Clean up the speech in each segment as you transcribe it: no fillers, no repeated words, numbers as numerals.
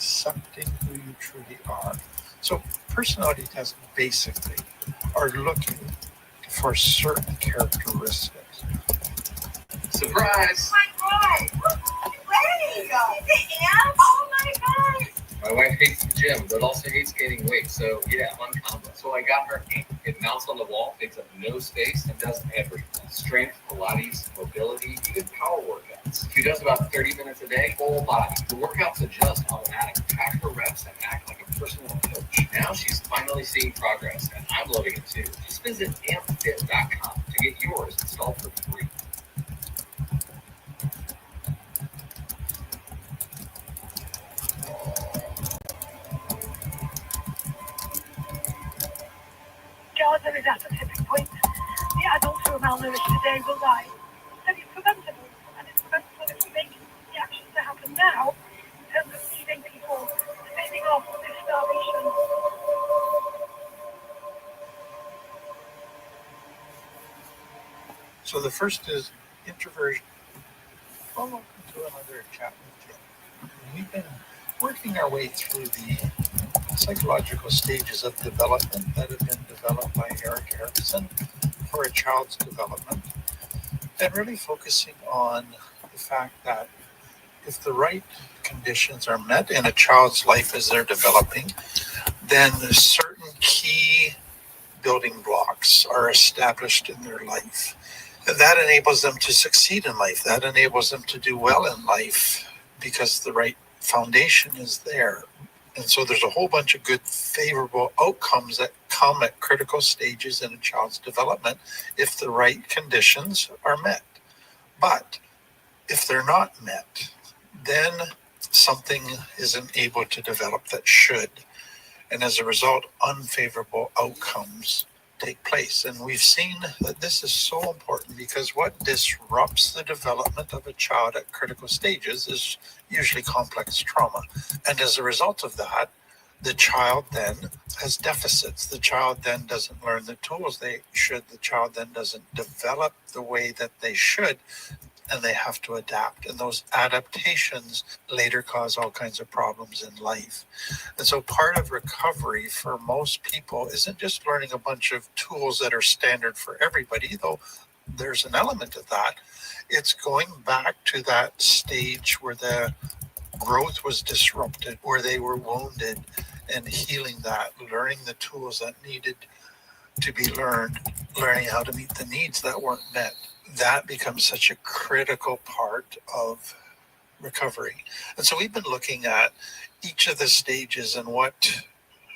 accepting who you truly are. So, personality tests basically are looking for certain characteristics. Surprise! Oh my God! Where did you go? The ants? Oh my God! My wife hates the gym, but also hates gaining weight, so yeah, fun combo. So I got her ant. It mounts on the wall, takes up no space, and does everything. Strength, Pilates, mobility, even power workouts. She does about 30 minutes a day, full body. The workouts adjust automatically. Track her reps and act like a personal coach. Now she's finally seeing progress, and I'm loving it too. Just visit Nov20th.com to get yours installed for free. Gaza is at a tipping point. The adults who are malnourished today will die. And it's preventable. And it's preventable if we make the actions to happen now in terms of feeding people, fending off this starvation. So, the first is introversion. Well, welcome to another chat with Tim. We've been working our way through the psychological stages of development that have been developed by Eric Erickson for a child's development, and really focusing on the fact that if the right conditions are met in a child's life as they're developing, then certain key building blocks are established in their life. That enables them to succeed in life. That enables them to do well in life because the right foundation is there. And so there's a whole bunch of good, favorable outcomes that come at critical stages in a child's development if the right conditions are met. But if they're not met, then something isn't able to develop that should. And as a result, unfavorable outcomes take place. And we've seen that this is so important because what disrupts the development of a child at critical stages is usually complex trauma. And as a result of that, the child then has deficits. The child then doesn't learn the tools they should. The child then doesn't develop the way that they should. And they have to adapt. And those adaptations later cause all kinds of problems in life. And so part of recovery for most people isn't just learning a bunch of tools that are standard for everybody, though there's an element of that. It's going back to that stage where the growth was disrupted, where they were wounded, and healing that, learning the tools that needed to be learned, learning how to meet the needs that weren't met. That becomes such a critical part of recovery. And so we've been looking at each of the stages and what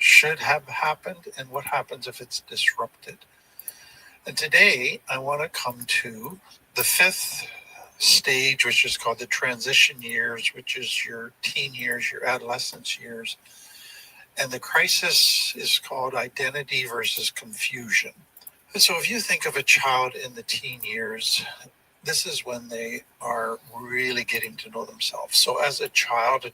should have happened and what happens if it's disrupted. And today I want to come to the fifth stage, which is called the transition years, which is your teen years, your adolescence years. And the crisis is called identity versus confusion. And so if you think of a child in the teen years, this is when they are really getting to know themselves. So as a child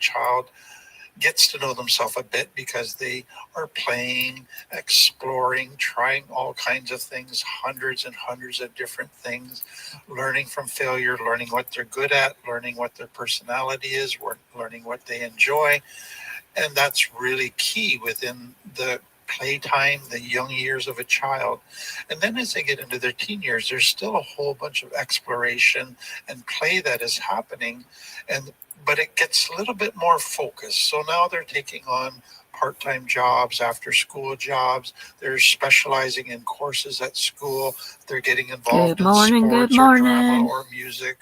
gets to know themselves a bit because they are playing, exploring, trying all kinds of things, hundreds and hundreds of different things, learning from failure, learning what they're good at, learning what their personality is, learning what they enjoy. And that's really key within the playtime, the young years of a child. And then as they get into their teen years, there's still a whole bunch of exploration and play that is happening. But it gets a little bit more focused. So now they're taking on part-time jobs, after-school jobs. They're specializing in courses at school. They're getting involved in sports or drama or music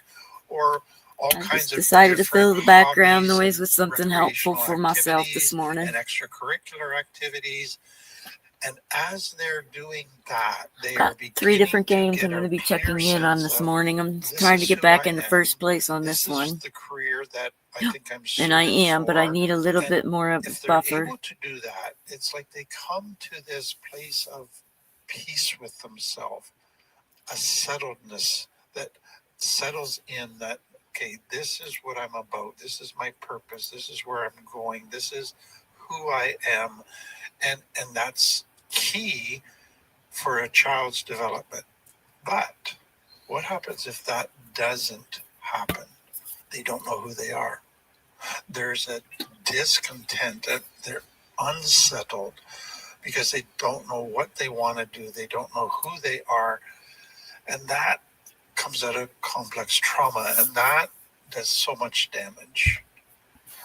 or all kinds of decided to fill the background hobbies noise with something helpful for myself this morning. and extracurricular activities. And as they're doing that, they Got are beginning 3 different to games get I'm going to a be checking clear in on sense this of, morning. I'm this trying to is get who back I in the am. first place on This this is one. the career that I think I'm suited And I am, but I for. need a little And bit more of a if they're buffer. able to do that, it's like they come to this place of peace with themselves, a settledness that settles in that, okay, this is what I'm about. This is my purpose. This is where I'm going. This is who I am. And that's key for a child's development. But what happens if that doesn't happen? They don't know who they are. There's a discontent, that they're unsettled because they don't know what they want to do. They don't know who they are. And that comes out of complex trauma, and that does so much damage.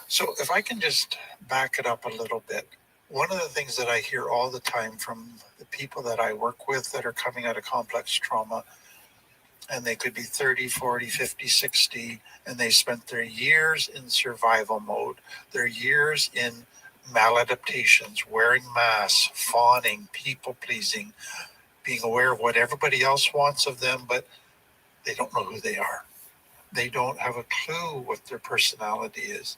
So if I can just back it up a little bit, one of the things that I hear all the time from the people that I work with that are coming out of complex trauma, and they could be 30, 40, 50, 60, and they spent their years in survival mode, their years in maladaptations, wearing masks, fawning, people pleasing, being aware of what everybody else wants of them, but they don't know who they are. They don't have a clue what their personality is.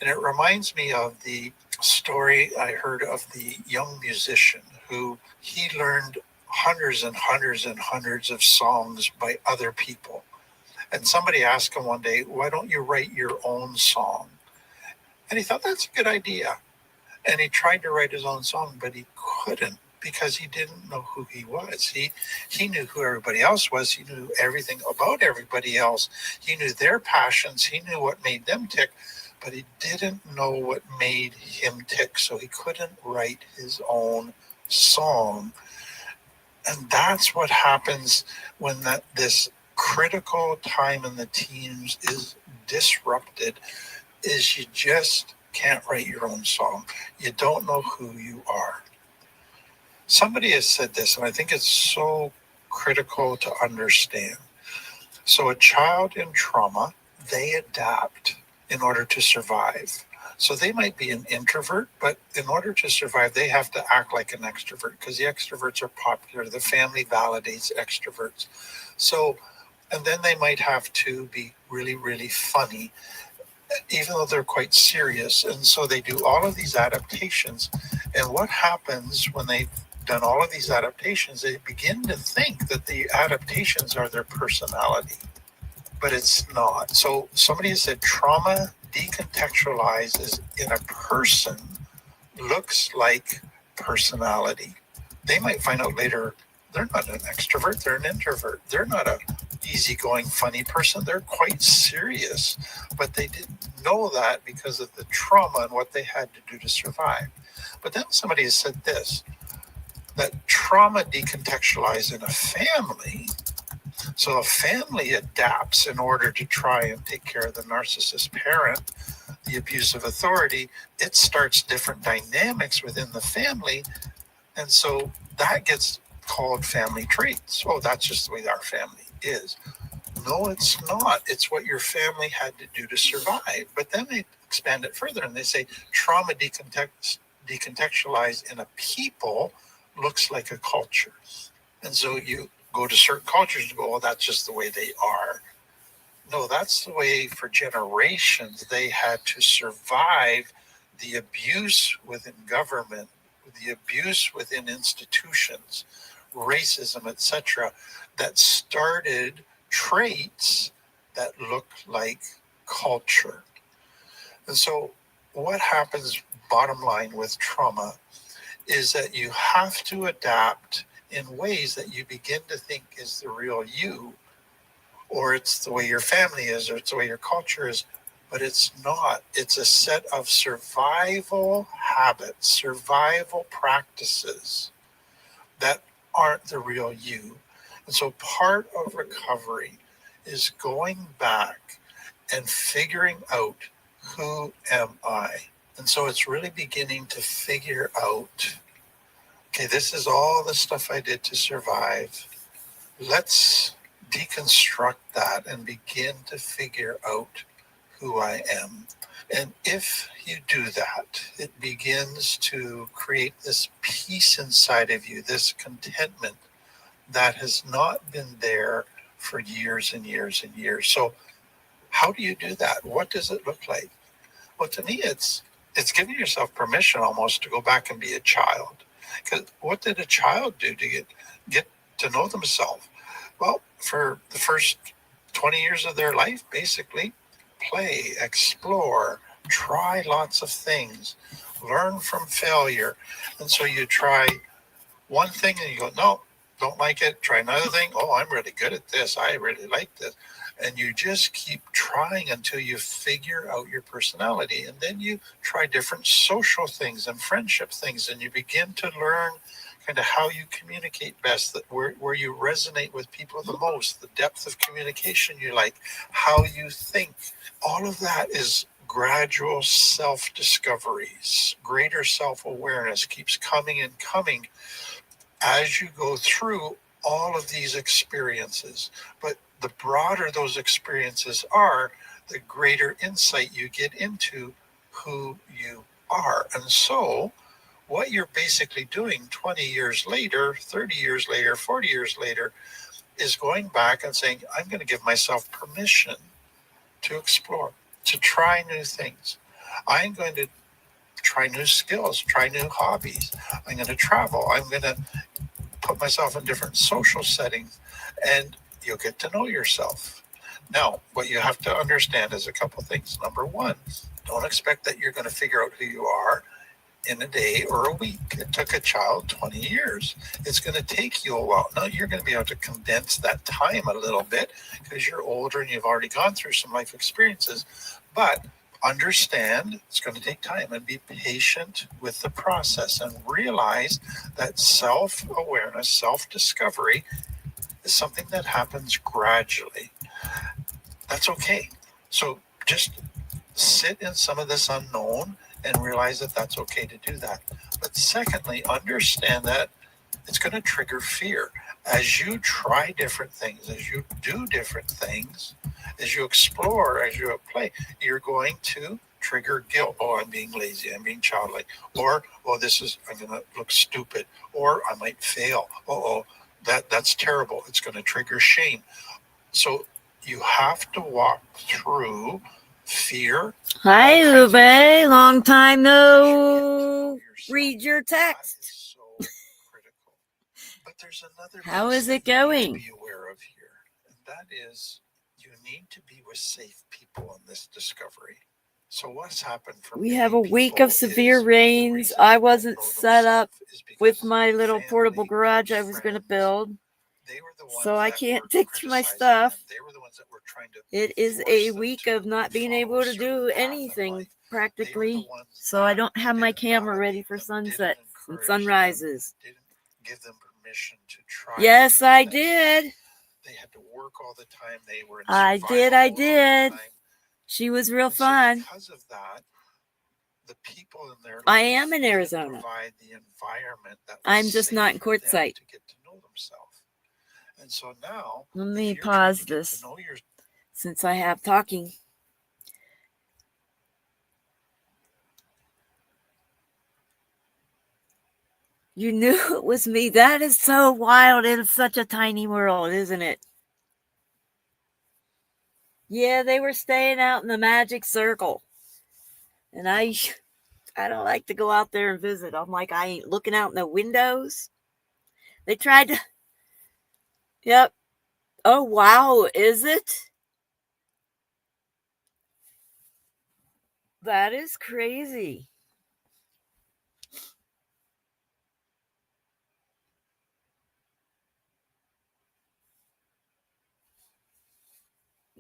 And it reminds me of the story I heard of the young musician who he learned hundreds and hundreds and hundreds of songs by other people. And somebody asked him one day, why don't you write your own song? And he thought, that's a good idea. And he tried to write his own song, but he couldn't because he didn't know who he was. He knew who everybody else was. He knew everything about everybody else. He knew their passions. He knew what made them tick. But he didn't know what made him tick, so he couldn't write his own song. And that's what happens when this critical time in the teens is disrupted, is you just can't write your own song. You don't know who you are. Somebody has said this, and I think it's so critical to understand. So a child in trauma, they adapt in order to survive. So they might be an introvert, but in order to survive, they have to act like an extrovert because the extroverts are popular. The family validates extroverts. So, and then they might have to be really, really funny, even though they're quite serious. And so they do all of these adaptations. And what happens when they've done all of these adaptations, they begin to think that the adaptations are their personality. But it's not. So somebody has said trauma decontextualizes in a person looks like personality. They might find out later they're not an extrovert, they're an introvert. They're not a easygoing, funny person. They're quite serious, but they didn't know that because of the trauma and what they had to do to survive. But then somebody has said this, that trauma decontextualized in a family. So a family adapts in order to try and take care of the narcissist parent, the abusive authority. It starts different dynamics within the family. And so that gets called family traits. Oh, that's just the way our family is. No, it's not. It's what your family had to do to survive. But then they expand it further and they say trauma decontextualized in a people looks like a culture. And so you go to certain cultures and go, oh, that's just the way they are. No, that's the way for generations they had to survive the abuse within government, the abuse within institutions, racism, etc., that started traits that look like culture. And so what happens, bottom line, with trauma is that you have to adapt in ways that you begin to think is the real you, or it's the way your family is, or it's the way your culture is, but it's not. It's a set of survival habits, survival practices that aren't the real you. And so part of recovery is going back and figuring out, who am I? And so it's really beginning to figure out, okay, this is all the stuff I did to survive. Let's deconstruct that and begin to figure out who I am. And if you do that, it begins to create this peace inside of you, this contentment that has not been there for years and years and years. So how do you do that? What does it look like? Well, to me, it's giving yourself permission almost to go back and be a child. Because what did a child do to get to know themselves? Well, for the first 20 years of their life, basically, play, explore, try lots of things, learn from failure. And so you try one thing and you go, no, don't like it. Try another thing. Oh, I'm really good at this. I really like this. And you just keep trying until you figure out your personality. And then you try different social things and friendship things, and you begin to learn kind of how you communicate best, that where you resonate with people the most, the depth of communication you like, how you think. All of that is gradual self-discoveries. Greater self-awareness keeps coming and coming as you go through all of these experiences. But the broader those experiences are, the greater insight you get into who you are. And so what you're basically doing 20 years later, 30 years later, 40 years later, is going back and saying, I'm going to give myself permission to explore, to try new things. I'm going to try new skills, try new hobbies. I'm going to travel. I'm going to put myself in different social settings, and you'll get to know yourself. Now, what you have to understand is a couple things. Number one, don't expect that you're going to figure out who you are in a day or a week. It took a child 20 years. It's going to take you a while. Now, you're going to be able to condense that time a little bit because you're older and you've already gone through some life experiences. But understand it's going to take time, and be patient with the process, and realize that self-awareness, self-discovery is something that happens gradually. That's okay. So just sit in some of this unknown and realize that that's okay to do that. But secondly, understand that it's going to trigger fear. As you try different things, as you do different things, as you explore, as you play, you're going to trigger guilt. Oh, I'm being lazy, I'm being childlike. Or, oh, I'm going to look stupid. Or I might fail. That's terrible. It's going to trigger shame. So you have to walk through fear. Hi, Ube. Long time no read your text. That is so critical. But there's another How piece is that it you need going? to be aware of here, and that is you need to be with safe people in this discovery. So what's happened for We many have a week people of severe is the rains. reason I they don't wasn't know set up themselves is because with my little family, portable garage I close was going to friends, build, they were the ones so I that can't were dig through my criticizing stuff. them. They were the ones that were trying to It is force a them week to of not being follow able a to certain do path in anything life. They were the practically, ones so I that don't have my didn't camera ready validate for them, sunsets didn't and encourage them, sunrises. didn't give them permission to try Yes, different I things. did. They had to work all the time. They were in I survival did. mode all the time. She was real And so fun. because of that, the people in their life I am in didn't Arizona. provide the environment that was I'm just safe not in for them quartzsite. to get to know themselves. And so now, Let if me you're trying pause to get this to know your since I have talking. You knew it was me. That is so wild. It is such a tiny world, isn't it? Yeah, they were staying out in the magic circle. And I don't like to go out there and visit. I'm like, I ain't looking out in the windows. They tried to. Yep. Oh, wow. Is it? That is crazy.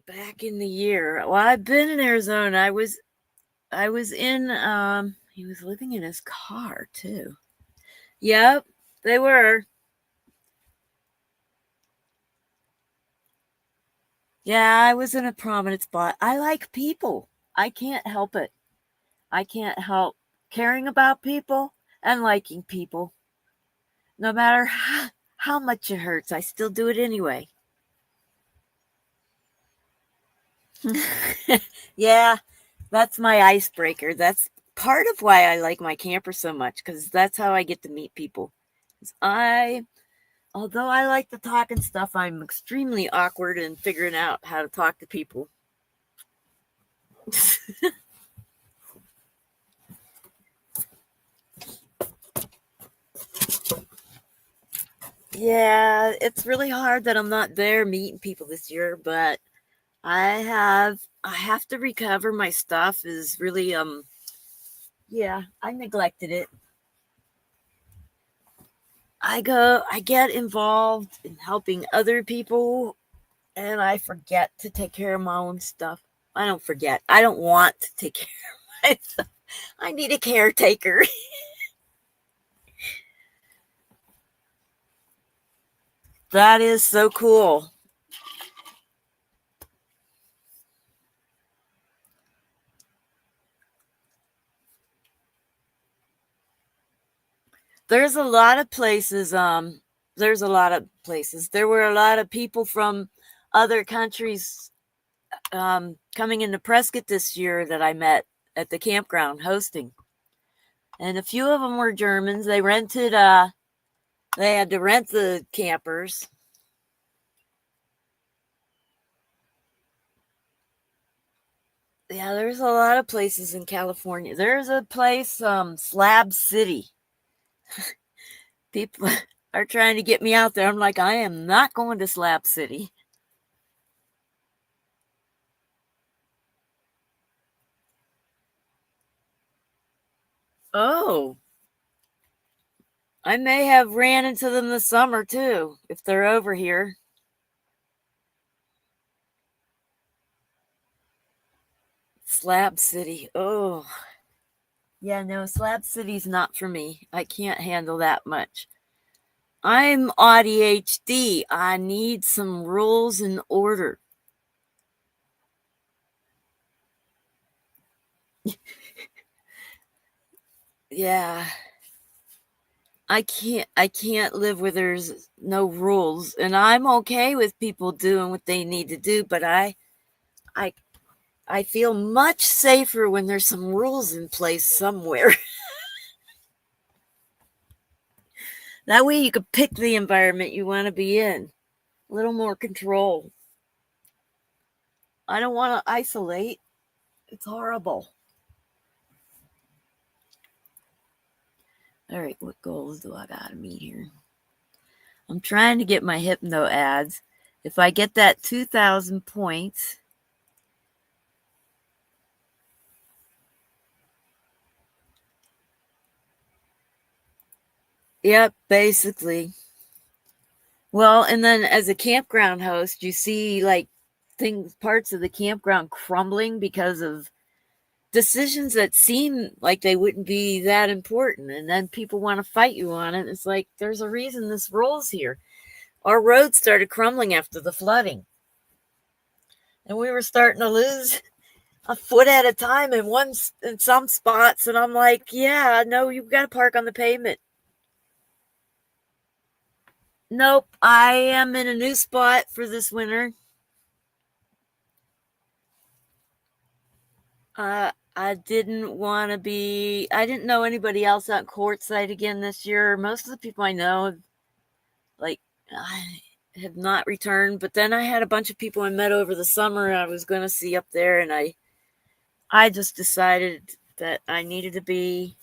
Back in the year. Well, I've been in Arizona. I was in he was living in his car too. Yep, they were. Yeah, I was in a prominent spot. I like people. I can't help it. I can't help caring about people and liking people. No matter how much it hurts, I still do it anyway. Yeah, that's my icebreaker. That's part of why I like my camper so much, because that's how I get to meet people. Although I like to talk and stuff, I'm extremely awkward in figuring out how to talk to people. Yeah, it's really hard that I'm not there meeting people this year, but I have to recover my stuff is really yeah, I neglected it. I get involved in helping other people and I forget to take care of my own stuff. I don't forget. I don't want to take care of myself. I need a caretaker. That is so cool. There's a lot of places. There's a lot of places. There were a lot of people from other countries coming into Prescott this year that I met at the campground hosting. And a few of them were Germans. They rented, they had to rent the campers. Yeah, there's a lot of places in California. There's a place, Slab City. People are trying to get me out there. I'm like, I am not going to Slab City. Oh, I may have ran into them this summer too, if they're over here. Slab City. Oh, yeah, no, Slab City's not for me. I can't handle that much. I'm ADHD. I need some rules and order. Yeah. I can't live where there's no rules, and I'm okay with people doing what they need to do, but I I feel much safer when there's some rules in place somewhere. That way you can pick the environment you want to be in. A little more control. I don't want to isolate. It's horrible. All right, what goals do I got to meet here? I'm trying to get my hypno ads. If I get that 2,000 points, yep, basically. Well, and then as a campground host, you see like parts of the campground crumbling because of decisions that seem like they wouldn't be that important. And then people want to fight you on it. It's like, there's a reason this rolls here. Our road started crumbling after the flooding. And we were starting to lose a foot at a time in some spots. And I'm like, yeah, no, you've got to park on the pavement. Nope, I am in a new spot for this winter. I didn't want to be, I didn't know anybody else out courtside again this year. Most of the people I know, like, I have not returned. But then I had a bunch of people I met over the summer I was going to see up there. And I just decided that I needed to be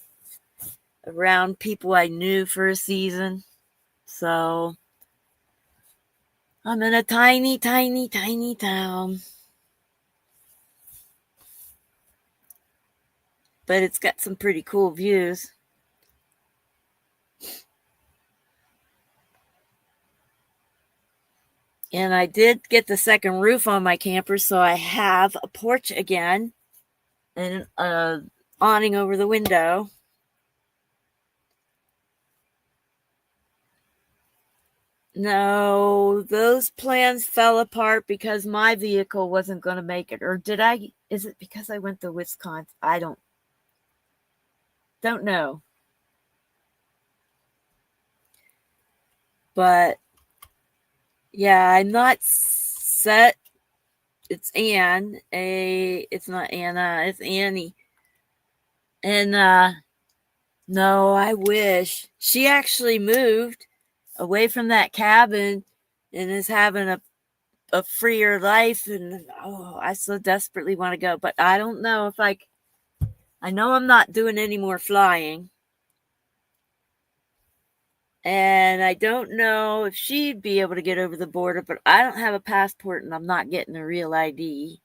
around people I knew for a season. So I'm in a tiny, tiny, tiny town. But it's got some pretty cool views. And I did get the second roof on my camper, so I have a porch again and an awning over the window. No, those plans fell apart because my vehicle wasn't going to make it. Or did I? Is it because I went to Wisconsin? I don't know. But yeah, I'm not set. It's Anne. It's not Anna. It's Annie. And no, I wish. She actually moved away from that cabin and is having a freer life. And oh, I so desperately want to go. But I don't know if I know I'm not doing any more flying. And I don't know if she'd be able to get over the border, but I don't have a passport and I'm not getting a real ID.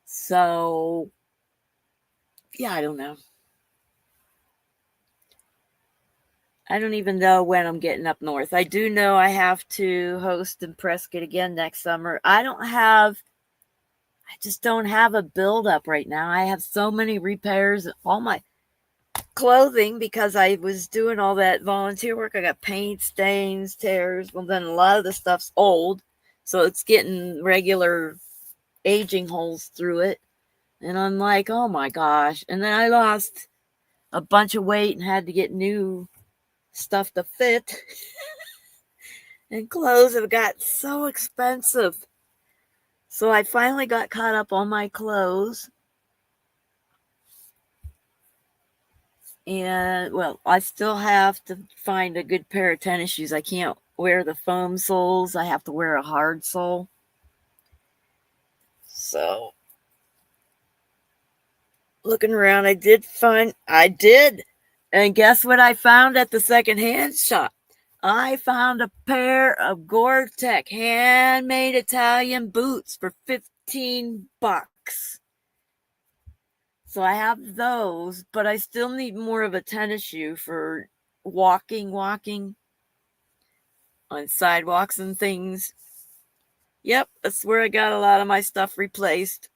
So, yeah, I don't know. I don't even know when I'm getting up north. I do know I have to host in Prescott again next summer. I just don't have a build-up right now. I have so many repairs, all my clothing, because I was doing all that volunteer work. I got paint stains, tears. Well, then a lot of the stuff's old, so it's getting regular aging holes through it. And I'm like, oh my gosh. And then I lost a bunch of weight and had to get new stuff to fit. And clothes have got so expensive. So I finally got caught up on my clothes. And, well, I still have to find a good pair of tennis shoes. I can't wear the foam soles. I have to wear a hard sole. So, looking around, I did. And guess what I found at the secondhand shop? I found a pair of Gore-Tex handmade Italian boots for $15. So I have those, but I still need more of a tennis shoe for walking on sidewalks and things. Yep, that's where I got a lot of my stuff replaced.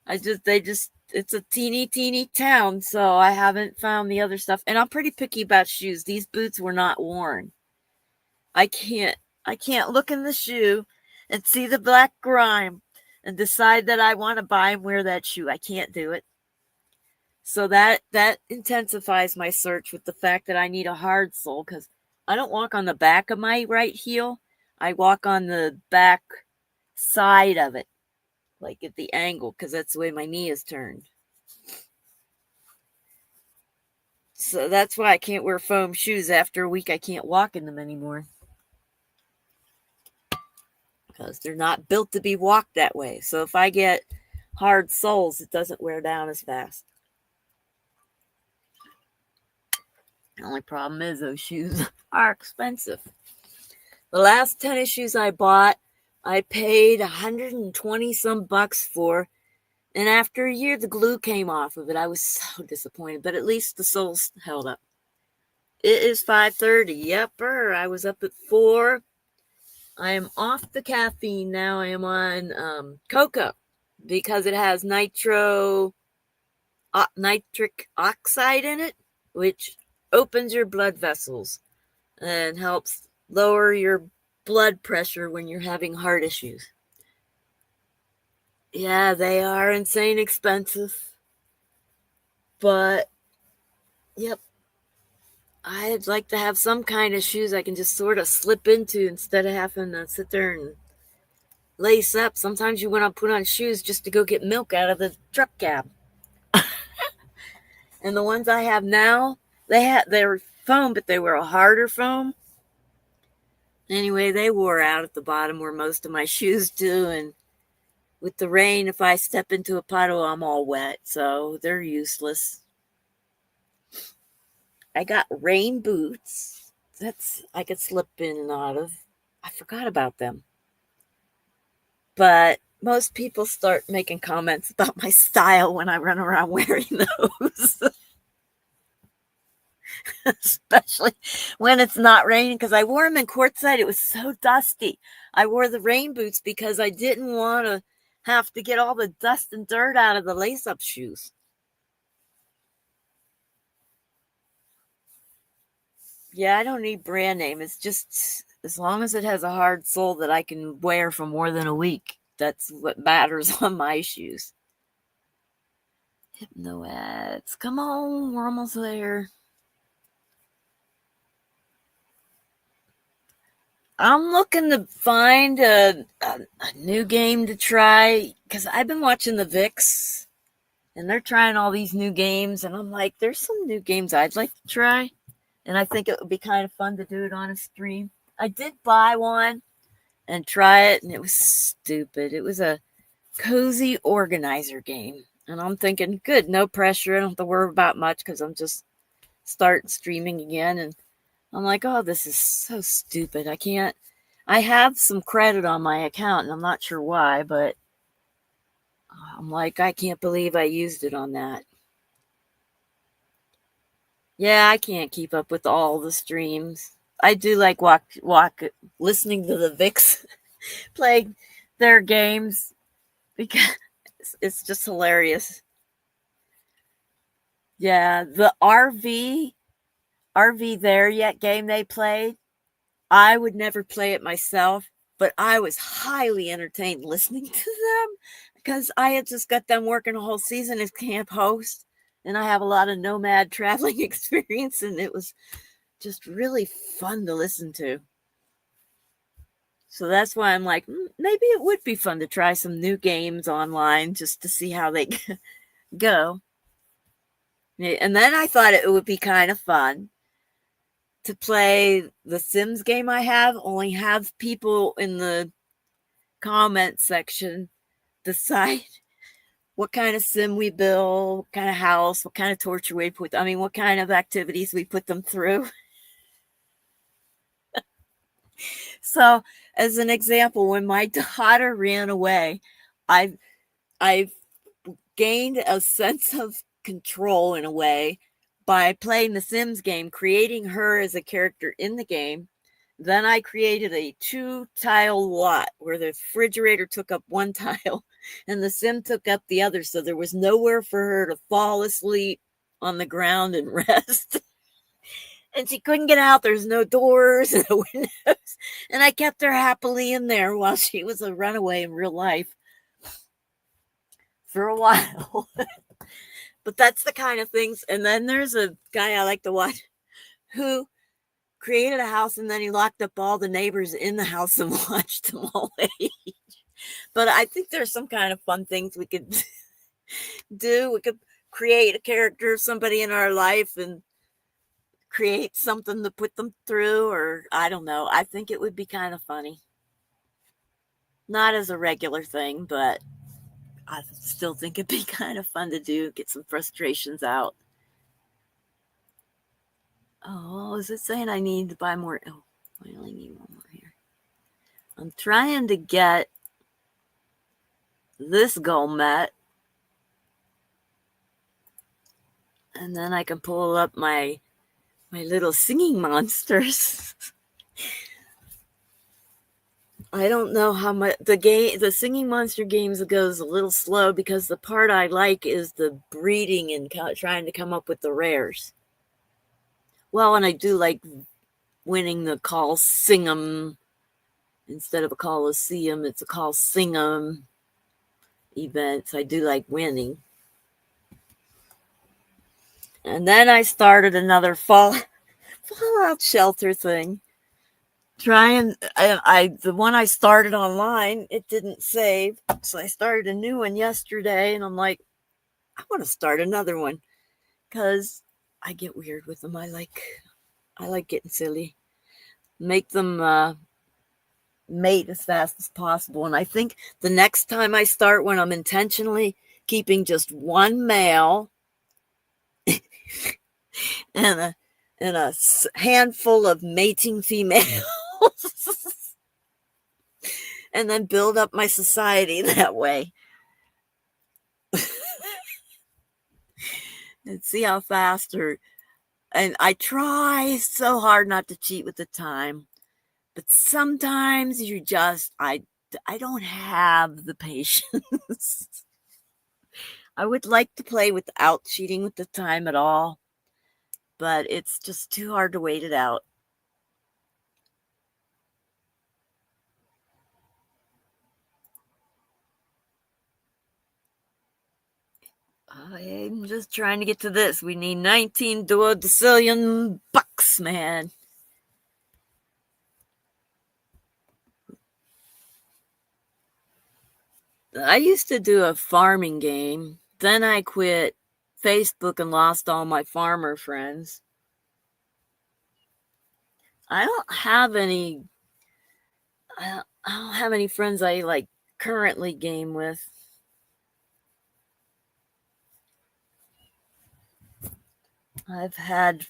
It's a teeny town, so I haven't found the other stuff. And I'm pretty picky about shoes. These boots were not worn. I can't look in the shoe and see the black grime and decide that I want to buy and wear that shoe. I can't do it. So that intensifies my search with the fact that I need a hard sole, because I don't walk on the back of my right heel. I walk on the back side of it, like at the angle, because that's the way my knee is turned. So that's why I can't wear foam shoes. After a week, I can't walk in them anymore, because they're not built to be walked that way. So if I get hard soles, it doesn't wear down as fast. The only problem is those shoes are expensive. The last tennis shoes I bought, I paid 120 some bucks for. And after a year, the glue came off of it. I was so disappointed, but at least the soles held up. It is 5:30. Yepper. I was up at 4. I am off the caffeine now. I am on cocoa because it has nitric oxide in it, which opens your blood vessels and helps lower your blood pressure when you're having heart issues. Yeah, they are insane expensive. But, yep, I'd like to have some kind of shoes I can just sort of slip into instead of having to sit there and lace up. Sometimes you want to put on shoes just to go get milk out of the truck cab. And the ones I have now, they were foam, but they were a harder foam. Anyway, they wore out at the bottom where most of my shoes do. And with the rain, if I step into a puddle, I'm all wet. So they're useless. I got rain boots. I could slip in and out of. I forgot about them. But most people start making comments about my style when I run around wearing those. Especially when it's not raining, because I wore them in Quartzsite. It was so dusty. I wore the rain boots because I didn't want to have to get all the dust and dirt out of the lace-up shoes. Yeah, I don't need brand name. It's just as long as it has a hard sole that I can wear for more than a week. That's what matters on my shoes. Hypno ads. Come on, we're almost there. I'm looking to find a new game to try, because I've been watching the VIX, and they're trying all these new games, and I'm like, there's some new games I'd like to try, and I think it would be kind of fun to do it on a stream. I did buy one and try it, and it was stupid. It was a cozy organizer game, and I'm thinking, good, no pressure. I don't have to worry about much because I'm just starting streaming again, and I'm like, oh, this is so stupid. I have some credit on my account, and I'm not sure why, but I'm like, I can't believe I used it on that. Yeah, I can't keep up with all the streams. I do like listening to the Vicks play their games because it's just hilarious. Yeah, the RV There Yet game they played, I would never play it myself, but I was highly entertained listening to them because I had just got done working a whole season as camp host, and I have a lot of nomad traveling experience, and it was just really fun to listen to. So that's why I'm like, maybe it would be fun to try some new games online just to see how they go. And then I thought it would be kind of fun to play the Sims game I have, only have people in the comment section decide what kind of sim we build, what kind of house, what kind of torture we put, what kind of activities we put them through. So, as an example, when my daughter ran away, I've gained a sense of control in a way by playing the Sims game, creating her as a character in the game. Then I created a 2-tile lot where the refrigerator took up one tile and the sim took up the other. So there was nowhere for her to fall asleep on the ground and rest. And she couldn't get out. There's no doors, no windows. And I kept her happily in there while she was a runaway in real life for a while. But that's the kind of things. And then there's a guy I like to watch who created a house and then he locked up all the neighbors in the house and watched them all age. But I think there's some kind of fun things we could do. We could create a character, somebody in our life, and create something to put them through, or I don't know. I think it would be kind of funny. Not as a regular thing, but I still think it'd be kind of fun to do, get some frustrations out. Oh, is it saying I need to buy more? Oh, I only need one more here. I'm trying to get this goal met. And then I can pull up my little singing monsters. I don't know how much the singing monster games goes a little slow because the part I like is the breeding and trying to come up with the rares. Well, and I do like winning the Coliseum instead of a Coliseum. It's a Coliseum event. I do like winning. And then I started another Fallout Shelter thing. The one I started online, it didn't save. So I started a new one yesterday and I'm like, I want to start another one because I get weird with them. I like getting silly. Make them mate as fast as possible. And I think the next time I start one, I'm intentionally keeping just one male and a handful of mating females. And then build up my society that way. And see how fast and I try so hard not to cheat with the time. But sometimes I don't have the patience. I would like to play without cheating with the time at all, but it's just too hard to wait it out. I'm just trying to get to this. We need 19 duodecillion bucks, man. I used to do a farming game. Then I quit Facebook and lost all my farmer friends. I don't have any friends I like currently game with. I've had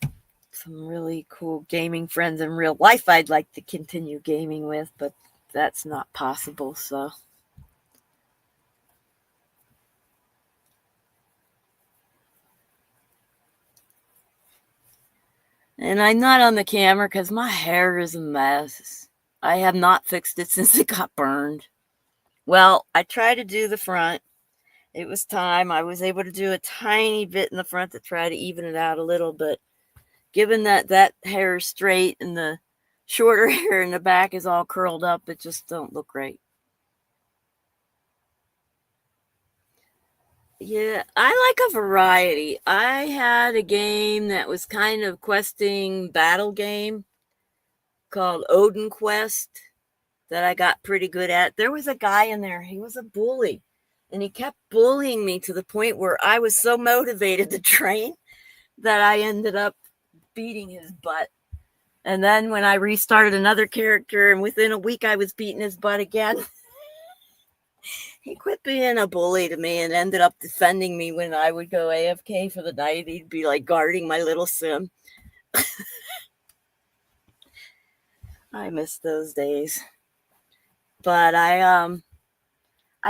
some really cool gaming friends in real life I'd like to continue gaming with, but that's not possible, so. And I'm not on the camera because my hair is a mess. I have not fixed it since it got burned. Well, I tried to do the front. It was time. I was able to do a tiny bit in the front to try to even it out a little, but given that that hair is straight and the shorter hair in the back is all curled up, it just don't look right. Yeah, I like a variety. I had a game that was kind of questing battle game called Odin Quest that I got pretty good at. There was a guy in there, he was a bully, and he kept bullying me to the point where I was so motivated to train that I ended up beating his butt. And then when I restarted another character, and within a week I was beating his butt again, he quit being a bully to me and ended up defending me when I would go AFK for the night. He'd be like guarding my little sim. I miss those days. But I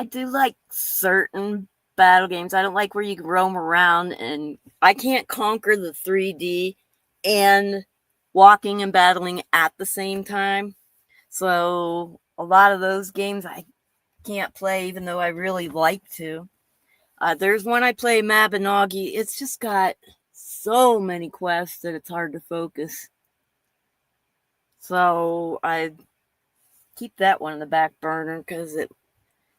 do like certain battle games. I don't like where you roam around, and I can't conquer the 3D and walking and battling at the same time. So a lot of those games I can't play, even though I really like to. There's one I play, Mabinogi. It's just got so many quests that it's hard to focus. So I keep that one in the back burner because at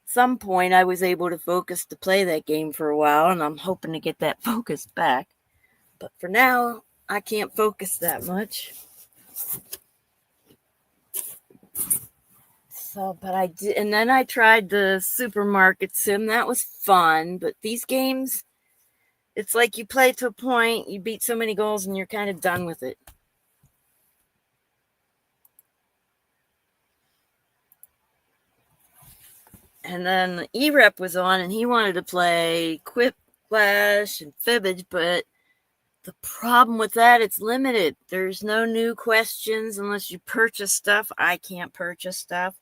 some point I was able to focus to play that game for a while, and I'm hoping to get that focus back. But for now, I can't focus that much. So, but I did, and then I tried the supermarket sim. That was fun, but these games, it's like you play to a point, you beat so many goals, and you're kind of done with it. And then E-Rep was on, and he wanted to play Quip Clash and Fibbage, but the problem with that, it's limited. There's no new questions unless you purchase stuff. I can't purchase stuff.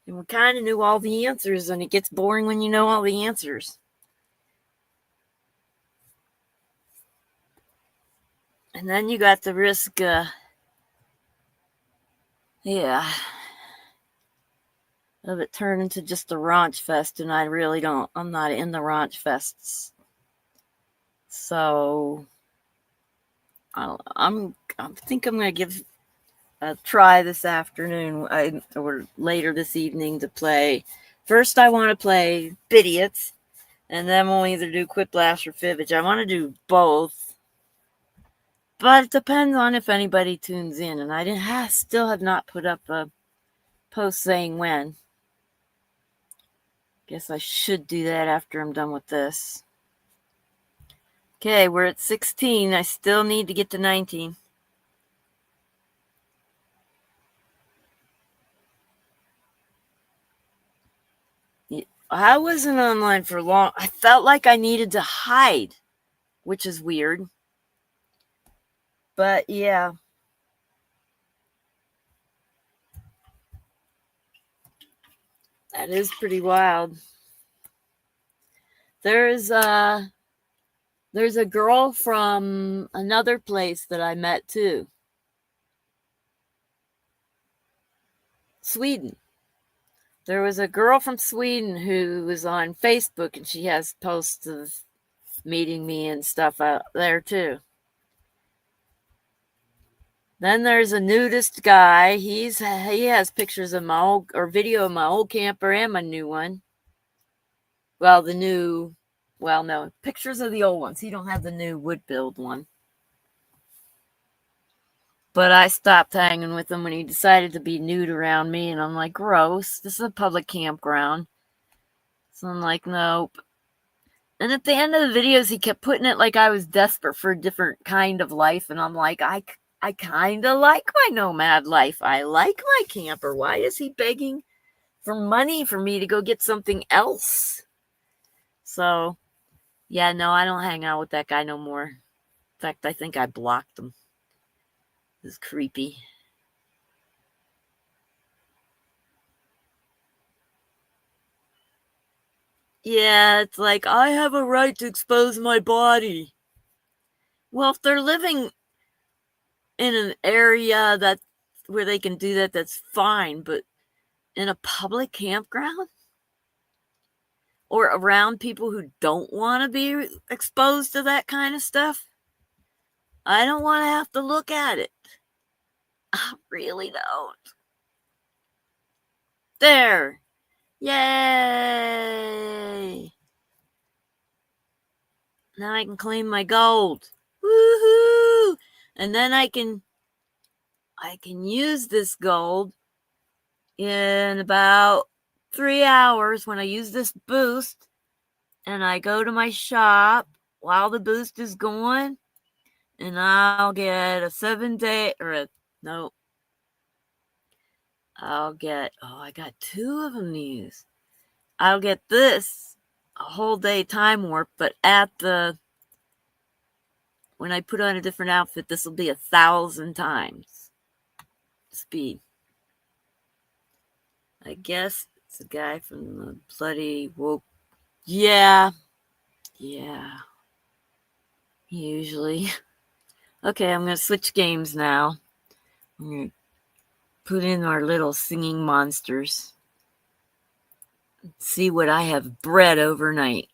And we kind of knew all the answers, and it gets boring when you know all the answers. And then you got the risk, of it turning into just a raunch fest, and I'm not in the raunch fests. So I think I'm going to give a try this afternoon or later this evening to play. First, I want to play Bidiots, and then we'll either do Quiplash or Fibbage. I want to do both, but it depends on if anybody tunes in, and I still have not put up a post saying when. Guess I should do that after I'm done with this. Okay, we're at 16. I still need to get to 19. I wasn't online for long. I felt like I needed to hide, which is weird. But yeah. That is pretty wild. There's a girl from another place that I met too. Sweden. There was a girl from Sweden who was on Facebook, and she has posts of meeting me and stuff out there too. Then there's a nudist guy. He has pictures of my old, or video of my old camper and my new one. Well, no, pictures of the old ones. He don't have the new wood build one. But I stopped hanging with him when he decided to be nude around me, and I'm like, gross. This is a public campground. So I'm like, nope. And at the end of the videos, he kept putting it like I was desperate for a different kind of life, and I'm like, I kind of like my nomad life. I like my camper. Why is he begging for money for me to go get something else? So, yeah, no, I don't hang out with that guy no more. In fact, I think I blocked him. It's creepy. Yeah, it's like, I have a right to expose my body. Well, if they're living in an area that where they can do that, that's fine. But in a public campground or around people who don't want to be exposed to that kind of stuff, I don't want to have to look at it. I really don't. There. Yay. Now I can claim my gold. Woohoo! And then I can use this gold in about 3 hours when I use this boost, and I go to my shop while the boost is going, and I'll get a 7-day I'll get, I got 2 of them to use. I'll get this a whole day time warp, but when I put on a different outfit, this will be 1,000 times speed. I guess it's a guy from the bloody woke. Yeah. Usually. Okay, I'm going to switch games now. I'm going to put in our little singing monsters. See what I have bred overnight.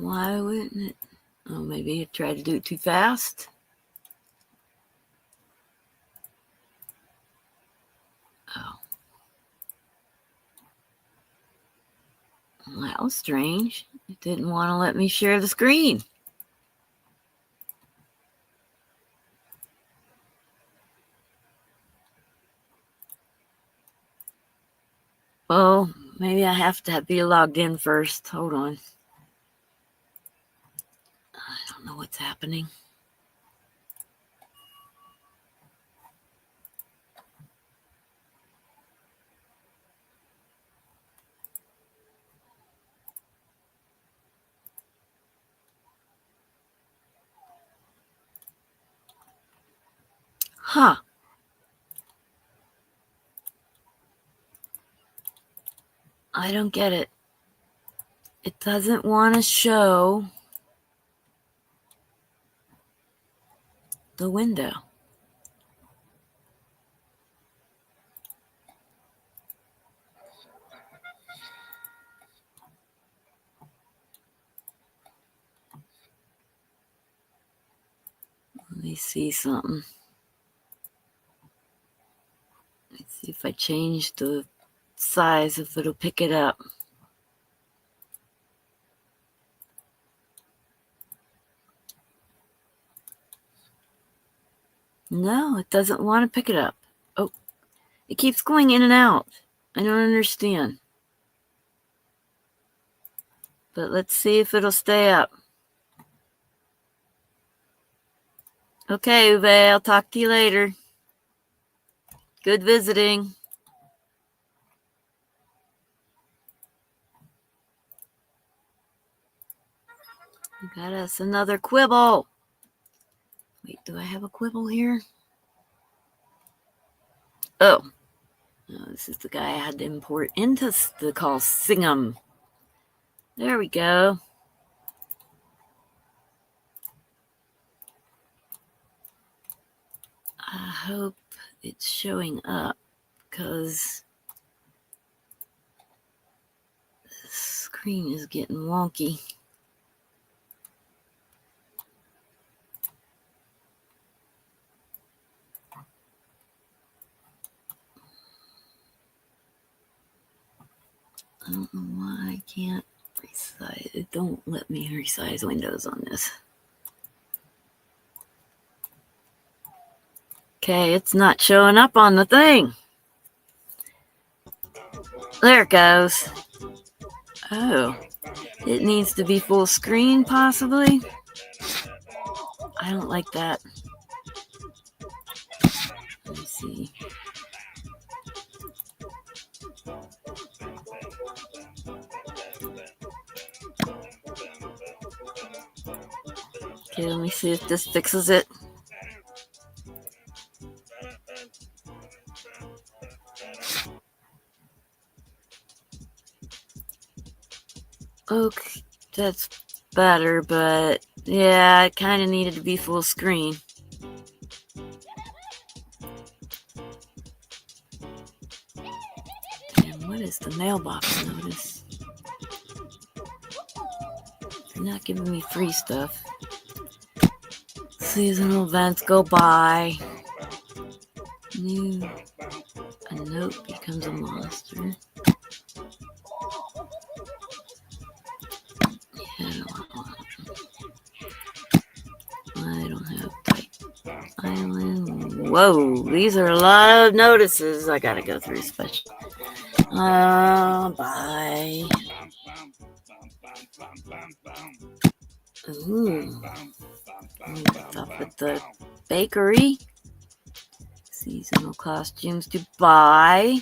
Why wouldn't it? Oh, maybe I tried to do it too fast. Oh. Well, that was strange. It didn't want to let me share the screen. Oh, maybe I have to be logged in first. Hold on. I don't know what's happening. Huh. I don't get it. It doesn't want to show the window. Let me see something. Let's see if I change the size, if it'll pick it up. No, it doesn't want to pick it up. Oh, it keeps going in and out. I don't understand. But let's see if it'll stay up. Okay, Uwe, I'll talk to you later. Good visiting. We got us another quibble. Wait, do I have a quibble here? Oh, this is the guy I had to import into the call Singham. There we go. I hope it's showing up, because the screen is getting wonky. I don't know why I can't resize. It don't let me resize windows on this. Okay, it's not showing up on the thing. There it goes. Oh, it needs to be full screen, possibly. I don't like that. Let me see. Okay, let me see if this fixes it. Okay, that's better, but yeah, it kind of needed to be full screen. And what is the mailbox notice? They're not giving me free stuff. Seasonal events go by. New. A note becomes a monster. Yeah, I don't have type island. Whoa, these are a lot of notices. I gotta go through special. Bye. Ooh. Stuff with the bakery. Seasonal costumes to buy.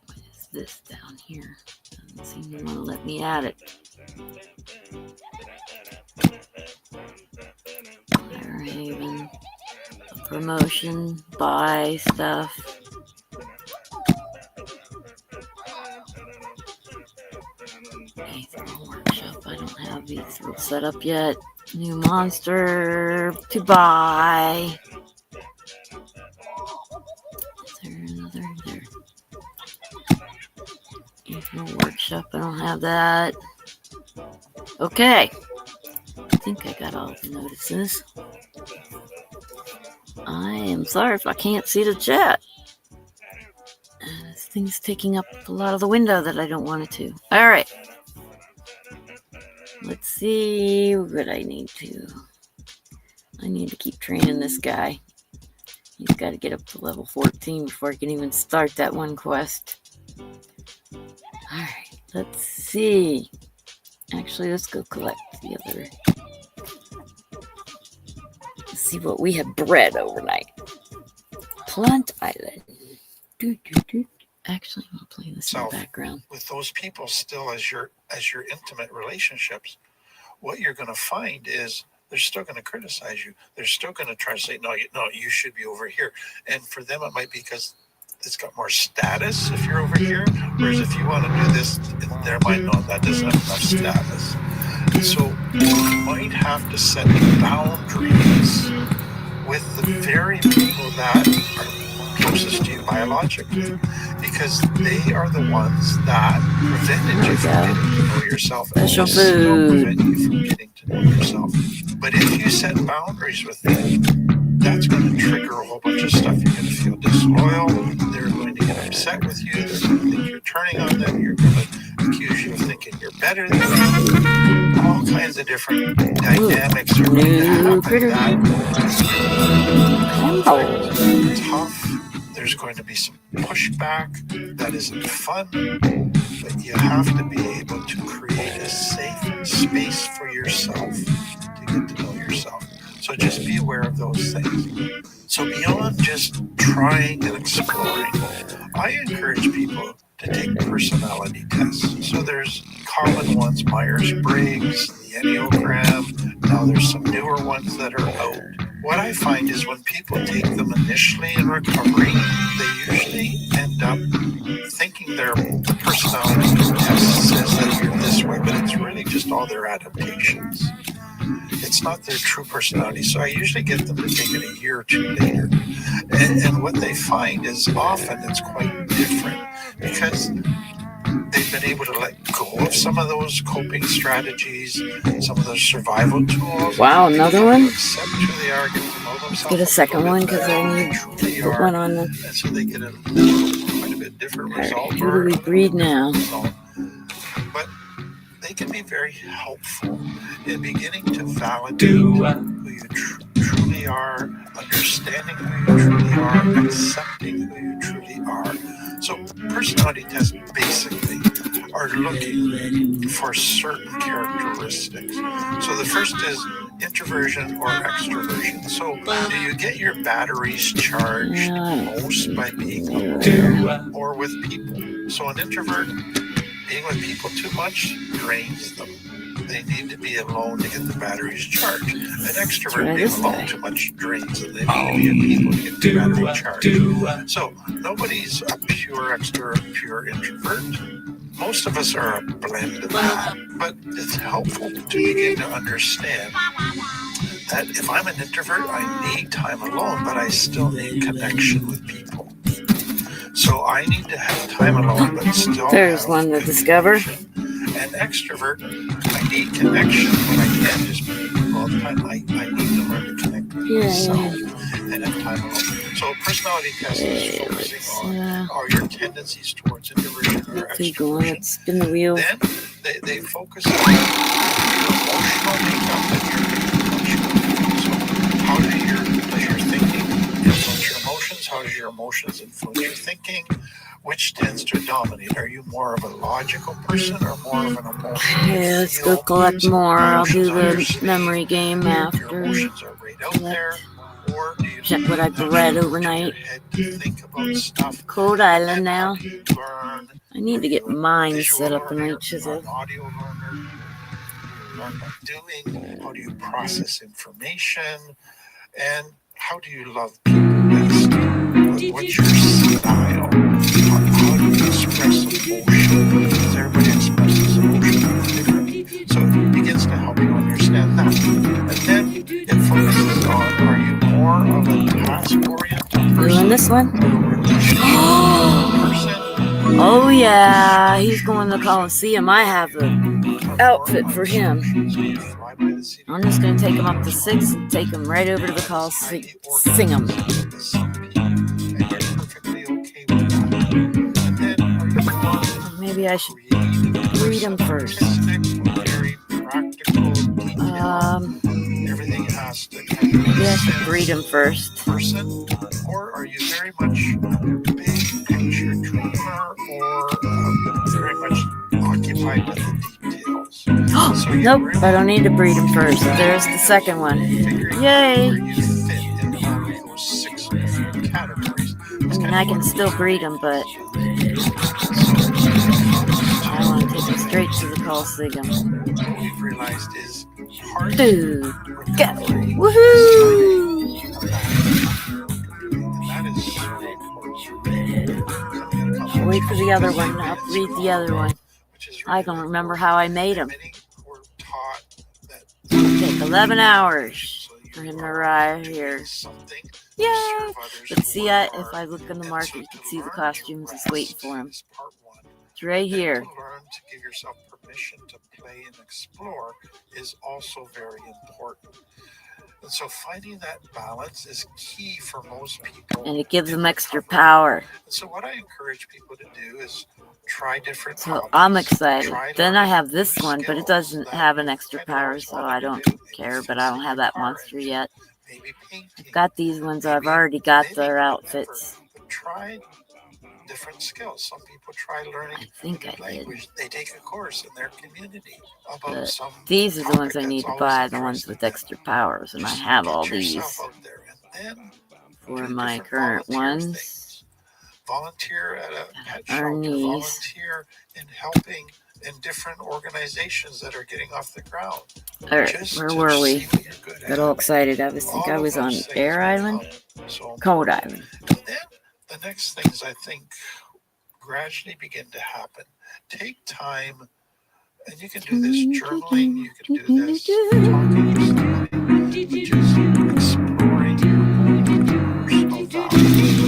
What is this down here? Doesn't seem to want to let me at it. Fairhaven. Promotion. Buy stuff. Ethereal Workshop. I don't have Ethereal set up yet. New monster to buy. Is there another there? Ethereal Workshop. I don't have that. Okay. I think I got all the notices. I am sorry if I can't see the chat. This thing's taking up a lot of the window that I don't want it to. All right. Let's see what I need to. I need to keep training this guy. He's got to get up to level 14 before I can even start that one quest. All right. Let's see. Actually, let's go collect the other. Let's see what we have bred overnight. Plant Island. Actually, I'm gonna play this in the background. With those people still as your intimate relationships, what you're going to find is they're still going to criticize you. They're still going to try to say, no, you should be over here. And for them, it might be because it's got more status if you're over here. Whereas if you want to do this, in their mind, no, that doesn't have enough status. So you might have to set boundaries with the very people that are closest to you biologically, because they are the ones that prevented you from getting to know yourself. Special still food. prevent you from getting to know yourself. But if you set boundaries with them, that's going to trigger a whole bunch of stuff. You're going to feel disloyal. They're going to get upset with you. They're going to think you're turning on them. You're going to accuse you of thinking you're better than them. All kinds of different dynamics are going to happen. That's tough. There's going to be some pushback that isn't fun, but you have to be able to create a safe space for yourself to get to know yourself. So just be aware of those things. So beyond just trying and exploring, I encourage people to take personality tests. So there's common ones, Myers-Briggs, the Enneagram. Now there's some newer ones that are out. What I find is when people take them initially in recovery, they usually end up thinking the personality test says that you're this way, but it's really just all their adaptations. It's not their true personality. So I usually get them to take it a year or two later. And what they find is often it's quite different because they've been able to let go of some of those coping strategies, some of those survival tools. Wow, another one? Accept who they are, get to know themselves. Get a second one because I need to put one on the. And so they get quite a bit different result. Who do we breed now? But they can be very helpful in beginning to validate who you truly are, understanding who you truly are, accepting who you truly are. So personality tests basically are looking for certain characteristics. So the first is introversion or extroversion. So do you get your batteries charged most by being alone or with people? So an introvert being with people too much drains them. they need to be alone to get the batteries charged. An extrovert Try being this alone guy. too much drains, and they need to be in people to get the battery charged. So nobody's a pure extrovert, pure introvert. Most of us are a blend of that, but it's helpful to begin to understand that if I'm an introvert, I need time alone, but I still need connection with people. So I need to have time alone, but still There's have one to discover. connection. An extrovert, I need connection, but I can't just be with people all the time. I need to learn to connect with myself and have time alone. So a personality test is focusing on are your tendencies towards introversion or Keep going. extroversion. Let's spin the wheel. Then they focus on your emotional makeup and your emotional. So how does your thinking influence your emotions? How does your emotions influence your thinking? Which tends to dominate? Are you more of a logical person or more of an emotional? Okay, let's go collect more. I'll do the memory game Your after. emotions are right out there. Or do you Check what I've read overnight. think about stuff? Cold Island now. How do you learn? I need to get mine Visual set up in learner, each of you're the. an audio learner, you learn by doing, how do you process information, and how do you love people best? What's your style? How do you express emotion? Because everybody expresses emotion differently. So it begins to help you understand that. And then it focuses on, are you more of a task-oriented person? Doing this one? Or a relational person? Oh yeah, he's going to the Coliseum. I have an outfit for him. I'm just going to take him up to 6 and take him right over to the Coliseum. Sing him. Maybe I should read him first. Everything has to Maybe I should read him first. Person, or are you very much big picture dreamer, or very much occupied with the details? So Nope, really I don't need to breed him first. There's the second one. Yay! where you fit in all of those 6 different categories. I mean, I can still breed him, but I want to take him straight to the Coliseum. What we've realized is hard Food. Go! Woohoo! that is so I'll wait for the other one. I'll read the other one. I don't remember how I made him. It'll take 11 hours for him to arrive here. Yay! But see, if I look in the market, you can see the costumes that's waiting for him. It's right here. To learn to give yourself permission to play and explore is also very important. And so finding that balance is key for most people. And it gives them extra power. And so what I encourage people to do is try different So hobbies. I'm excited. Try Then I learning have this new one, but it skills doesn't that have an extra you power, always so wanted I to don't do. Maybe care. But I don't have that monster yet. Maybe painting. I've got these ones. I've already got their outfits. Try different skills. Some people try learning I think I did. language. They take a course in their community about But some these are the ones I topic need to that's buy, always the ones with interesting. extra powers, and I Just have get all yourself these out there and then for do my different current volunteer ones. things. Volunteer at a pet Earn shelter. these. Volunteer in helping in different organizations that are getting off the ground. All right, Just where to were we? see what you're good Got at. all excited. I think I All of was on those things Air Island, become so Cold important. Island. And then the next things I think gradually begin to happen. Take time, and you can do this journaling, you can do this talking to somebody, but just exploring your own personal values,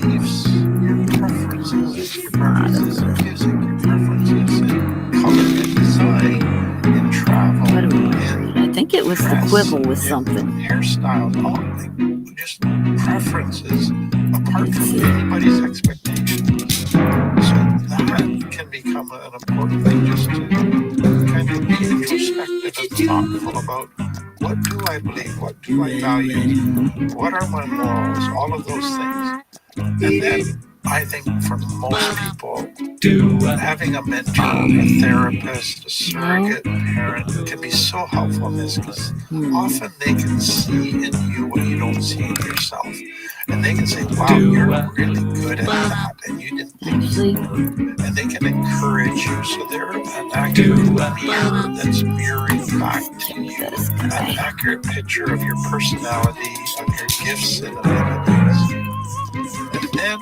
beliefs, your preferences in music, your preferences in color and design, in travel, What do we read? I think it was the quibble with something. hairstyle, all just preferences apart from anybody's expectations. So that can become an important thing, just to kind of be introspective and thoughtful about what do I believe, what do I value, what are my morals, all of those things. And then I think for most people, having a mentor, a therapist, a surrogate parent can be so helpful in this, because often they can see in you what you don't see in yourself. And they can say, wow, you're really good at that, and you didn't think you Actually, were. And they can encourage at you. So they're an accurate mirror that's mirroring back to you. This An guy. accurate picture of your personality, of your gifts and abilities. And then,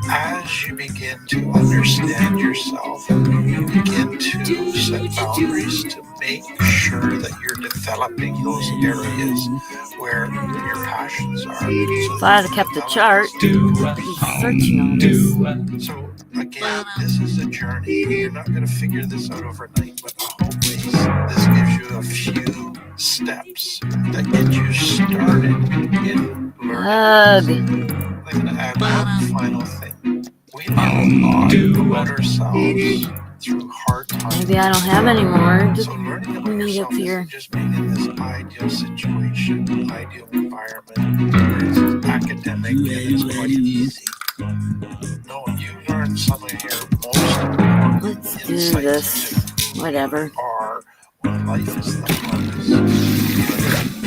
as you begin to understand yourself, you begin to set boundaries to make sure that you're developing those areas where your passions are. So If I had kept a chart, I'd be searching on this. So again, this is a journey. You're not going to figure this out overnight, but I hope this gives you a few steps that get you started in learning. I'm going to add one final thing. We learn a lot about ourselves through hard times. Maybe I don't have any more. Just So learning about meet yourself up here. isn't just being in this ideal situation, ideal environment where it's academic and it's quite easy. No, you learn some of your most important Let's do insights this. into Whatever. who you are when life is the hardest. You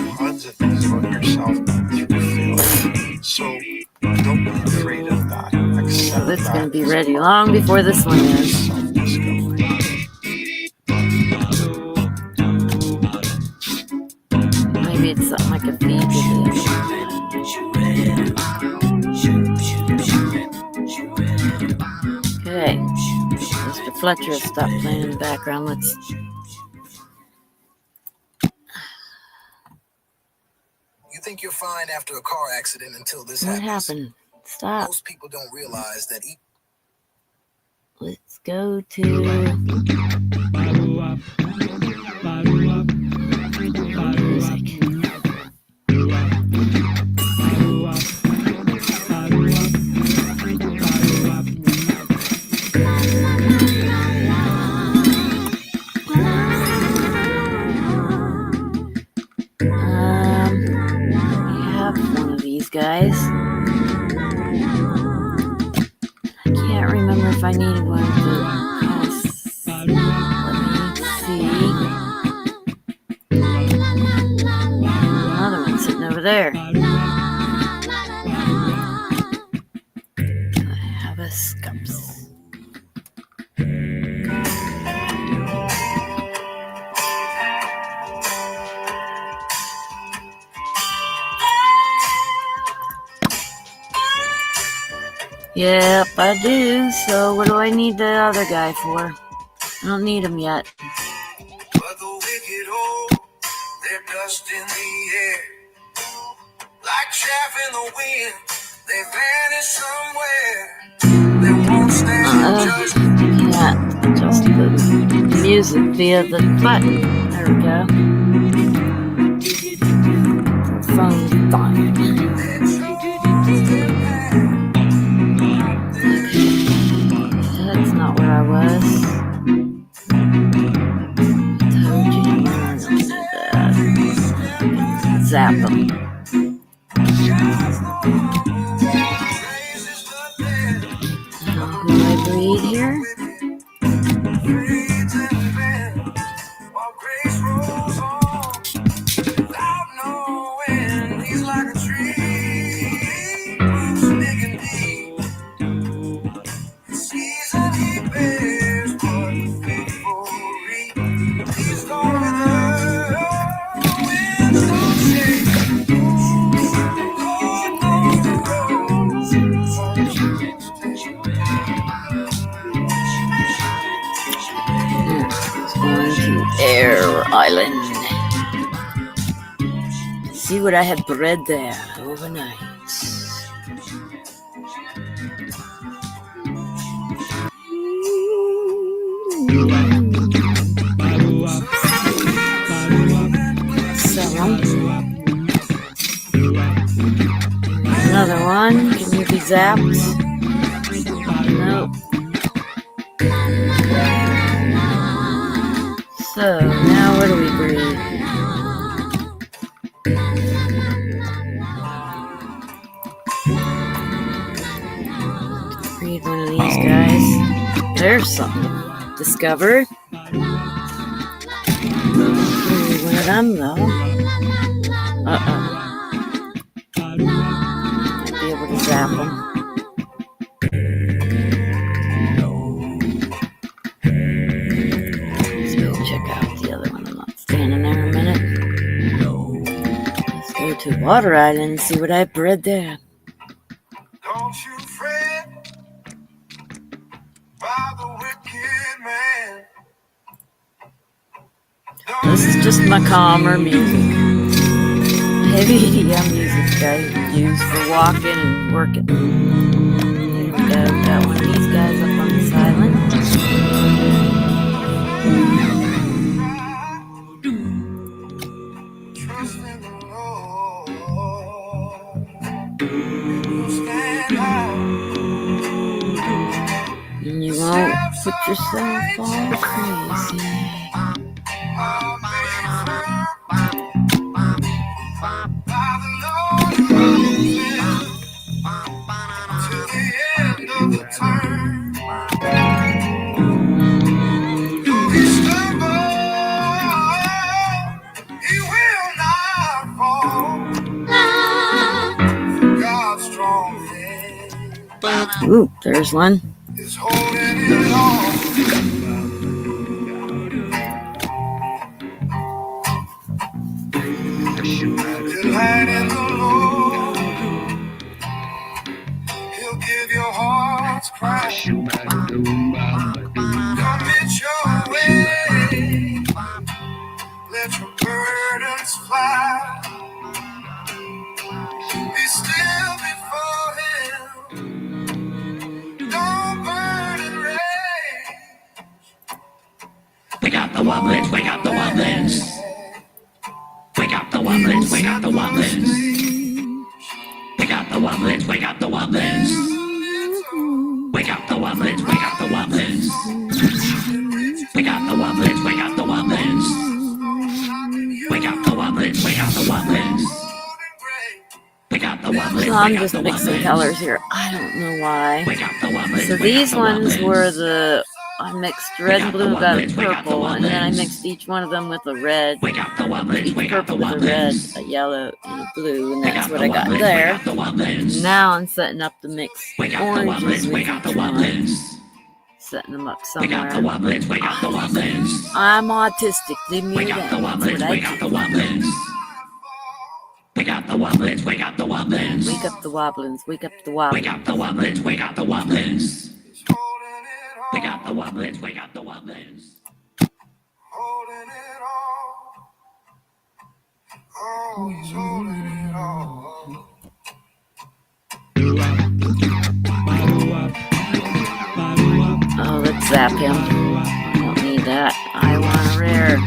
learn tons of things about yourself through film. So don't be afraid of that. Accept So it's that going to be as ready part long before this one of is. self-discovery. Maybe it's something I could feed to this. Okay. Mr. Fletcher has stopped playing in the background. Let's. You think you're fine after a car accident until this What happens. happened? Stop. Most people don't realize that Let's go to. Music. We have one of these guys. I can't remember if I needed one of the. Let me see. Another one sitting over there. I have a scups. Yep, I do. So what do I need the other guy for? I don't need him yet. but the wicked hold their dust in the air. Like chaff in the wind, they vanish somewhere. They won't stand judgment. Can't adjust the music via the button. There we go. Phone fine. That's not where I was. Told you to that. Zap them. Who do I breed here? While grace rolls on, without knowing, he's like a tree, sticking deep. Season he bears, what faithful reap. He's gone with the winds don't shake. Lord knows the road. Going to Air Island. See what I have bred there overnight. So, another one. Can you be zapped? Nope. So, now where do we breed? Breed one of these guys. There's something discovered. Breed one of them, though. Might be able to zap them. Water Island and see what I bred there. Don't you fret by the wicked man. This is just my calmer music. Heavy EDM music that I use for walking and working. Here we go. Got one of these guys up on this island. Trust in the Lord. Stand out. And you won't put yourself all crazy. Ooh, there's one. Is holding it all. Delight in the Lord. He'll give your heart's cry. Commit your way. Let your burdens fly. Be still before Him. Don't burn and rage. We got the wobblins, we got the wobblins. We got the wobblins, we got the wobblins. We got the wobblins, we got the wobblins. We got the wobblins, we got the wobblins. We got the wobblins, we got the wobblins. We got the wobblins, we got the wobblins. We got the wobblins. So I'm just mixing colors here. I don't know why. So these ones were I mixed red and blue with purple, and then I mixed each one of them with a red, each purple with a red, a yellow, and a blue, and that's what I got there. Now I'm setting up the mixed oranges with each one, setting them up somewhere. I'm autistic, leave me alone. That's what I do. We got the wobblins, we got the wobblins. Wake up the wobblins, wake up the wobblins. We got the wobblins, we got the wobblins. We got the wobblins, we got the wobblins. Holding it all. Oh, He's holding it all. Oh, let's zap him. Don't need that. I want a rare.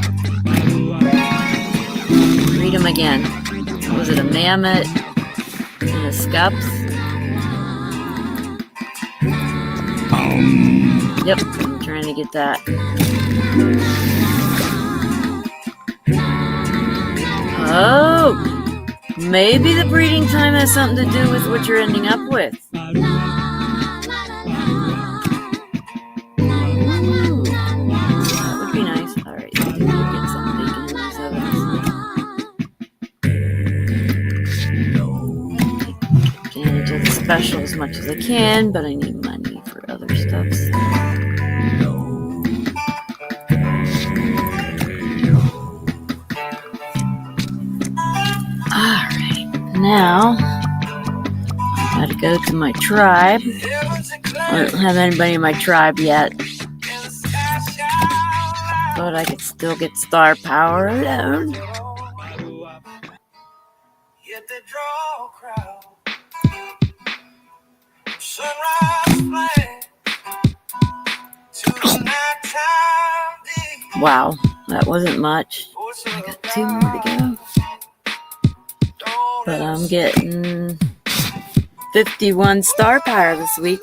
Read him again. Was it a mammoth and a scups? Yep, I'm trying to get that. Oh, maybe the breeding time has something to do with what you're ending up with. Ooh, that would be nice. All right, get some bacon in these ovens. Can't do the special as much as I can, but I need money for other stuff. Alright, now I gotta go to my tribe. I don't have anybody in my tribe yet, but I could still get star power alone. Wow, that wasn't much. I got 2 more to go. But I'm getting 51 star power this week.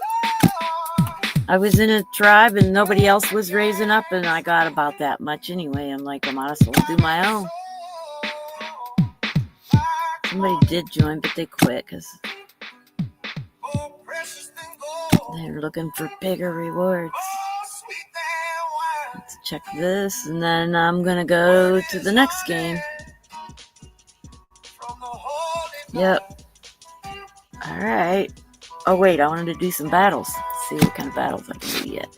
I was in a tribe and nobody else was raising up, and I got about that much anyway. I'm like, I might as well do my own. Somebody did join, but they quit because they're looking for bigger rewards. Let's check this, and then I'm going to go to the next game. Yep. All right. Oh, wait, I wanted to do some battles. Let's see what kind of battles I can do yet.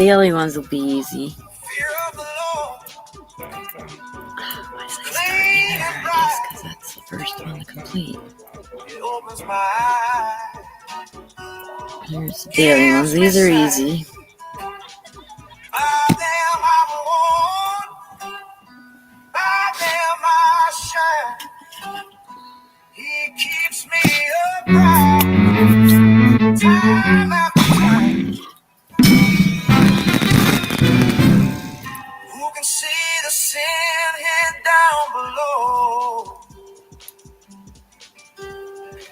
daily ones will be easy. Fear of the Lord. Why is that starting there? I guess because that's the first one to complete. It opens my eyes. Here's the daily ones. These are easy. By them I warn, by them I shine. He keeps me upright, time after time. Who can see the sin hid down below?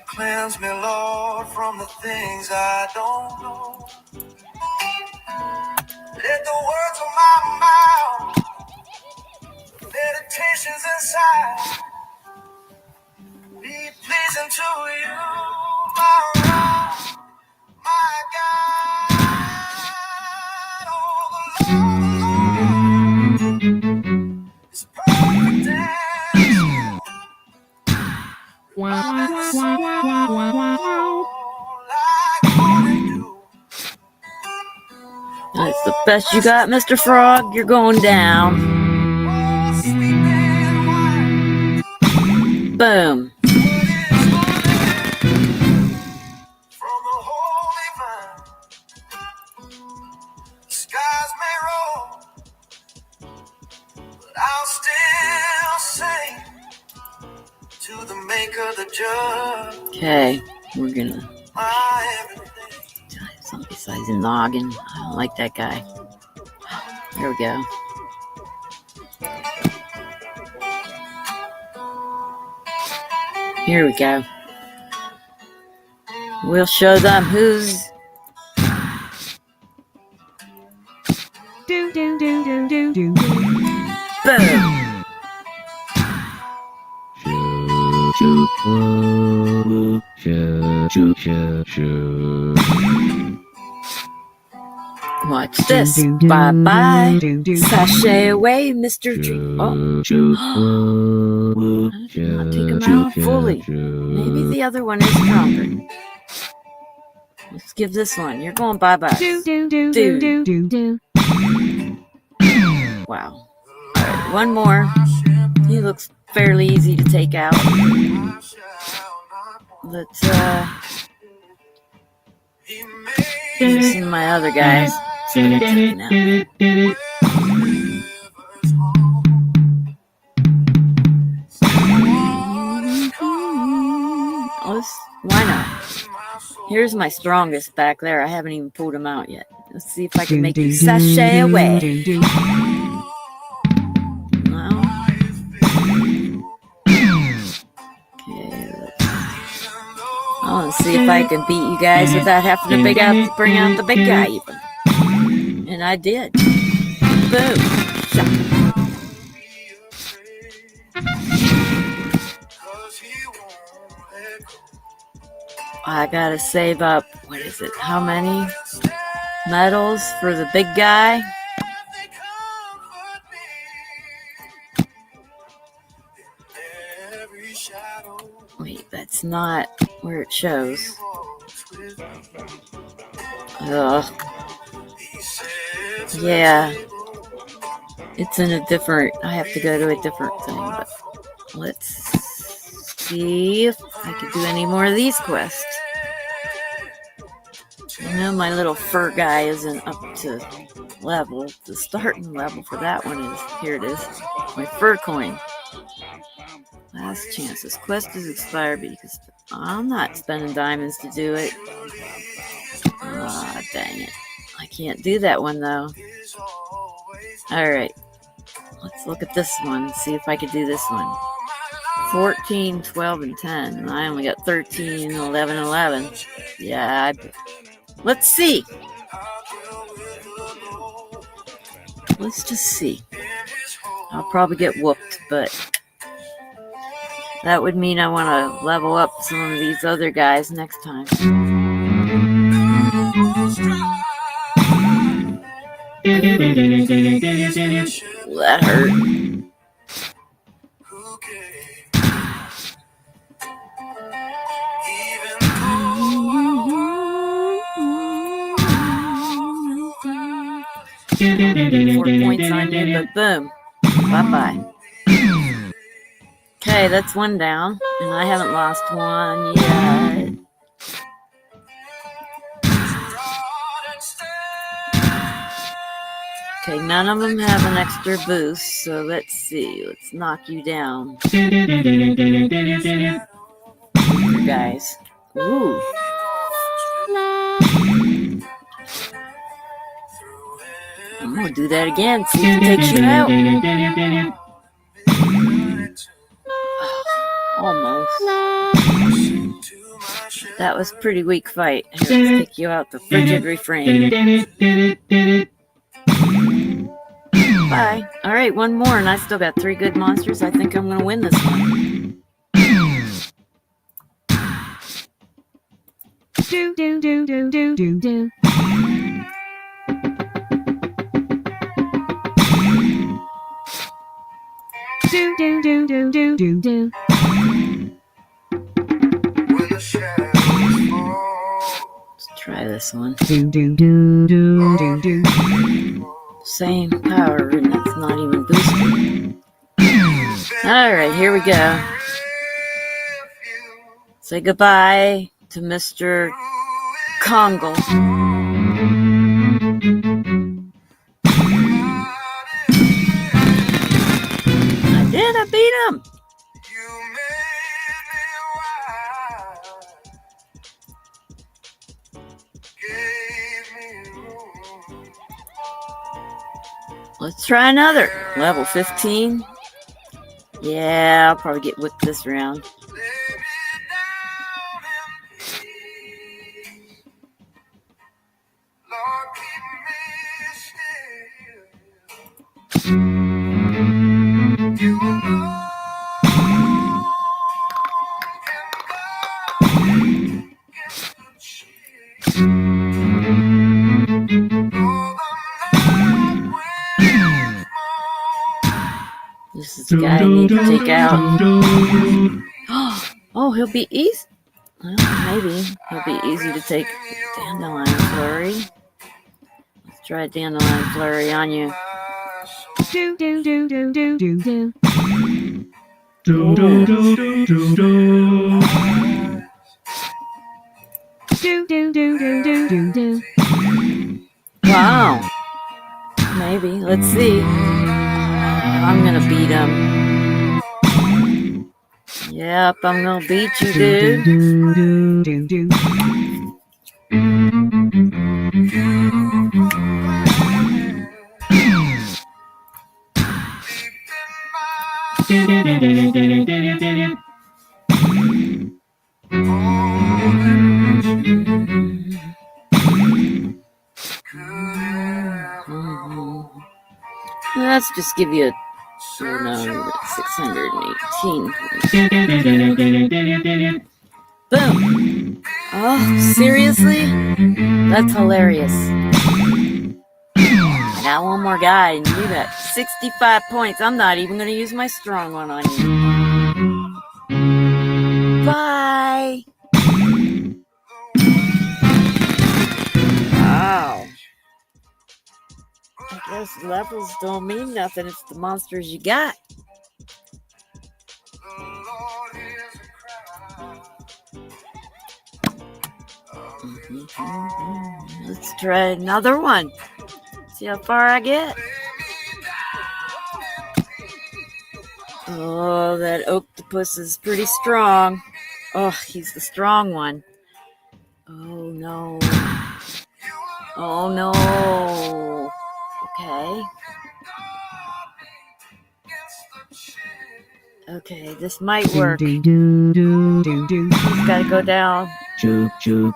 Cleanse me, Lord, from the things I don't know. Let the words of my mouth, meditations inside, be pleasing to you, my rock, my God. Oh, the Lord is perfect and loving soul like morning dew. That's the best you got, Mr. Frog. You're going down. Oh, sweet and wine. Boom. From the holy vine, the skies may roll, but I'll still sing to the Maker, the Judge, Okay, we're gonna my everything. something besides a noggin. I don't like that guy. There we go. Here we go. We'll show them who's boom. Watch this. Bye-bye. Sashay away, Mr. Tree. Oh. I did not take him out fully. Maybe the other one is stronger. Let's give this one. You're going bye-bye. Dude. Wow. Alright, one more. He looks fairly easy to take out. Let's use some of my other guys. See what I'm taking out. Why not? Here's my strongest back there. I haven't even pulled him out yet. Let's see if I can make you sashay away. No. Okay, I want to see if I can beat you guys without having to bring out the big guy even. And I did. Boom. Shot. I gotta save up, what is it, how many medals for the big guy? Wait, that's not where it shows. Ugh. Yeah. It's in a different, I have to go to a different thing, but let's see if I can do any more of these quests. I know my little fur guy isn't up to level. The starting level for that one is, here it is, my fur coin. Last chance. This quest is expired because I'm not spending diamonds to do it. Ah, dang it. I can't do that one though. Alright. Let's look at this one. See if I can do this one. 14, 12, and 10. And I only got 13, 11, 11. Yeah, let's see. Let's just see. I'll probably get whooped, but that would mean I want to level up some of these other guys next time. That hurt. 4 points on you, but boom. Bye-bye. Okay, that's one down. And I haven't lost one yet. Okay, none of them have an extra boost, so let's see. Let's knock you down. Guys. Ooh. I'm gonna do that again. See if it takes you out. Almost. That was a pretty weak fight. Here, let's take you out the frigid refrain. Bye. All right, one more, and I still got 3 good monsters. I think I'm going to win this one. Do, do, do, do, do, do, do. Do, do, do, do, do, do, do. Let's try this one. Do, do, do, do, do, do. Same power, and that's not even boosted. Alright, here we go. Say goodbye to Mr. Kongle. I beat him! Let's try another. Level 15. Yeah, I'll probably get whipped this round. This is the guy I need to take out. Oh, he'll be easy. Well, maybe he'll be easy to take. Dandelion Flurry. Let's try Dandelion Flurry on you. Do do do do do do do. Do do do do do do. Do do do do do do do. Wow. Maybe. Let's see. I'm gonna beat him. Yep, I'm gonna beat you, dude. Let's just give you a 618 points. Boom! Oh, seriously? That's hilarious. I got one more guy, and you got 65 points. I'm not even going to use my strong one on you. Bye! Wow. I guess levels don't mean nothing. It's the monsters you got. Let's try another one. See how far I get. Oh, that octopus is pretty strong. Oh, he's the strong one. Oh, no. Oh, no. Okay. Okay, this might work. He's gotta go down. Without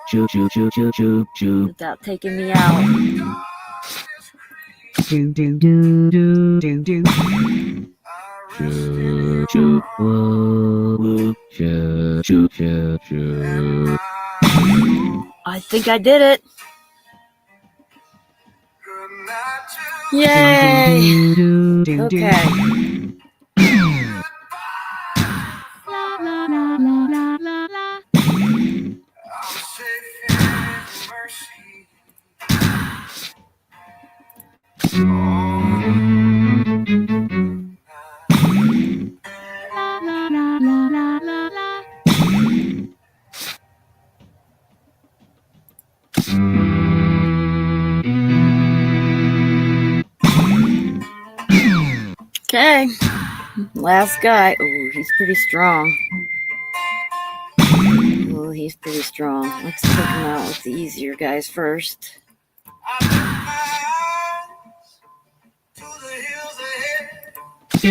taking me out. I think I did it. Yay! Okay. Okay. Last guy. Oh, he's pretty strong. Oh, he's pretty strong. Let's take him out with the easier guys first. Yeah,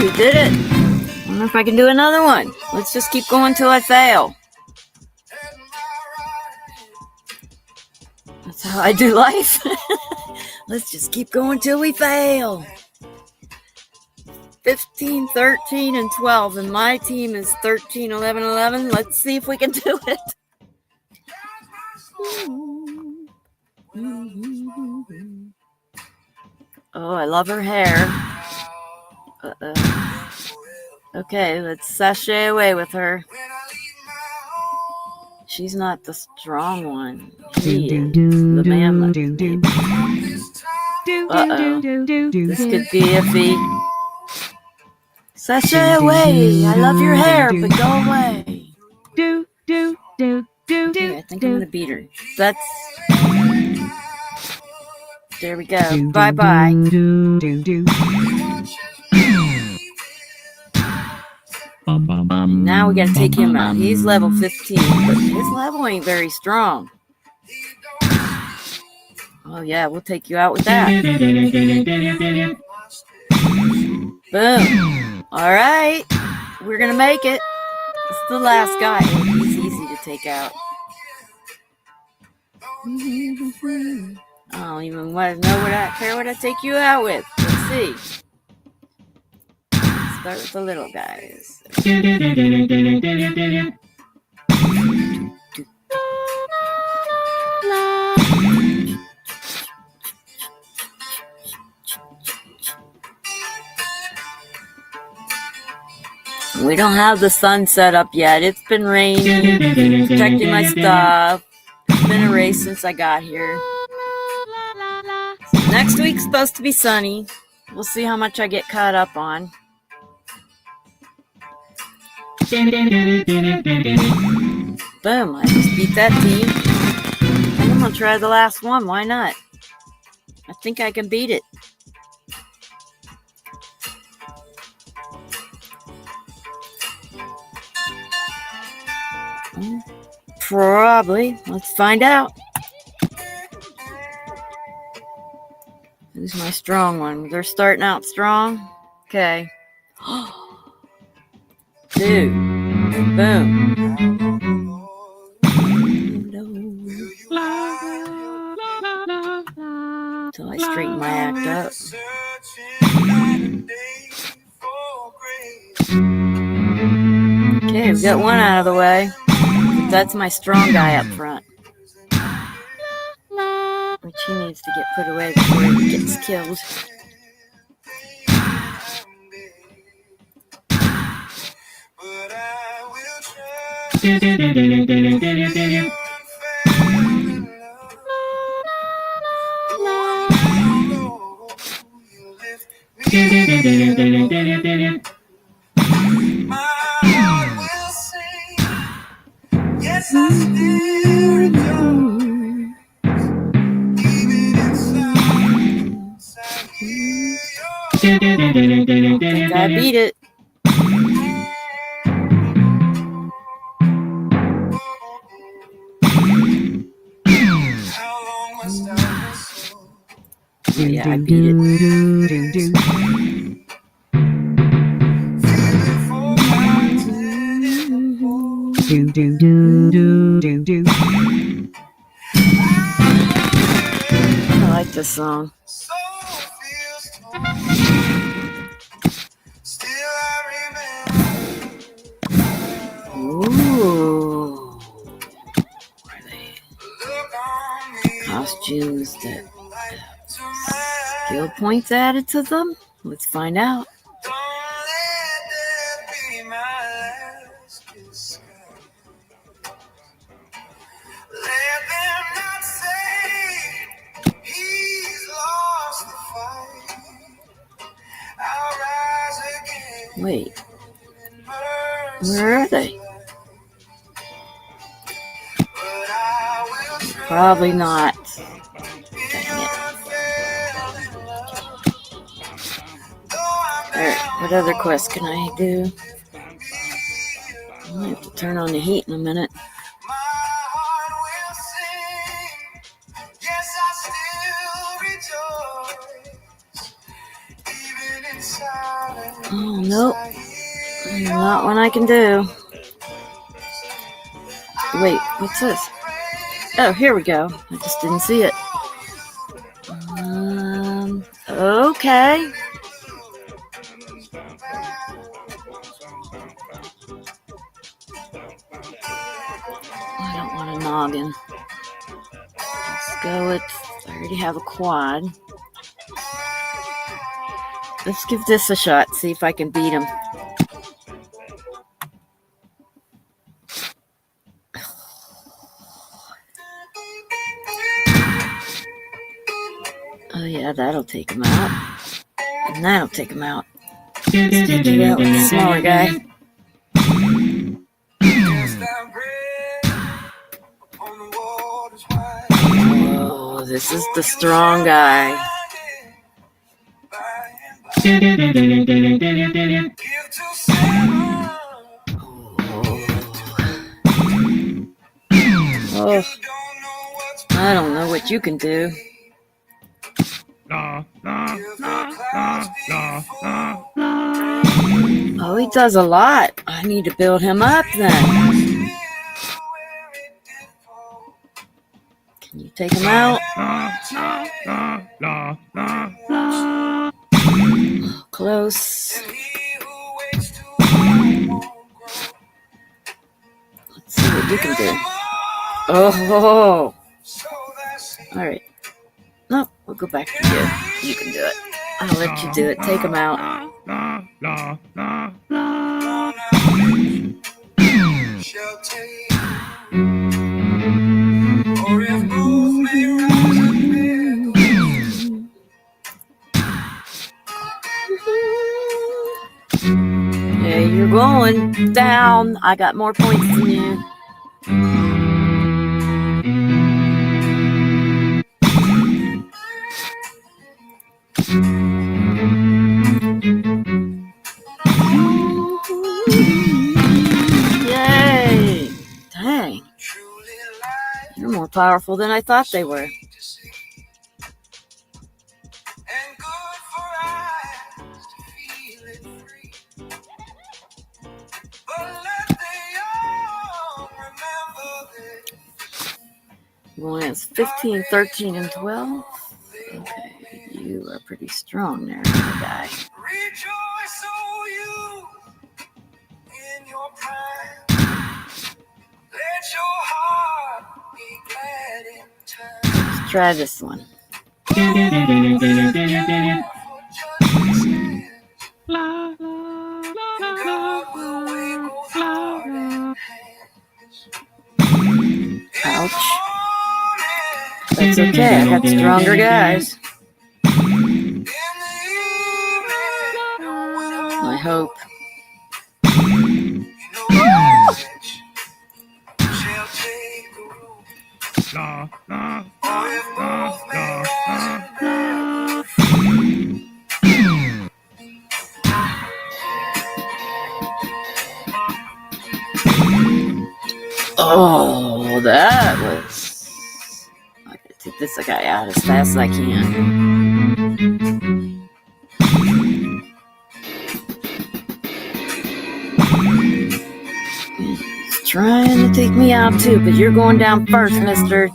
we did it. I don't know if I can do another one. Let's just keep going till I fail. That's how I do life. Let's just keep going till we fail. 15, 13, and 12. And my team is 13, 11, 11. Let's see if we can do it. Oh, I love her hair. Uh-oh. Okay, let's sashay away with her. She's not the strong one. He is the mammoth. Uh-oh. This could be iffy. Sashay away. I love your hair, but go away. Okay, I think I'm going to beat her. There we go. Bye-bye. Now we got to take him out. He's level 15, but his level ain't very strong. Oh, yeah, we'll take you out with that. Boom. All right. We're going to make it. It's the last guy. He's easy to take out. I don't even want to care what I take you out with. Let's see. Start with the little guys. We don't have the sun set up yet. It's been raining, protecting my stuff. It's been a race since I got here. Next week's supposed to be sunny. We'll see how much I get caught up on. Boom, I just beat that team. I'm going to try the last one. Why not? I think I can beat it. Probably. Let's find out. Who's my strong one? They're starting out strong. Okay. Dude. Boom. Until I straighten my act up. Okay, we got one out of the way. That's my strong guy up front. Which he needs to get put away before he gets killed. Yes, I still rejoice, even inside here. I think I beat it. How long must I wrestle? Yeah, I beat it. Feeling forgotten. I like this song. So feels torn. gems that have skill points added to them? Let's find out. Don't let that be my last disguise. Let them not say he's lost the fight. I'll rise again. Wait, in mercy. where are they? But I will trust Probably not. in Dang your it. unfailing love. Though I'm Alright, down what other quest can I do? and be I have to turn on the heat in a minute. my heart will sing. Yes, I still rejoice. Even in silence, Oh, nope. I hear Not one I can do. Wait, what's this? Oh, here we go. I just didn't see it. Okay. I don't want a noggin. Let's go with, I already have a quad. Let's give this a shot, see if I can beat him. Oh yeah, that'll take him out. And that'll take him out. Let's do that with the smaller guy. cast out bread upon the waters wide. Oh, this is the strong guy. Give to seven. Oh, Don't know what's I don't know what you can do. give the clouds before. Oh, he does a lot. I need to build him up then. Still where it did fall. Can you take him out? Close. And he who waits too long won't grow. Let's see what you can do. Oh, So that's it. all right. No, we'll go back to you. You can do it. I'll let you do it. Take him out. Shall take, or if both may rise and bear. Yeah, you're going down. I got more points than you. Yay! Dang, Truly life you're more powerful than I thought they were. sweet to see, and good for eyes to feel it free. But let the young remember this. One has 15, 13, and 12. Okay, you are pretty strong there, my guy. Rejoice, O you, in your prime. Let your heart be glad in time. Let's try this one. For justice stands, and God will weigh both heart and hands. Ouch. That's okay, I got stronger guys. I hope. Oh, that was... I gotta take this guy out as fast as I can. He's trying to take me out too, but you're going down first, mister.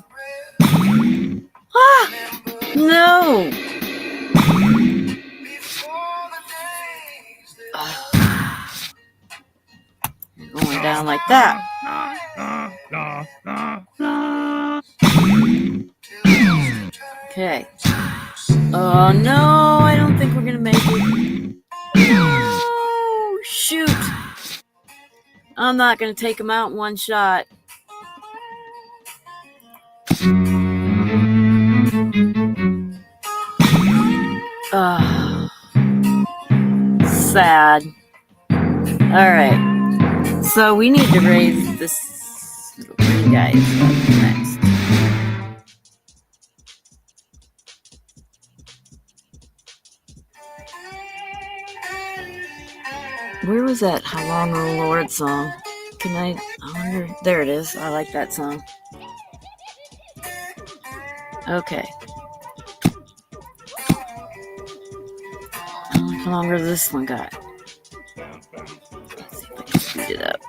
Ah! No! You're going down like that. Okay. Oh no, I don't think we're gonna make it. No, shoot. I'm not gonna take him out in one shot. Sad. Alright. So we need to raise this little green guy next. Where was that How Long, O Lord song? I wonder. There it is. I like that song. Okay. How long does this one got? Let's see if I can speed it up.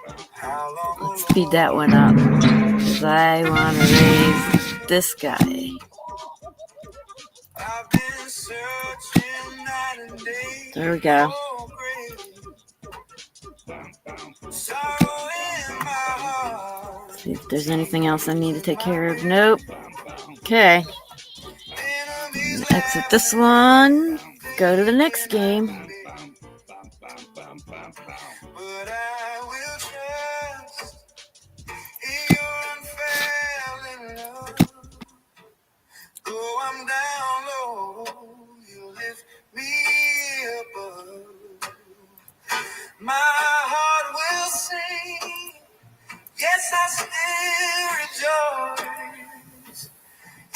Let's speed that one up. Because I want to raise this guy. There we go. See if there's anything else I need to take care of. Nope. Okay. Exit this one. Go to the next game. I'm down low, you lift me above. My heart will sing, yes, I still rejoice,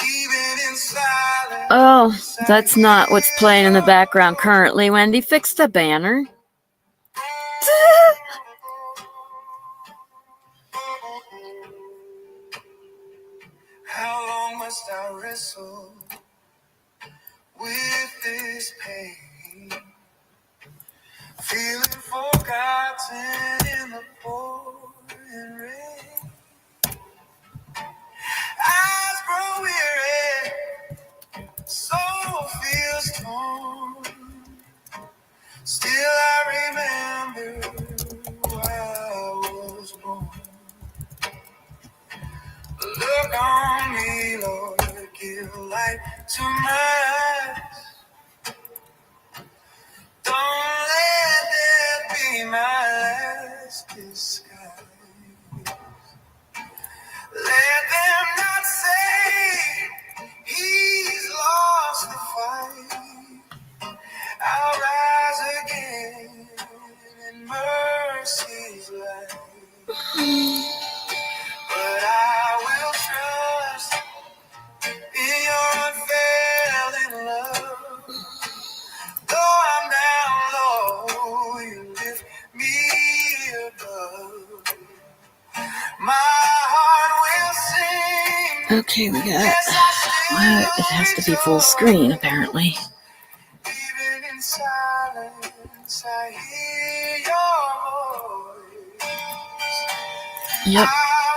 even in silence. Oh, that's not what's playing in the background currently, Wendy. Fix the banner. How long must I wrestle with this pain? Feeling forgotten in the pouring rain. Eyes grow weary, soul feels torn. Still I remember why I was born. Look on me, Lord, give light to my eyes. Don't let that be my last disguise. Let them not say he's lost the fight. I'll rise again in mercy's light. But I will trust in your unfailing love. Though I'm down low, you lift me above. My heart will sing. Okay, we got. What? It has to be full screen, apparently. Even in silence, I hear your voice. Yep. I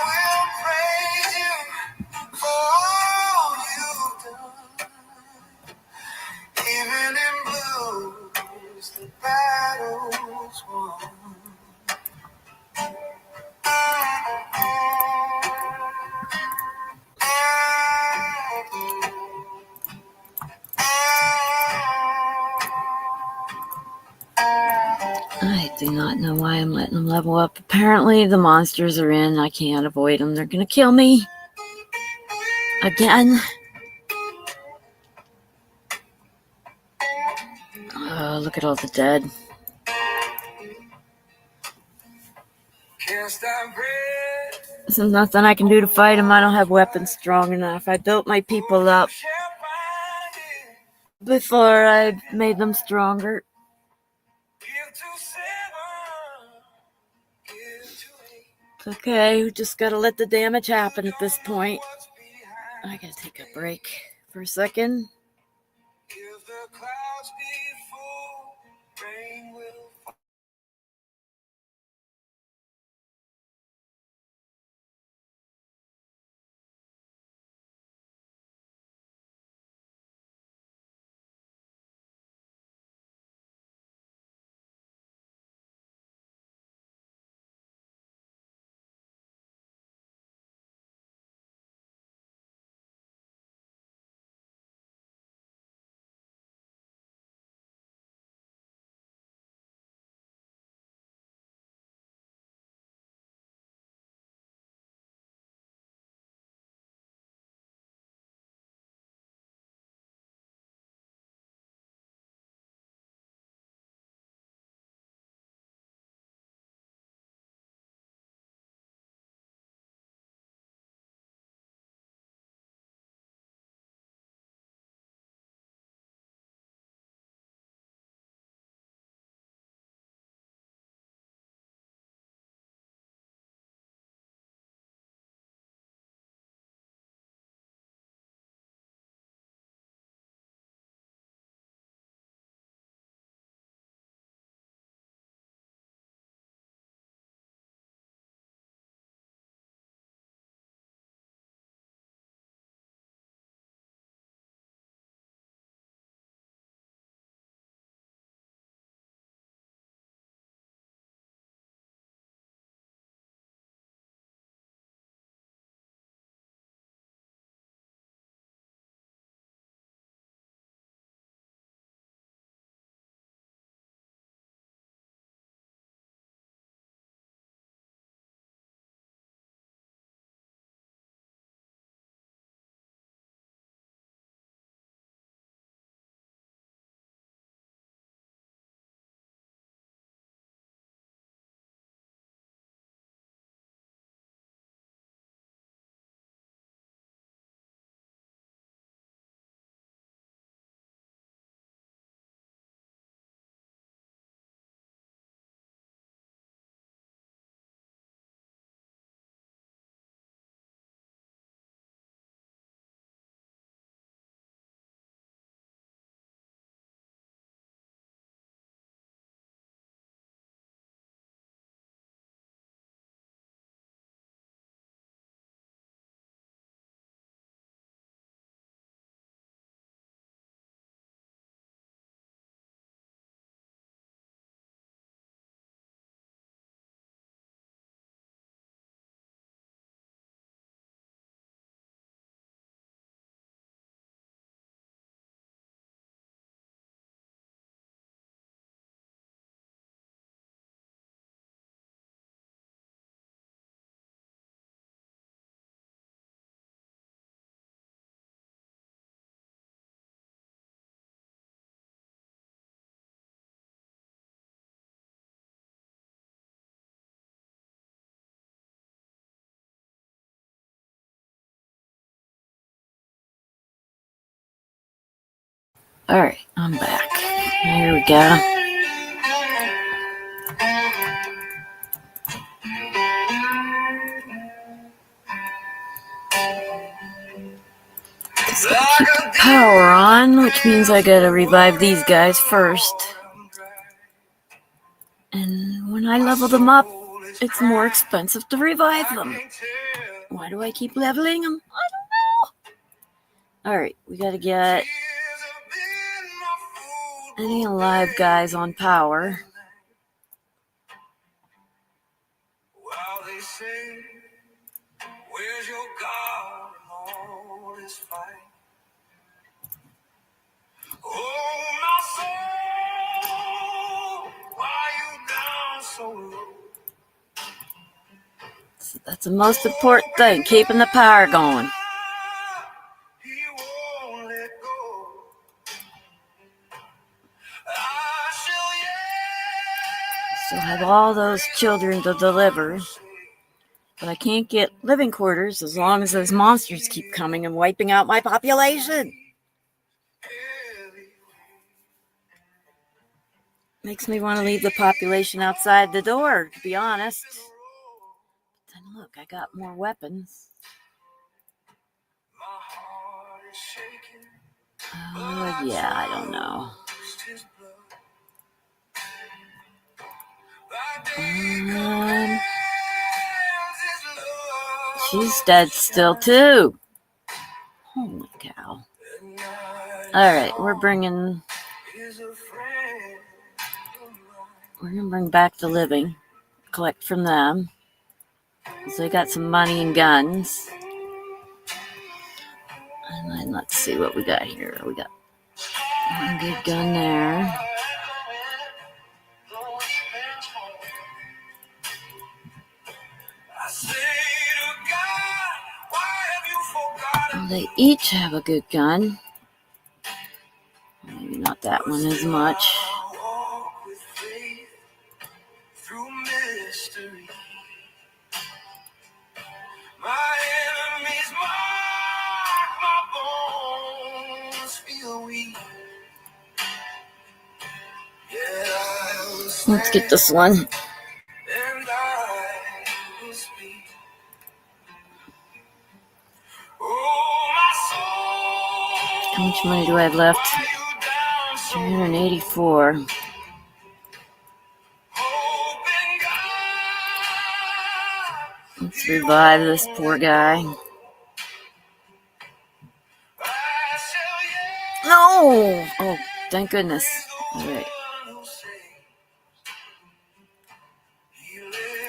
will praise you for all you've done. Even in blues, the battle's won. I do not know why I'm letting them level up. Apparently, the monsters are in. I can't avoid them. They're going to kill me. Again. Oh, look at all the dead. There's nothing I can do to fight them. I don't have weapons strong enough. I built my people up before I made them stronger. Okay, we just gotta let the damage happen at this point. I gotta take a break for a second. All right, I'm back. Here we go. Just gotta keep the power on, which means I gotta revive these guys first. And when I level them up, it's more expensive to revive them. Why do I keep leveling them? I don't know. All right, we gotta get any alive guys on power. Where's your God in all this fight? Oh, my soul, why you down so low? So that's the most important thing, keeping the power going. He won't let go. I Still have all those children to deliver. But I can't get living quarters as long as those monsters keep coming and wiping out my population. Makes me want to leave the population outside the door, to be honest. But then look, I got more weapons. Yeah, I don't know. She's dead still too. Holy cow. Alright, we're gonna bring back the living. Collect from them. So they got some money and guns. And then let's see what we got here. We got one good gun there. They each have a good gun. Maybe not that one as much. Let's get this one. How much money do I have left? 384. Let's revive this poor guy. No! Oh, thank goodness. All right.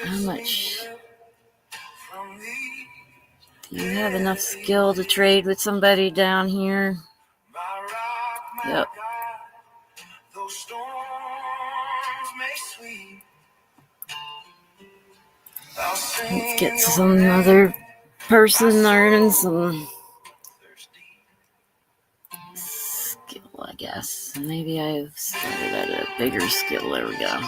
How much? Do you have enough skill to trade with somebody down here? Yep. Let's get some other person learning some skill, I guess. Maybe I've started at a bigger skill. There we go.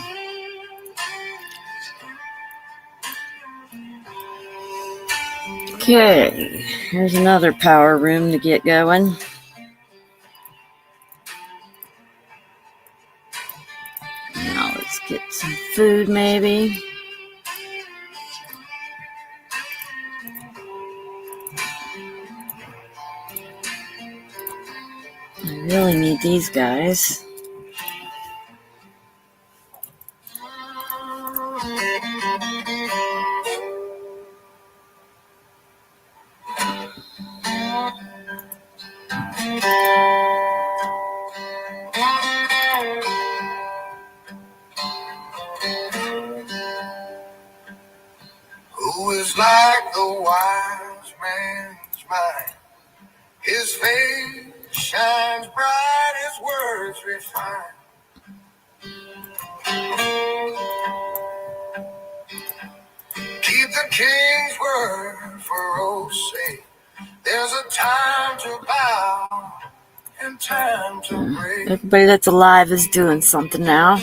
Okay, here's another power room to get going. Now let's get some food maybe. I really need these guys. Who is like the wise man's mind? His face shines bright, his words refine. Keep the king's word for oath's sake. There's a time to bow and time to break. Everybody that's alive is doing something now.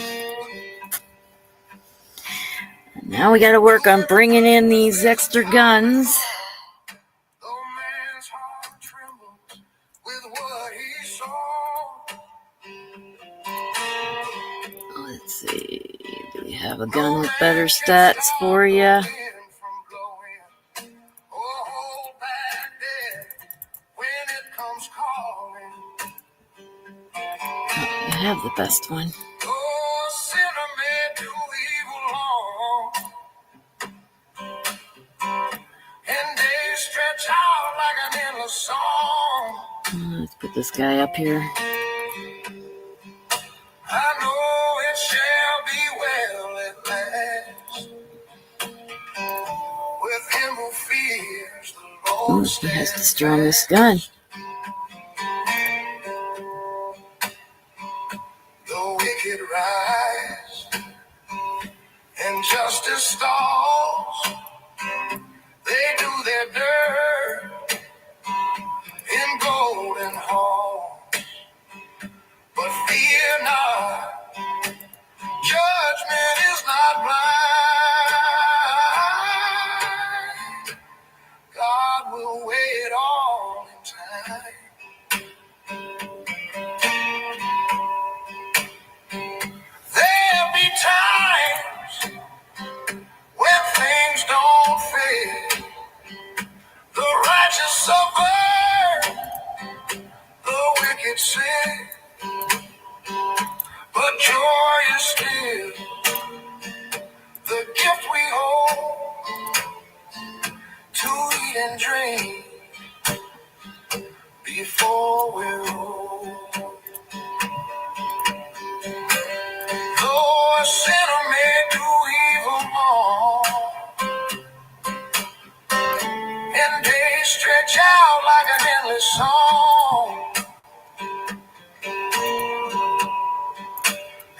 And now we got to work on bringing in these extra guns. Though man's heart trembles with what he saw, We have a gun with better stats for you. You have the best one. Let's put this guy up here. I know it shall be well at last. With him who fears the Lord. He has the strongest gun. The wicked rise and justice stalls. They do their dirt in golden halls. But fear not, judgment is not blind. God will weigh it all in time. There'll be times when things don't fit. The righteous suffer, the wicked sin. But joy is still the gift we hold to eat and drink before we're old. Though a sinner may do evil more, and days stretch out like an endless song,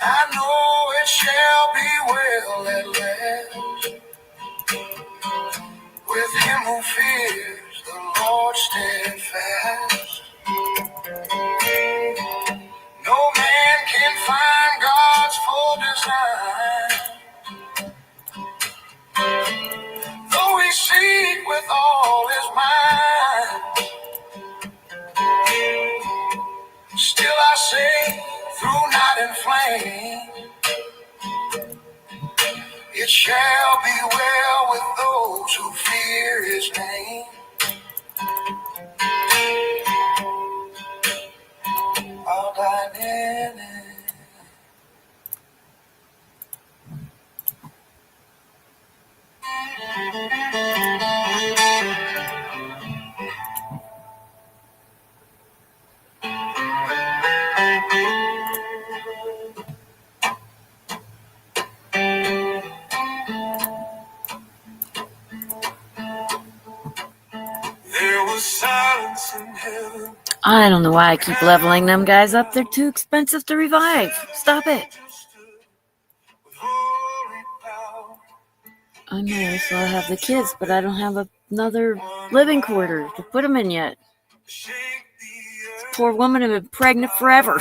I know it shall be well at last. With him who fears the Lord steadfast. No man can find God's full design. Though he seek with all his mind, still I say, through night and flame, it shall be well with those who fear his name. I'll dive in it. There was silence in heaven. I don't know why I keep leveling them guys up. They're too expensive to revive. Stop it. I know, so I have the kids, but I don't have another living quarter to put them in yet. This poor woman has been pregnant forever.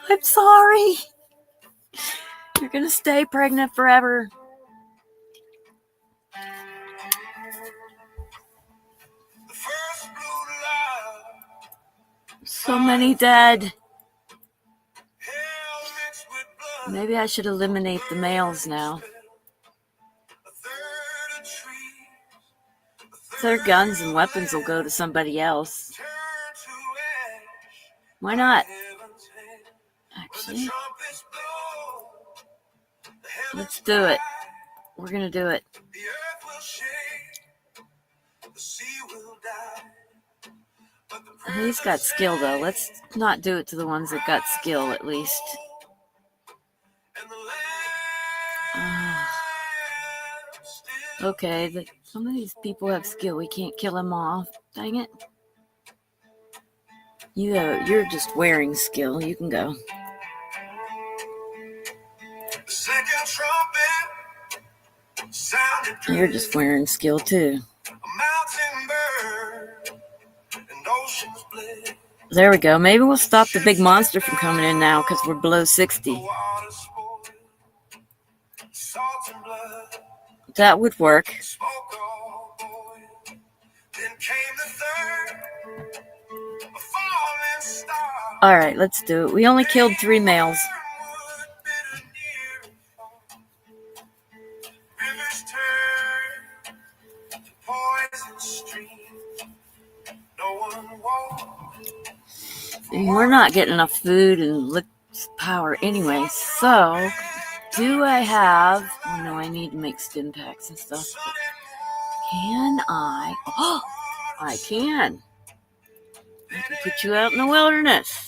I'm sorry. You're going to stay pregnant forever. So many dead. Maybe I should eliminate the males now. Their guns and weapons will go to somebody else. Why not? Actually, let's do it. We're going to do it. He's got skill, though. Let's not do it to the ones that got skill, at least. Okay, some of these people have skill. We can't kill them off. Dang it. You're just wearing skill. You can go. You're just wearing skill, too. There we go. Maybe we'll stop the big monster from coming in now because we're below 60. That would work. All right, let's do it. We only killed 3 males. And we're not getting enough food and power anyway. So, do I have... Oh, no, I need to make stim packs and stuff. But can I... Oh, I can. I can put you out in the wilderness.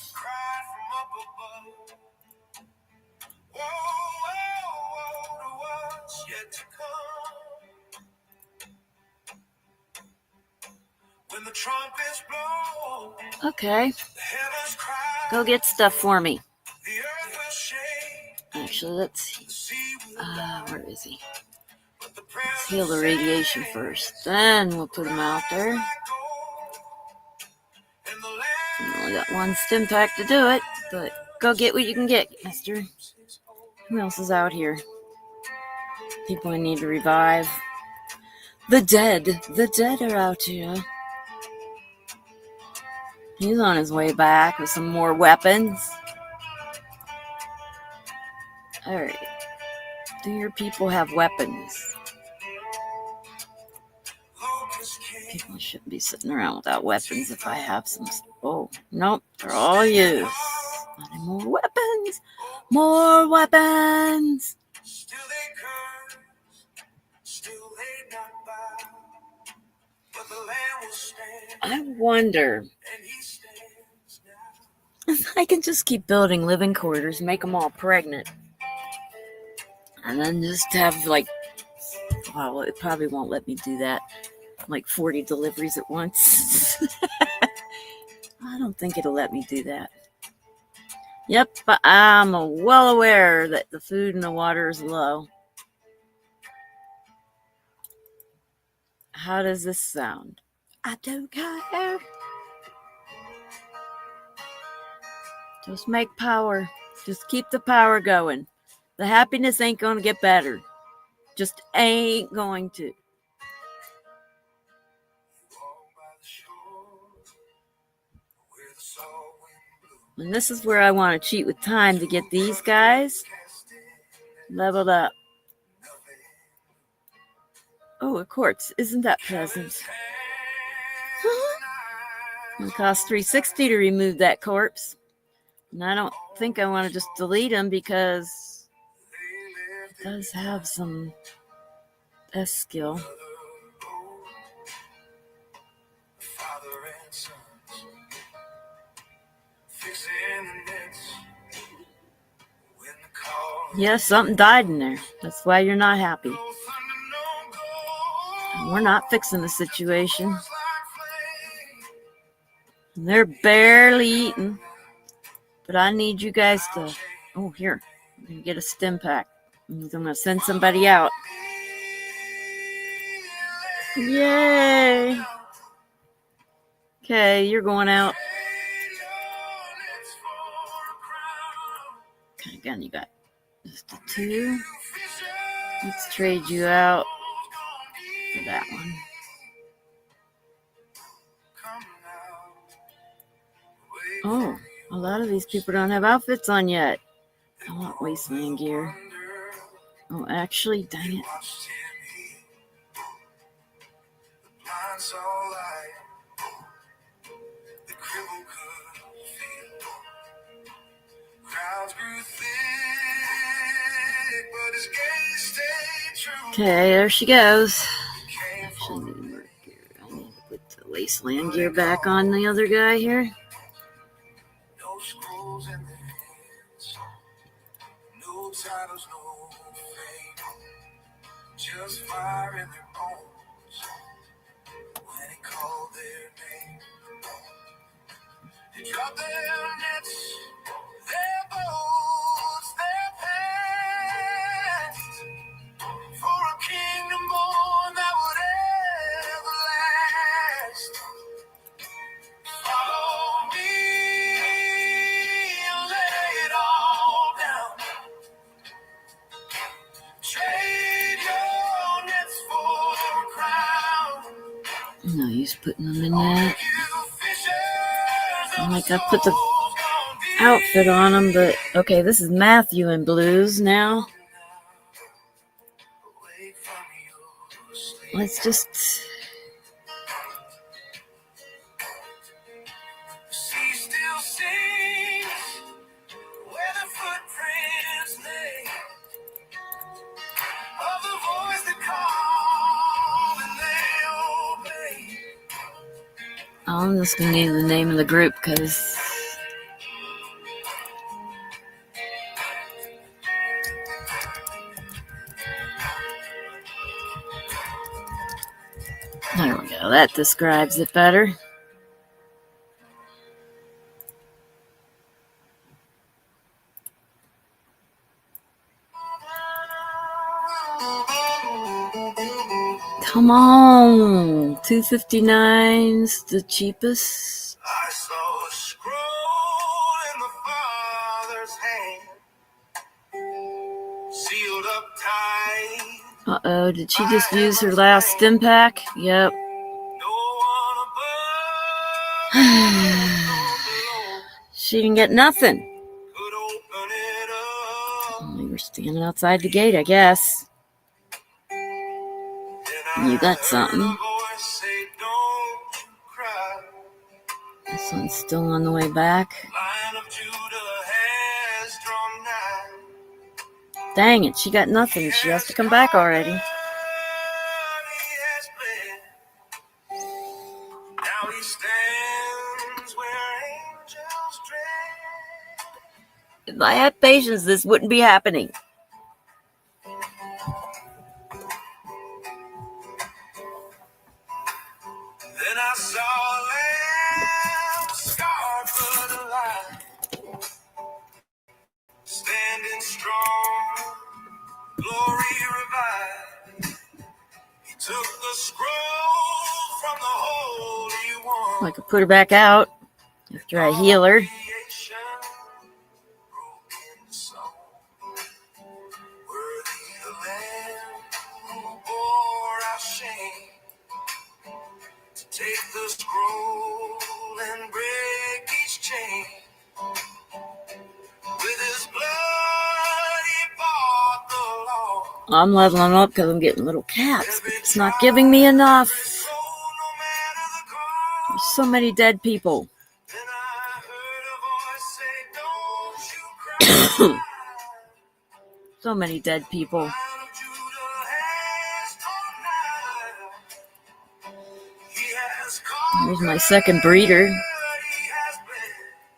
Okay. Go get stuff for me. Actually, let's see. Where is he? Let's heal the radiation first. Then we'll put him out there. We only got one stim pack to do it, but go get what you can get, mister. Who else is out here? People I need to revive. The dead. The dead are out here. He's on his way back with some more weapons. Alright. Do your people have weapons? People shouldn't be sitting around without weapons if I have some. Oh, nope. They're all used. Not any more weapons. More weapons. I wonder if I can just keep building living quarters, make them all pregnant, and then just have well, it probably won't let me do that, 40 deliveries at once. I don't think it'll let me do that. Yep, but I'm well aware that the food and the water is low. How does this sound? I don't care. Just make power. Just keep the power going. The happiness ain't going to get better. Just ain't going to. And this is where I want to cheat with time to get these guys leveled up. Oh, a quartz. Isn't that pleasant? It costs $360 to remove that corpse. And I don't think I want to just delete them because it does have some S skill. Yeah, something died in there. That's why you're not happy. We're not fixing the situation. And they're barely eating. But I need you guys to... Oh, here. I'm going to get a stim pack. I'm going to send somebody out. Yay! Okay, you're going out. What kind of gun you got? Just a 2. Let's trade you out for that one. Oh, a lot of these people don't have outfits on yet. I want wasteland gear. Oh, actually, dang it. Okay, there she goes. Actually, need more gear. I need to put the wasteland gear back on the other guy here. No scrolls in their hands, no titles, no fame, just fire in their bones when he called their name. They dropped their nets, their boats, their past for a kingdom born that would ever last. Follow me, lay it all down. Trade your nets for a crown. No use putting them in that. Like I put the outfit on them, but okay, this is Matthew in blues now. Let's just... I'm just going to need the name of the group because there we go. That describes it better. Come on. $2.59's the cheapest. I saw a scroll in the Father's hand, sealed up tight. Uh-oh, did she just use her last stim pack? Yep. No one above, She didn't get nothing. could open it up. We were standing outside the gate, I guess. Then You got I something. heard a voice say, "Don't you cry. This one's still on the way back. Lion of Judah has drawn nigh. Dang it, she got nothing. She has to come back already. He has bled. Now he stands where angels tread." If I had patience, this wouldn't be happening. Then I saw a lamb scarred for the light, standing strong, glory revived. He took the scroll from the Holy One. I could put her back out after I heal her. Creation broke into song. Worthy the Lamb who bore our shame, to take the scroll and break each chain. With his blood he bought the law. I'm leveling up because I'm getting little cats, but it's not giving me enough. So no matter the cost. There's so many dead people. Then I heard a voice say, "Don't you cry." So many dead people. Lion of Judah has torn nigh. He has Here's my second breeder. conquered, he has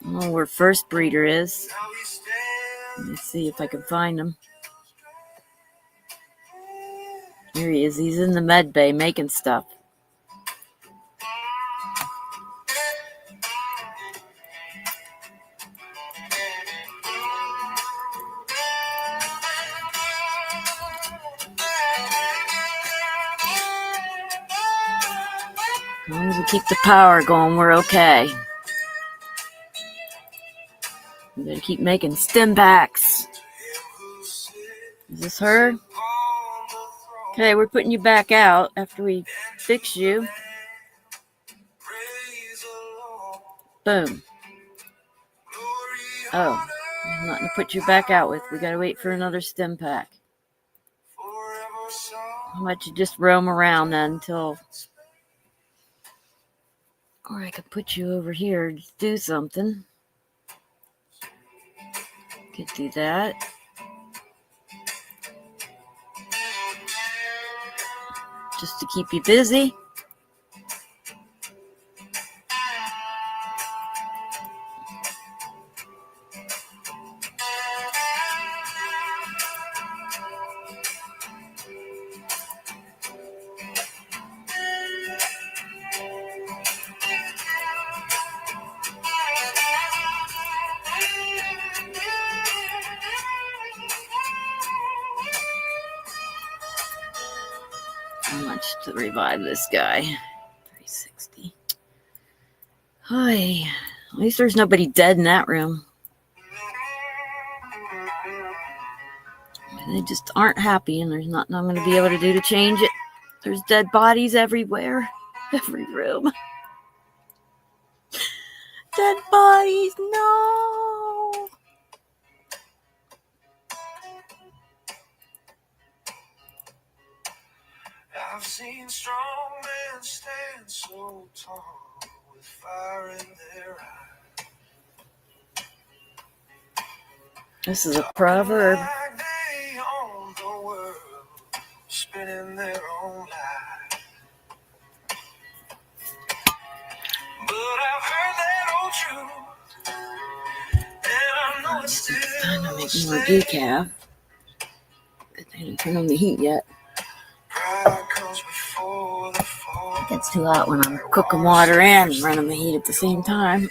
bled. Oh, where first breeder is. Now he stands. Let me see if I can find him. Here he is. He's in the med bay making stuff. As long as we keep the power going, we're okay. We gotta keep making stim packs. Is this her? Okay, we're putting you back out after we fix you. Boom. Oh, there's nothing to put you back out with. We gotta wait for another stim pack. How about you just roam around then until... Or I could put you over here to do something. Could do that. Just to keep you busy. How much to revive this guy? 360. Hi. At least there's nobody dead in that room. They just aren't happy, and there's nothing I'm going to be able to do to change it. There's dead bodies everywhere. Every room. Dead bodies, no! I've seen strong men stand so tall with fire in their eyes. This is a proverb. Like they own the world, spinning their own life. But It's time to make more decaf. But they didn't turn on the heat yet. I think it's too hot when I'm cooking water and running the heat at the same time.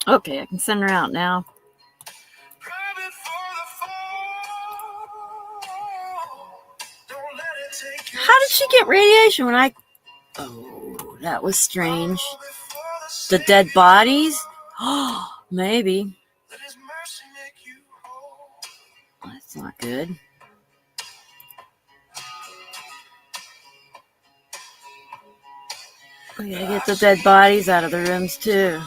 Okay, I can send her out now. How did she get radiation when I... Oh, that was strange. The dead bodies? Oh, maybe. That's not good. We gotta get the dead bodies out of the rooms too.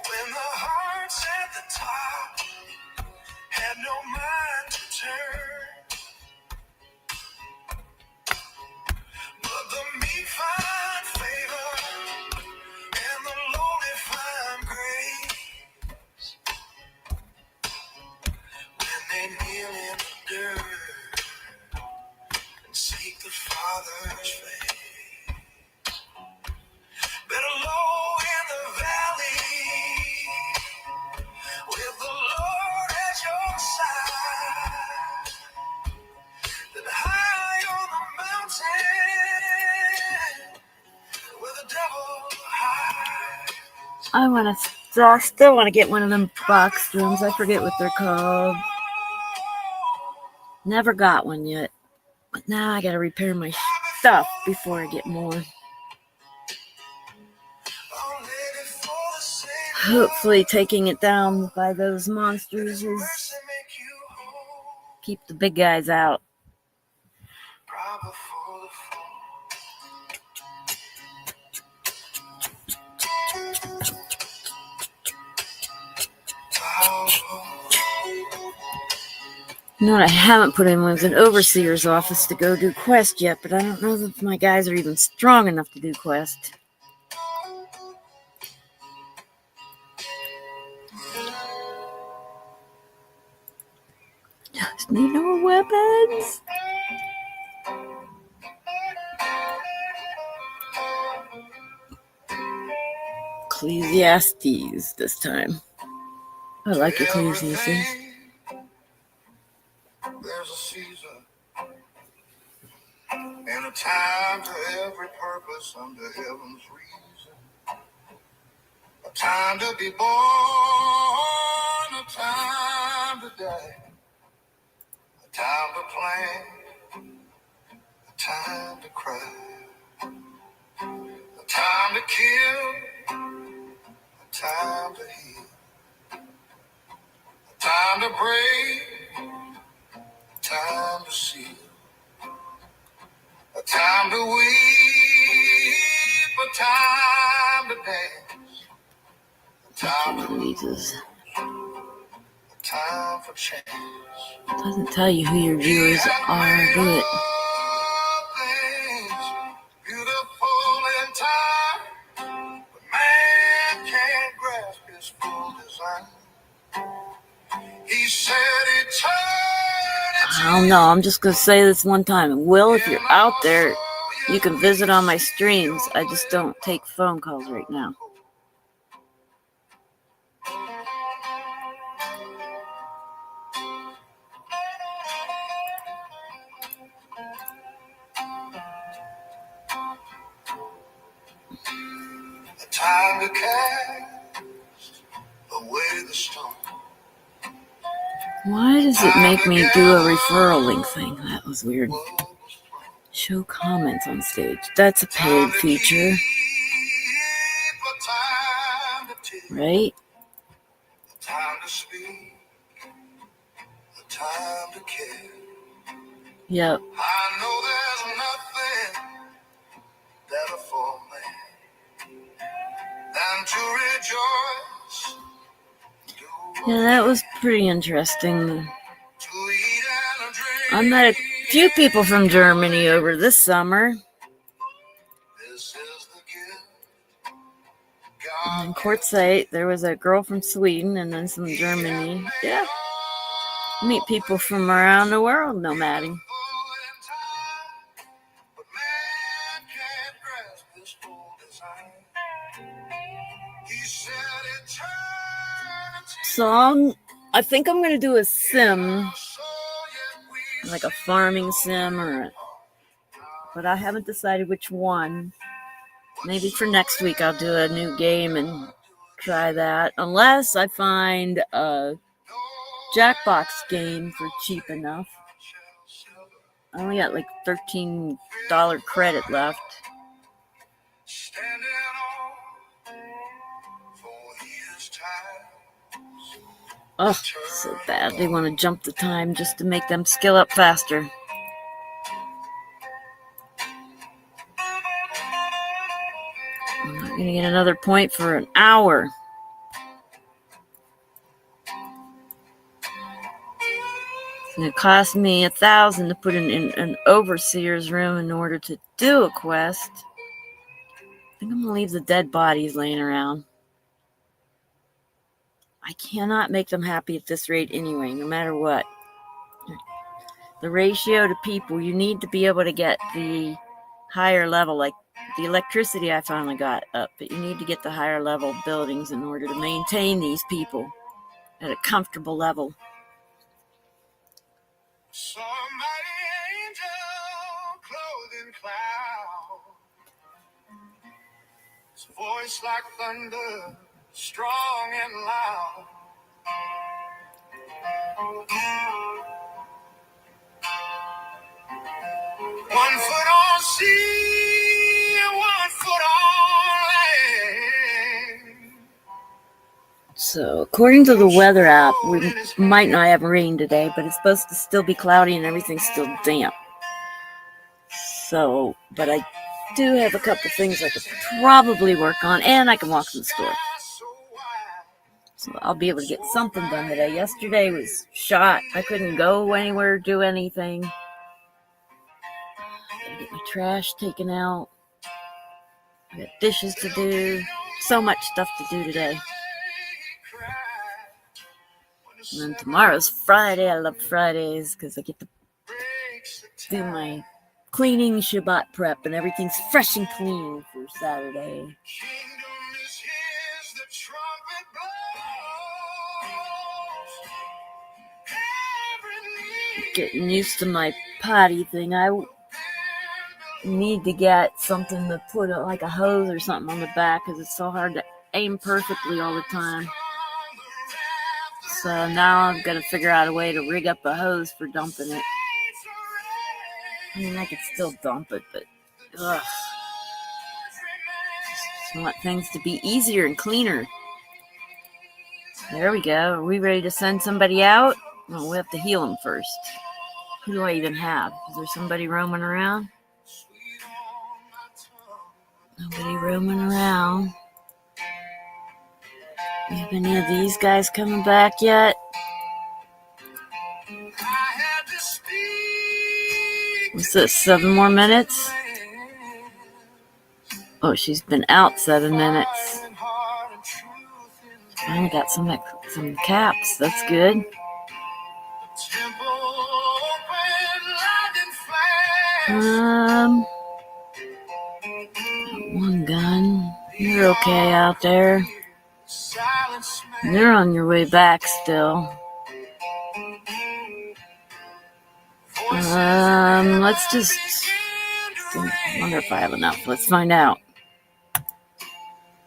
When the hearts at the top had no mind to turn, but the meek find favor and the lowly find grace. When they kneel in the dirt and seek the Father's face. Better low in the valley with the Lord at your side than high on the mountain where the devil hides. I still want to get one of them box drums. I forget what they're called. Never got one yet. But now I gotta repair my stuff before I get more. Hopefully taking it down by those monsters is keep the big guys out. You know what I haven't put in was an overseer's office to go do quest yet, but I don't know if my guys are even strong enough to do quest. Just need more weapons. Ecclesiastes this time. I like Ecclesiastes. There's a season and a time to every purpose under heaven's reason. A time to be born, a time to die, a time to plan, a time to cry, a time to kill, a time to heal, a time to break, a time to seal, a time to weep, a time to dance, a time to Jesus. a time for change. It doesn't tell you who your viewers are, do it? Things beautiful in time, but man can't grasp his full design. He said eternity. I don't know. I'm just going to say this one time. Will, if you're out there, you can visit on my streams. I just don't take phone calls right now. A time to cast away the stone. Why does it make me do a referral link thing? That was weird. Show comments on stage. That's a paid feature. Right? A time to speak, a time to care. Yep. I know there's nothing better for man than to rejoice. Yeah, that was pretty interesting. To eat and drink I met a few people from Germany over this summer. In Quartzsite, there was a girl from Sweden and then some Germany. Yeah. Meet people from around the world nomading. So I think I'm going to do a sim, like a farming sim, but I haven't decided which one. Maybe for next week I'll do a new game and try that, unless I find a Jackbox game for cheap enough. I only got like $13 credit left. Oh, so bad. They want to jump the time just to make them skill up faster. I'm not going to get another point for an hour. It's going to cost me $1,000 to put in an overseer's room in order to do a quest. I think I'm going to leave the dead bodies laying around. I cannot make them happy at this rate anyway, no matter what. The ratio to people, you need to be able to get the higher level, like the electricity I finally got up, but you need to get the higher level buildings in order to maintain these people at a comfortable level. Somebody angel clothing cloud, his voice like thunder, strong and loud. One foot on sea, 1 foot on land. So, according to the weather app, we might not have rain today, but it's supposed to still be cloudy and everything's still damp. So, but I do have a couple things I could probably work on, and I can walk to the store. So I'll be able to get something done today. Yesterday was shot. I couldn't go anywhere, do anything. I gotta get my trash taken out. I got dishes to do. So much stuff to do today. And then tomorrow's Friday. I love Fridays because I get to do my cleaning, Shabbat prep, and everything's fresh and clean for Saturday. Getting used to my potty thing. I need to get something to put like a hose or something on the back because it's so hard to aim perfectly all the time. So now I'm going to figure out a way to rig up a hose for dumping it. I mean, I could still dump it, but ugh. Just want things to be easier and cleaner. There we go. Are we ready to send somebody out? Well, we have to heal them first. Who do I even have? Is there somebody roaming around? Nobody roaming around. You have any of these guys coming back yet? What's this, 7 more minutes? Oh, she's been out 7 minutes. I only got some caps. That's good. One gun. You're okay out there. You're on your way back still. Let's just... I wonder if I have enough. Let's find out.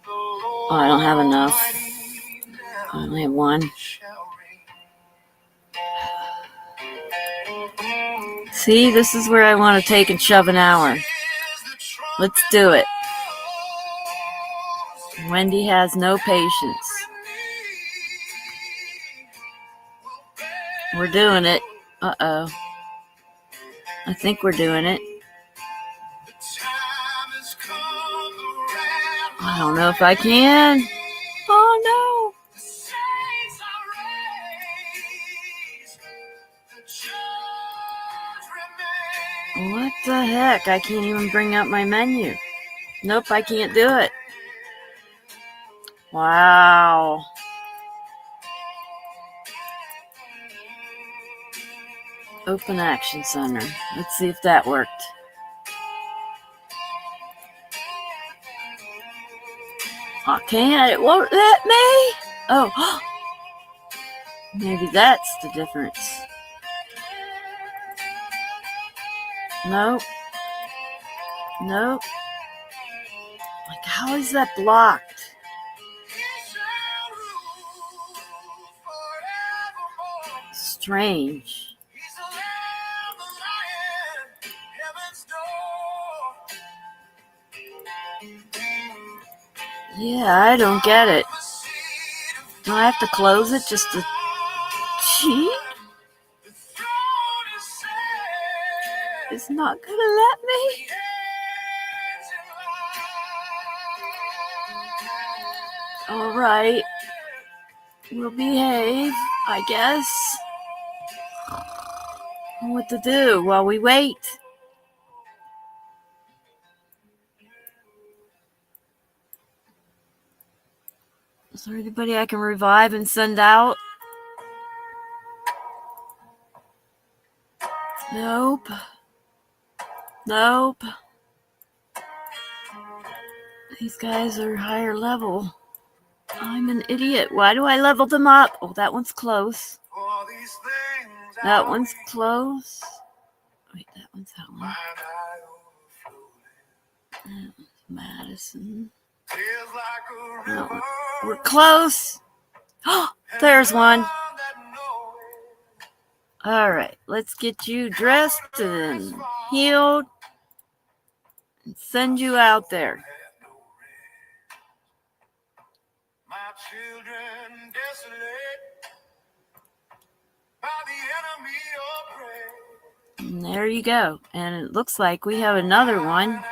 Oh, I don't have enough. I only have one. See, this is where I want to take and shove an hour. Let's do it. Wendy has no patience. We're doing it. Uh-oh. I think we're doing it. I don't know if I can. Oh, no. the heck? I can't even bring up my menu. Nope, I can't do it. Wow. Open Action Center. Let's see if that worked. I can't. It won't let me. Oh. Maybe that's the difference. Nope. Nope. Like, how is that blocked? Strange. Yeah, I don't get it. Do I have to close it just to cheat? It's not gonna let me. All right. We'll behave, I guess. What to do while we wait? Is there anybody I can revive and send out? Nope. Nope. These guys are higher level. I'm an idiot. Why do I level them up? Oh, that one's close. That one's close. Wait, that one's that one. That one's Madison. No, we're close. Oh, there's one. All right, let's get you dressed and healed and send you out there. Children desolate by the enemy oppressed. And there you go. And it looks like we have another one.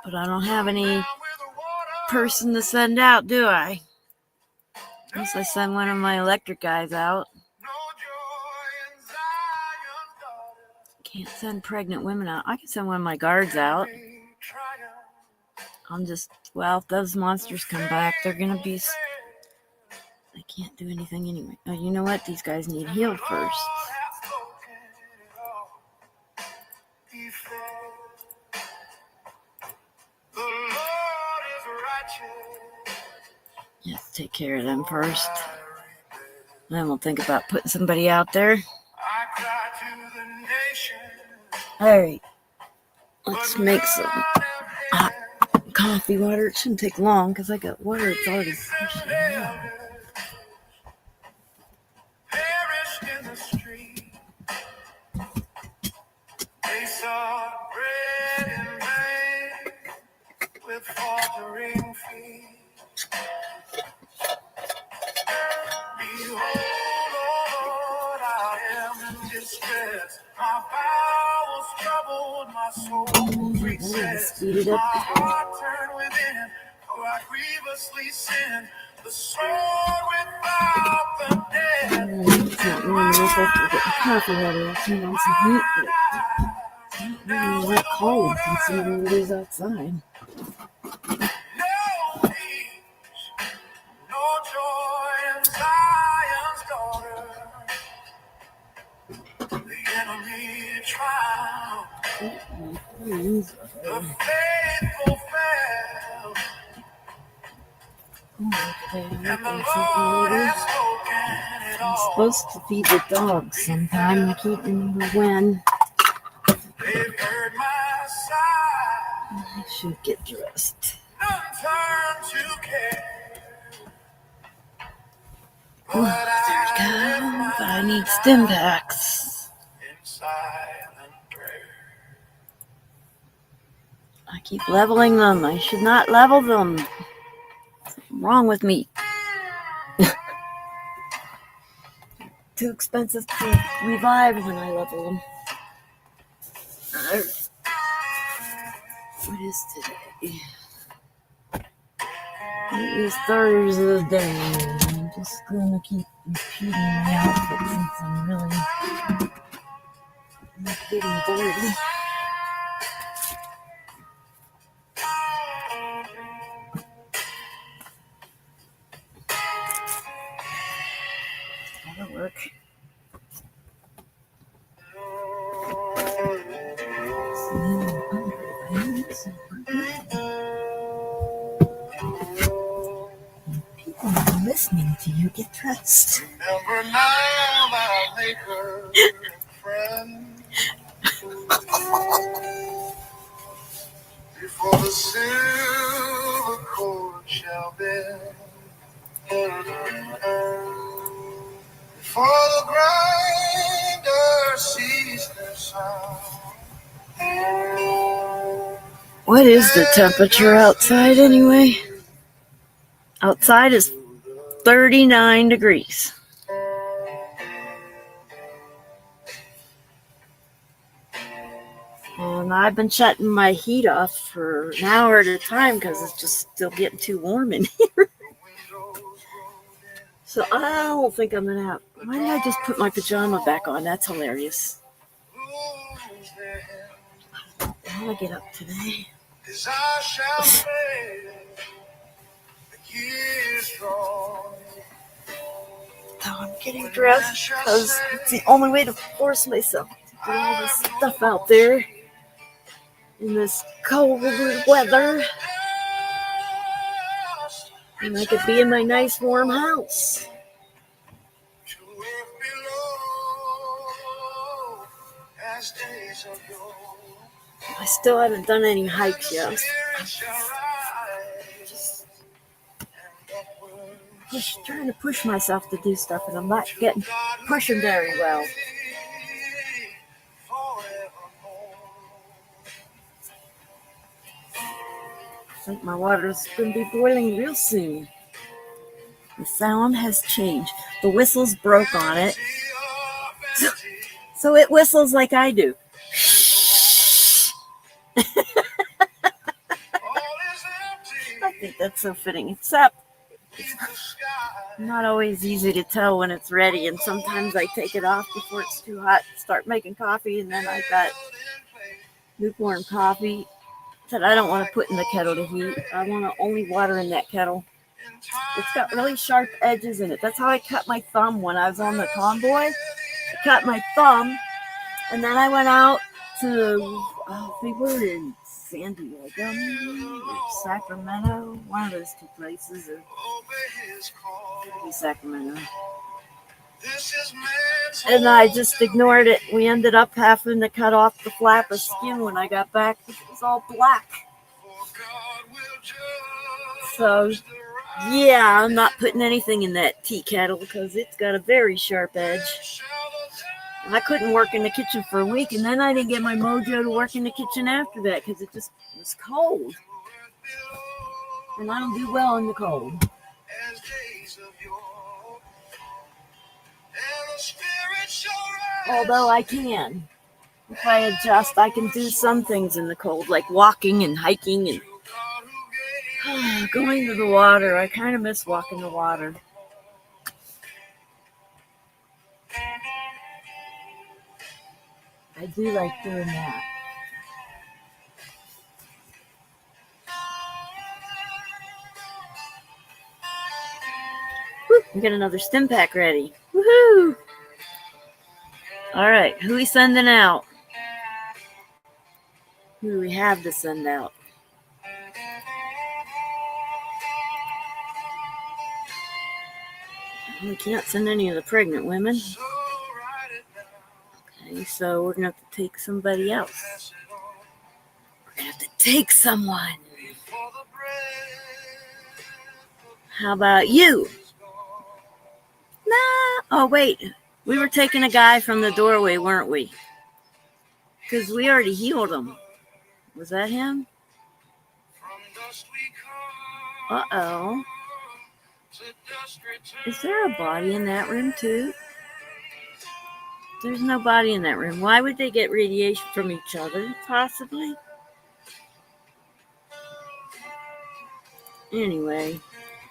But I don't have any person to send out, do I? Unless I send one of my electric guys out. Can't send pregnant women out. I can send one of my guards out. I'm just, well, if those monsters come back, they're gonna be, I can't do anything anyway. Oh, you know what? These guys need healed first. You have to take care of them first. Then we'll think about putting somebody out there. Alright. Let's make some hot coffee water. It shouldn't take long because I got water. It's already pushing out. Perished in the street. They saw bread in vain with faltering feet. Behold, Lord, I am in distress. My bowels troubled, my soul recessed. My heart turned within, for I grievously sinned. The sword without the dead. It's not warm enough after getting coffee water. I'll turn on some heat, but it's not really that cold considering it is outside. No peace, no joy in Zion's daughter. The enemy triumphed. The faithful fell. Okay, And the Lord has spoken it I'm all. supposed to feed the dogs sometime. I can't remember when. They've heard my sigh. I should get dressed. None turn to care. Oh, there's go. But I need stim packs. In silent prayer. I keep leveling them. I should not level them. Something wrong with me. Too expensive to revive when I level them. Alright. What is today? It is Thursday. I'm just gonna keep repeating my outfit since I'm really I'm getting dirty. That'll work. People are listening to you get dressed. Remember now, my maker and friend. Before the silver cord shall bend, before the grinder cease their sound. What is the temperature outside anyway? Outside is 39 degrees. And I've been shutting my heat off for an hour at a time because it's just still getting too warm in here. So I don't think I'm going to have... Why did I just put my pajama back on? That's hilarious. How do I get up today? As I shall say, the years draw. Now I'm getting dressed because it's the only way to force myself to do all this stuff out there in this cold weather. And I could be in my nice warm house. I still haven't done any hikes yet. Just trying to push myself to do stuff, and I'm not getting pushing very well. I think my water's going to be boiling real soon. The sound has changed. The whistle's broke on it. So it whistles like I do. I think that's so fitting, except it's not always easy to tell when it's ready, and sometimes I take it off before it's too hot, start making coffee, and then I've got lukewarm coffee that I don't want to put in the kettle to heat. I want to only water in that kettle. It's got really sharp edges in it. That's how I cut my thumb when I was on the convoy. I cut my thumb, and then I went out to, we were in San Diego, or Sacramento, one of those two places, or maybe Sacramento. And I just ignored it. We ended up having to cut off the flap of skin when I got back. It was all black. So, yeah, I'm not putting anything in that tea kettle because it's got a very sharp edge. And I couldn't work in the kitchen for a week, and then I didn't get my mojo to work in the kitchen after that because it just was cold. And I don't do well in the cold. Although I can. If I adjust, I can do some things in the cold, like walking and hiking and going to the water. I kind of miss walking the water. I do like doing that. Woo, we got another stim pack ready. Woohoo! All right, who we sending out? Who do we have to send out? We can't send any of the pregnant women. Okay, so we're going to have to take somebody else. We're going to have to take someone. How about you? Nah. Oh, wait. We were taking a guy from the doorway, weren't we? Because we already healed him. Was that him? Uh-oh. Is there a body in that room, too? There's no body in that room. Why would they get radiation from each other, possibly? Anyway,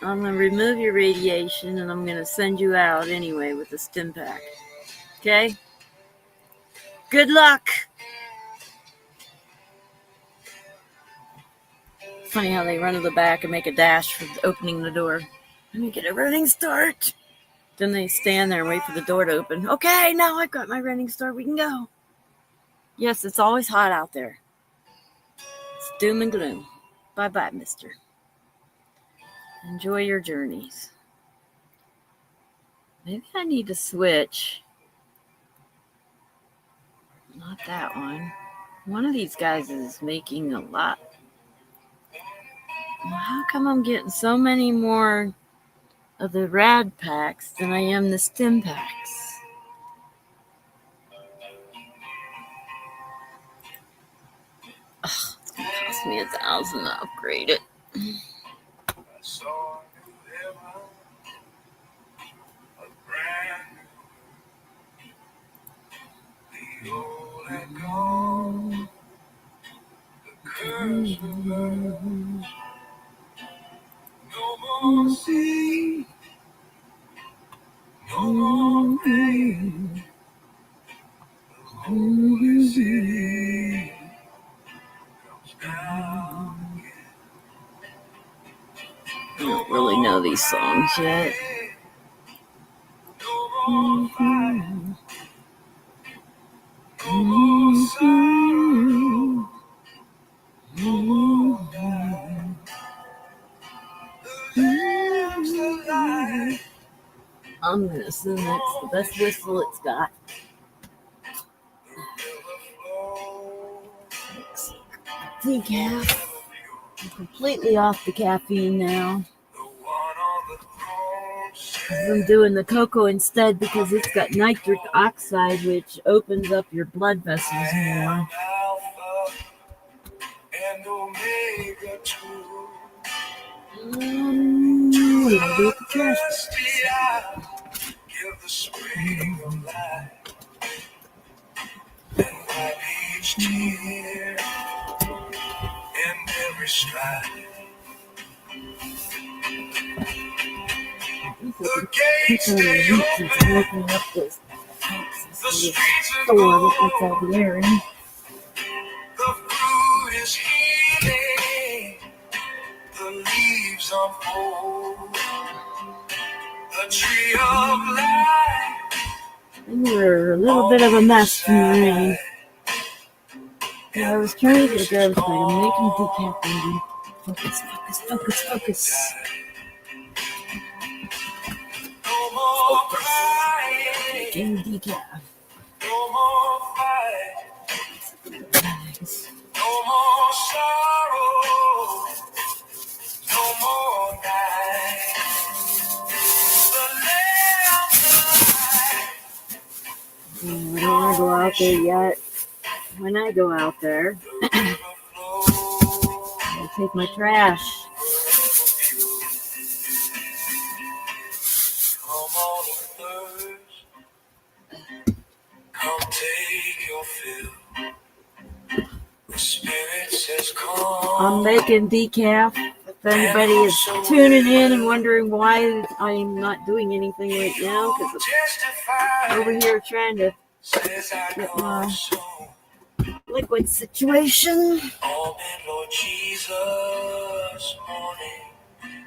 I'm going to remove your radiation, and I'm going to send you out anyway with the stim pack. Okay? Good luck. Funny how they run to the back and make a dash for opening the door. Let me get a running start. Then they stand there and wait for the door to open. Okay, now I've got my running start. We can go. Yes, it's always hot out there. It's doom and gloom. Bye-bye, mister. Enjoy your journeys. Maybe I need to switch. Not that one. One of these guys is making a lot. Well, how come I'm getting so many more of the rad packs than I am the stim packs? Ugh, it's going to cost me $1,000 to upgrade it. No more sea, no more pain. The Holy City comes down. I don't really know these songs yet. No more fight, no more sorrow, no more pain. The lamb's alive. I'm going to assume that's the best whistle it's got. Decaf. I'm completely off the caffeine now. I'm doing the cocoa instead because it's got nitric oxide, which opens up your blood vessels more. What do I do with the trash bags? Give the spring of life and wipe each tear and every strife. The gates stay open, Opening up this the streets are store that gets gold, all the air in. the fruit is healing, the leaves unfold, the tree of life. And we're a little bit of a mess from the rain. Yeah, I was trying to get a garbage bag. I'm making decaf, baby. Focus, focus, focus, focus. No more crying, Making decaf. no more fight, Bags. no more sorrow, no more night. The lamb's alive, And I don't want to go out there yet. When I go out there, the river flows. I'll take my trash. Come on and thirst, come take your fill. The Spirit says come. I'm making decaf. If anybody is tuning in and wondering why I'm not doing anything right now, because I'm over here trying to get my liquid situation. Amen, Lord Jesus, morning,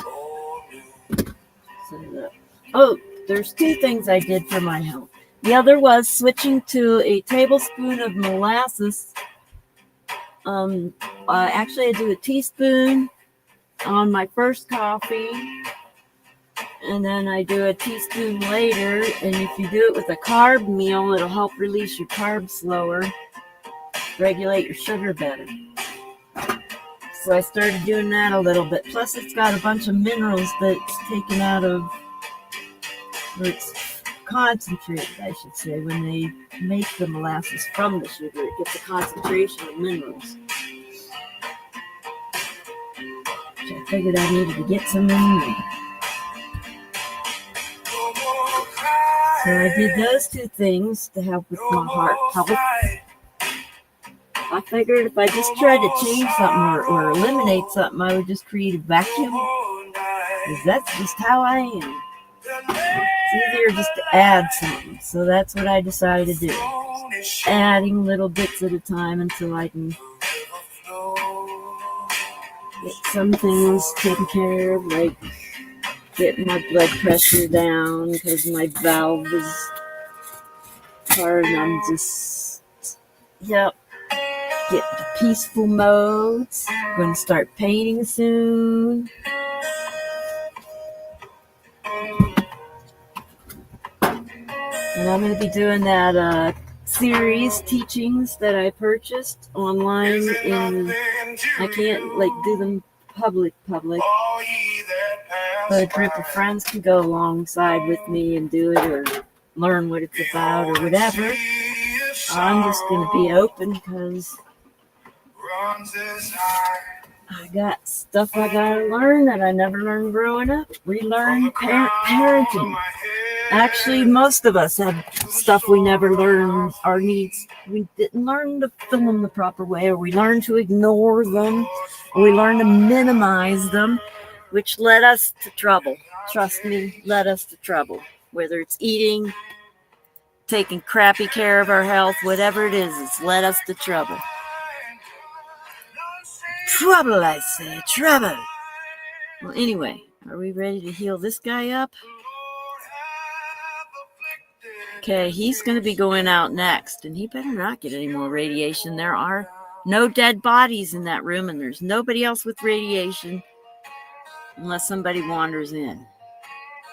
oh, new. Oh, there's two things I did for my health. The other was switching to a tablespoon of molasses. Actually, I do a teaspoon on my first coffee, and then I do a teaspoon later. And if you do it with a carb meal, it'll help release your carbs slower, regulate your sugar better. So I started doing that a little bit. Plus, it's got a bunch of minerals that's taken out of, or it's concentrated, I should say, when they make the molasses from the sugar. It gets a concentration of minerals. So I figured I needed to get some in there. So I did those two things to help with my heart health. I figured if I just tried to change something or eliminate something, I would just create a vacuum. Because that's just how I am. It's easier just to add something. So that's what I decided to do. adding little bits at a time until I can get some things taken care of, like getting my blood pressure down because my valve is hard, and I'm just, get to peaceful modes. Going to start painting soon. And I'm going to be doing that series teachings that I purchased online. I can't do them public, but a group of friends can go alongside with me and do it, or learn what it's about, or whatever. I'm just going to be open because I got stuff I gotta learn that I never learned growing up. Relearn parenting. Actually, most of us have stuff we never learned, our needs. We didn't learn to fill them the proper way, or we learned to ignore them, or we learned to minimize them, which led us to trouble. Trust me, led us to trouble. Whether it's eating, taking crappy care of our health, whatever it is, it's led us to trouble. Trouble, I say, trouble. Well, anyway, are we ready to heal this guy up? Okay, he's going to be going out next, and he better not get any more radiation. There are no dead bodies in that room, and there's nobody else with radiation unless somebody wanders in.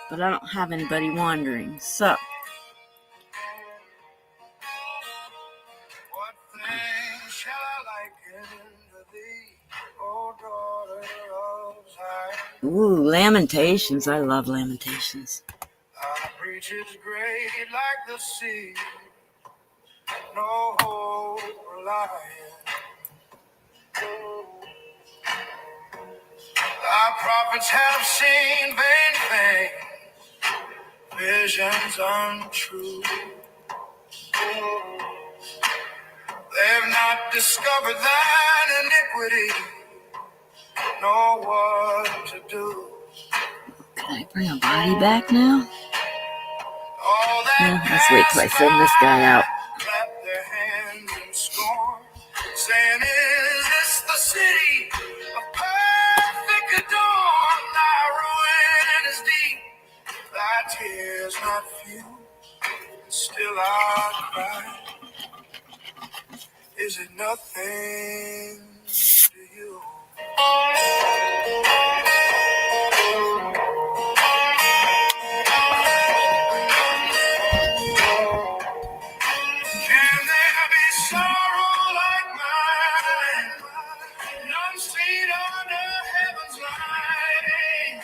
But I don't have anybody wandering, so... Ooh, Lamentations. I love Lamentations. Our breach is great like the sea, no hope relying. Our prophets have seen vain things, visions untrue. They've not discovered thine iniquity, know what to do. Can I bring a body back now? Yeah, let's wait till I send this guy out. Clap their hands in scorn, saying, is this the city of perfect dawn? Thy ruin is deep, thy tears not few, still I cry. Is it nothing to you? Can there be sorrow like mine? None seen under heaven's light.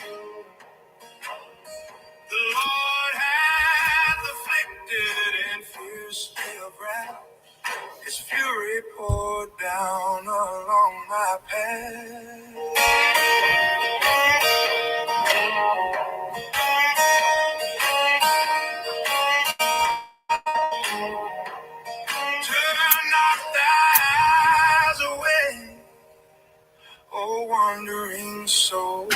The Lord hath afflicted in fierce day of wrath. His fury poured down along my path. Turn not thy eyes away, O wandering soul.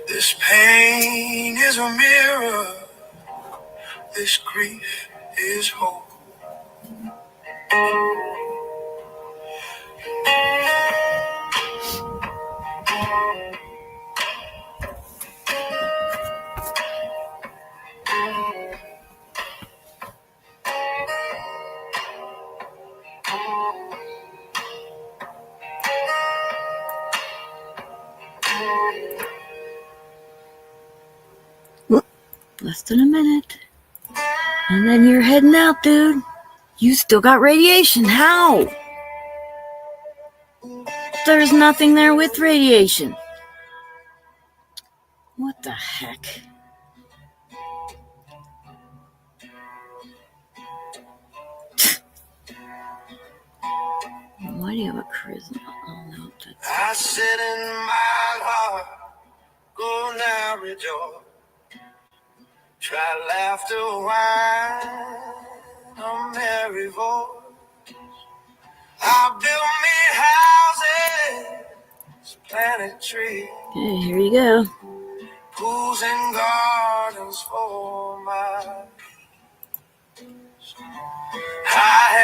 This pain is a mirror, this grief is hope. Less than a minute. And then you're heading out, dude. You still got radiation. How? There's nothing there with radiation. What the heck? Why do you have a charisma? Oh, no. I said in my heart, go now rejoice. Try laughter, wine, a merry voice. I built me houses, planted trees. Okay, here you go. Pools and gardens for my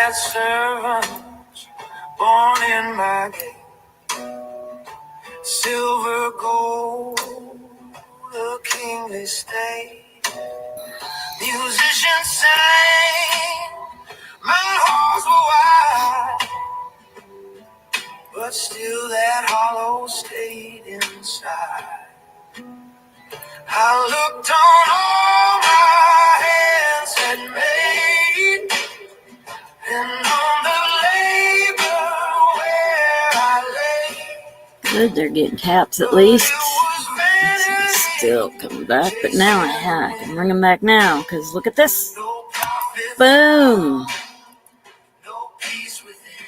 had servants born in my gate, silver, gold, a kingly state. Musicians sang, my halls were wide, but still that hollow stayed inside. I looked on all my hands had made, and on the labor where I lay. Good, they're getting caps at least. Still coming back, but now I can bring them back now, because look at this. Boom. No peace within.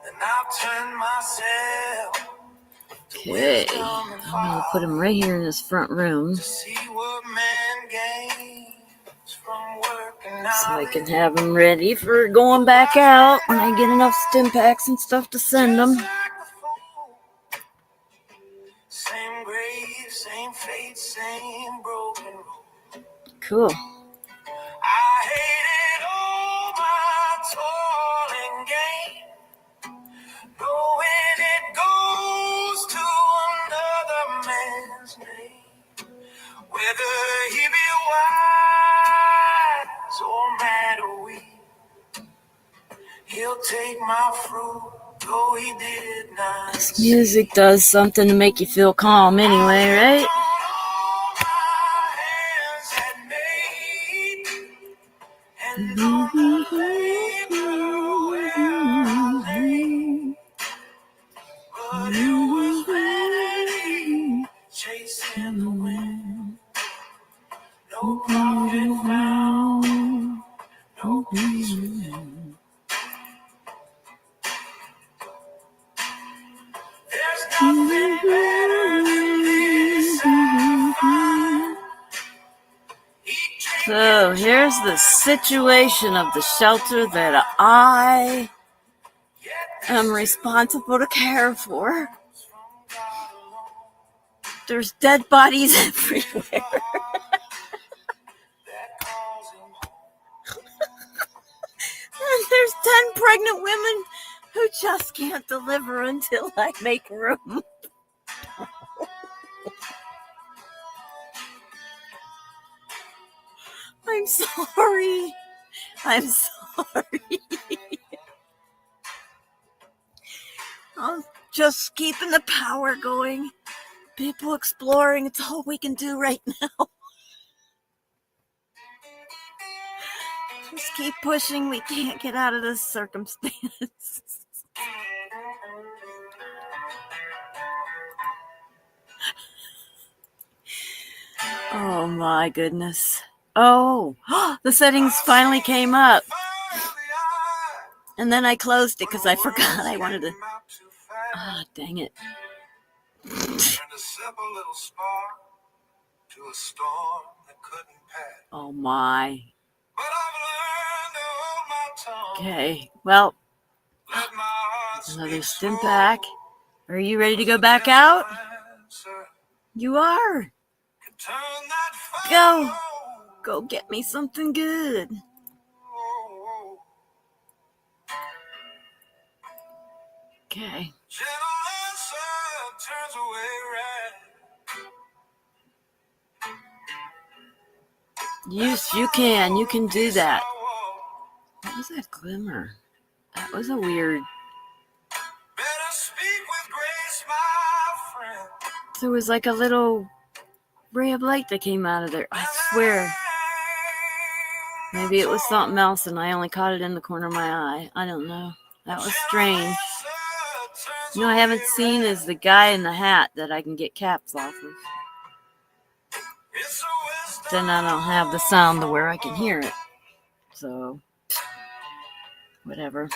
And I turned myself. Okay, I'm going to put him right here in this front room so I can have him ready for going back out when I get enough stim packs and stuff to send them. Same grave, same fate, same broken road. Cool. I hated all my toil and gain, knowing it goes to another man's name. Whether he be wise or mad or weak, he'll take my fruit, though he did not. This music does something to make you feel calm anyway, right? Chasing the wind, no profit found, no peace within. There's nothing better than this I find. So here's the situation of the shelter that I am responsible to care for. There's dead bodies everywhere. And there's 10 pregnant women who just can't deliver until I make room. I'm sorry. I'm sorry. I'm just keeping the power going. People exploring, it's all we can do right now. Just keep pushing. We can't get out of this circumstance. Oh my goodness. Oh, the settings finally came up. And then I closed it because I forgot I wanted to. Ah, dang it. Oh my. Okay, well, another stim pack. Are you ready to go back out? You are. Go get me something good. Okay. Yes, you can. You can do that. What was that glimmer? That was a weird. There was like a little ray of light that came out of there. I swear. Maybe it was something else and I only caught it in the corner of my eye. I don't know. That was strange. You know, I haven't seen is the guy in the hat that I can get caps off of. Then I don't have the sound to where I can hear it. So, whatever.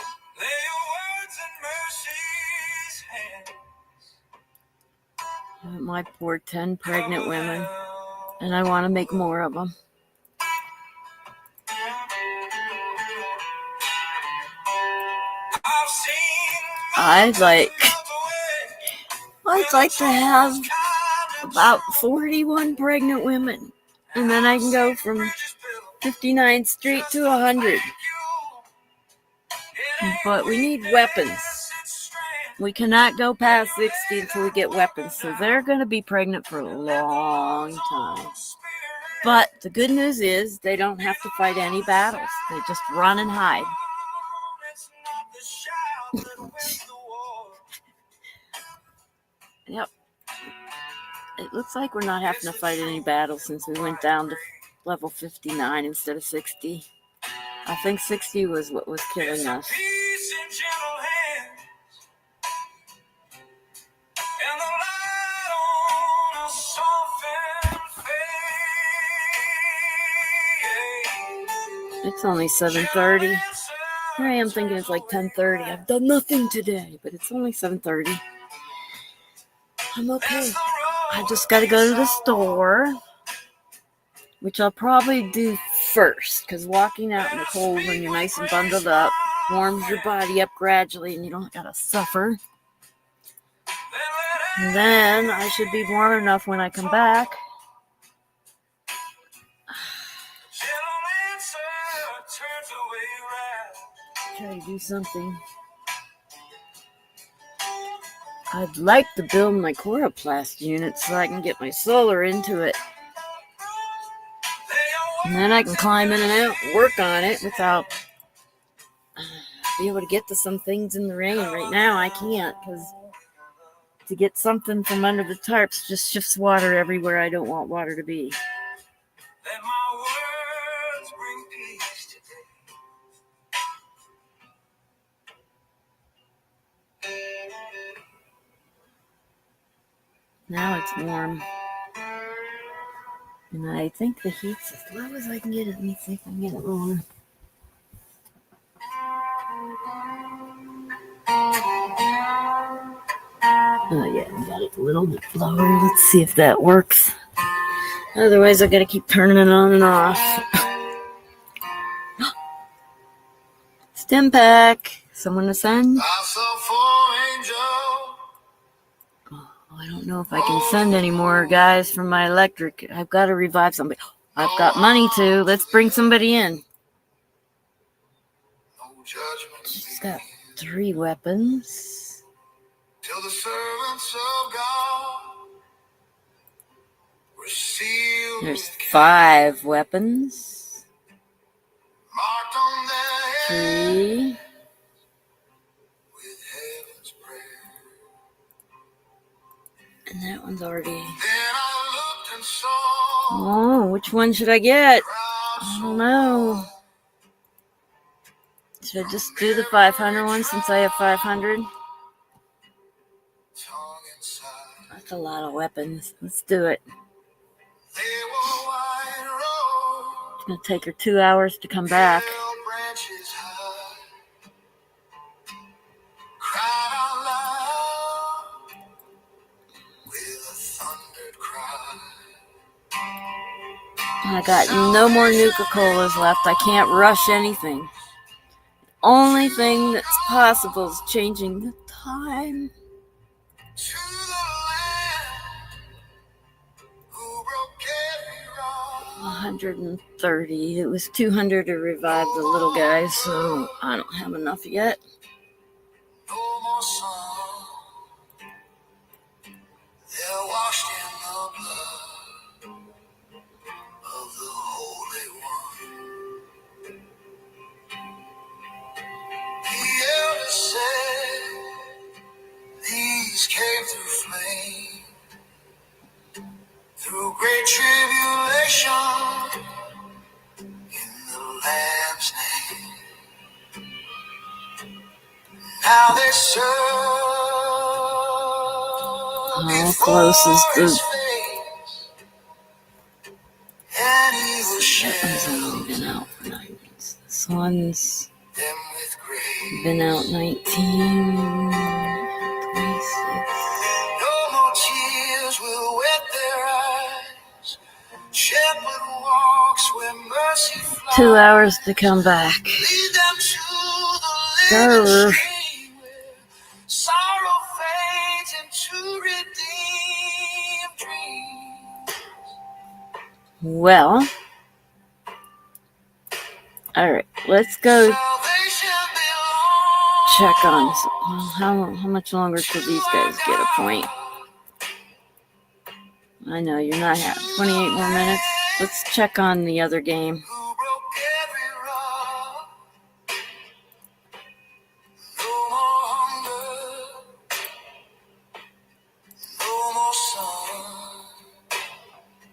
My poor 10 pregnant women. And I want to make more of them. I'd like to have about 41 pregnant women. And then I can go from 59th Street to 100. But we need weapons. We cannot go past 60 until we get weapons. So they're going to be pregnant for a long time. But the good news is they don't have to fight any battles. They just run and hide. Yep. It looks like we're not having to fight any battles since we went down to level 59 instead of 60. I think 60 was what was killing us. It's only 7:30. Here I am thinking it's like 10:30. I've done nothing today, but it's only 7:30. I'm okay. I just got to go to the store, which I'll probably do first, because walking out in the cold when you're nice and bundled up warms your body up gradually and you don't got to suffer. And then I should be warm enough when I come back. Try to do something. I'd like to build my chloroplast unit so I can get my solar into it. And then I can climb in and out and work on it without be able to get to some things in the rain. Right now I can't, because to get something from under the tarps just shifts water everywhere I don't want water to be. Now it's warm. And I think the heat's as low as I can get it. Let me see if I can get it lower. Oh yeah, I got it a little bit lower. Let's see if that works. Otherwise I gotta keep turning it on and off. Stim pack. Someone to send? I don't know if I can send any more guys from my electric. I've got to revive somebody. I've got money to. Let's bring somebody in. She's got 3 weapons. Till the servants of God were sealed. There's 5 weapons. 3. And that one's already... Oh, which one should I get? I don't know. Should I just do the 500 one since I have 500? That's a lot of weapons. Let's do it. It's going to take her 2 hours to come back. I got no more Nuka-Colas left. I can't rush anything. Only thing that's possible is changing the time. 130. It was 200 to revive the little guy, so I don't have enough yet. They're washed in the blood of the Holy One. The elders said these came through flame, through great tribulation, in the Lamb's name. Now they serve. How close is the... That one's only been out for 9 months. This one's been out 19, 26. No more tears will wet their eyes. Shepherd walks where mercy flies. 2 hours to come back. Lead them to the living stream where sorrow fades into redeemed dreams. Well, All right, let's go check on how much longer till these guys get a point. I know you're not having 28 more minutes. Let's check on the other game.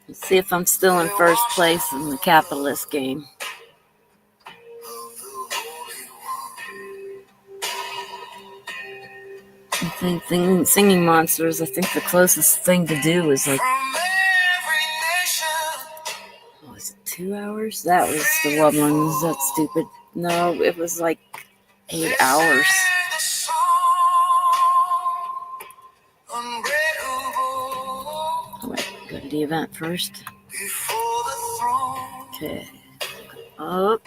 Let's see if I'm still in first place in the capitalist game. I think singing monsters, I think the closest thing to do is like, was it 2 hours? That was the Wubblins. That's stupid. No, it was like 8 hours. Oh, wait, go to the event first. Okay. Up.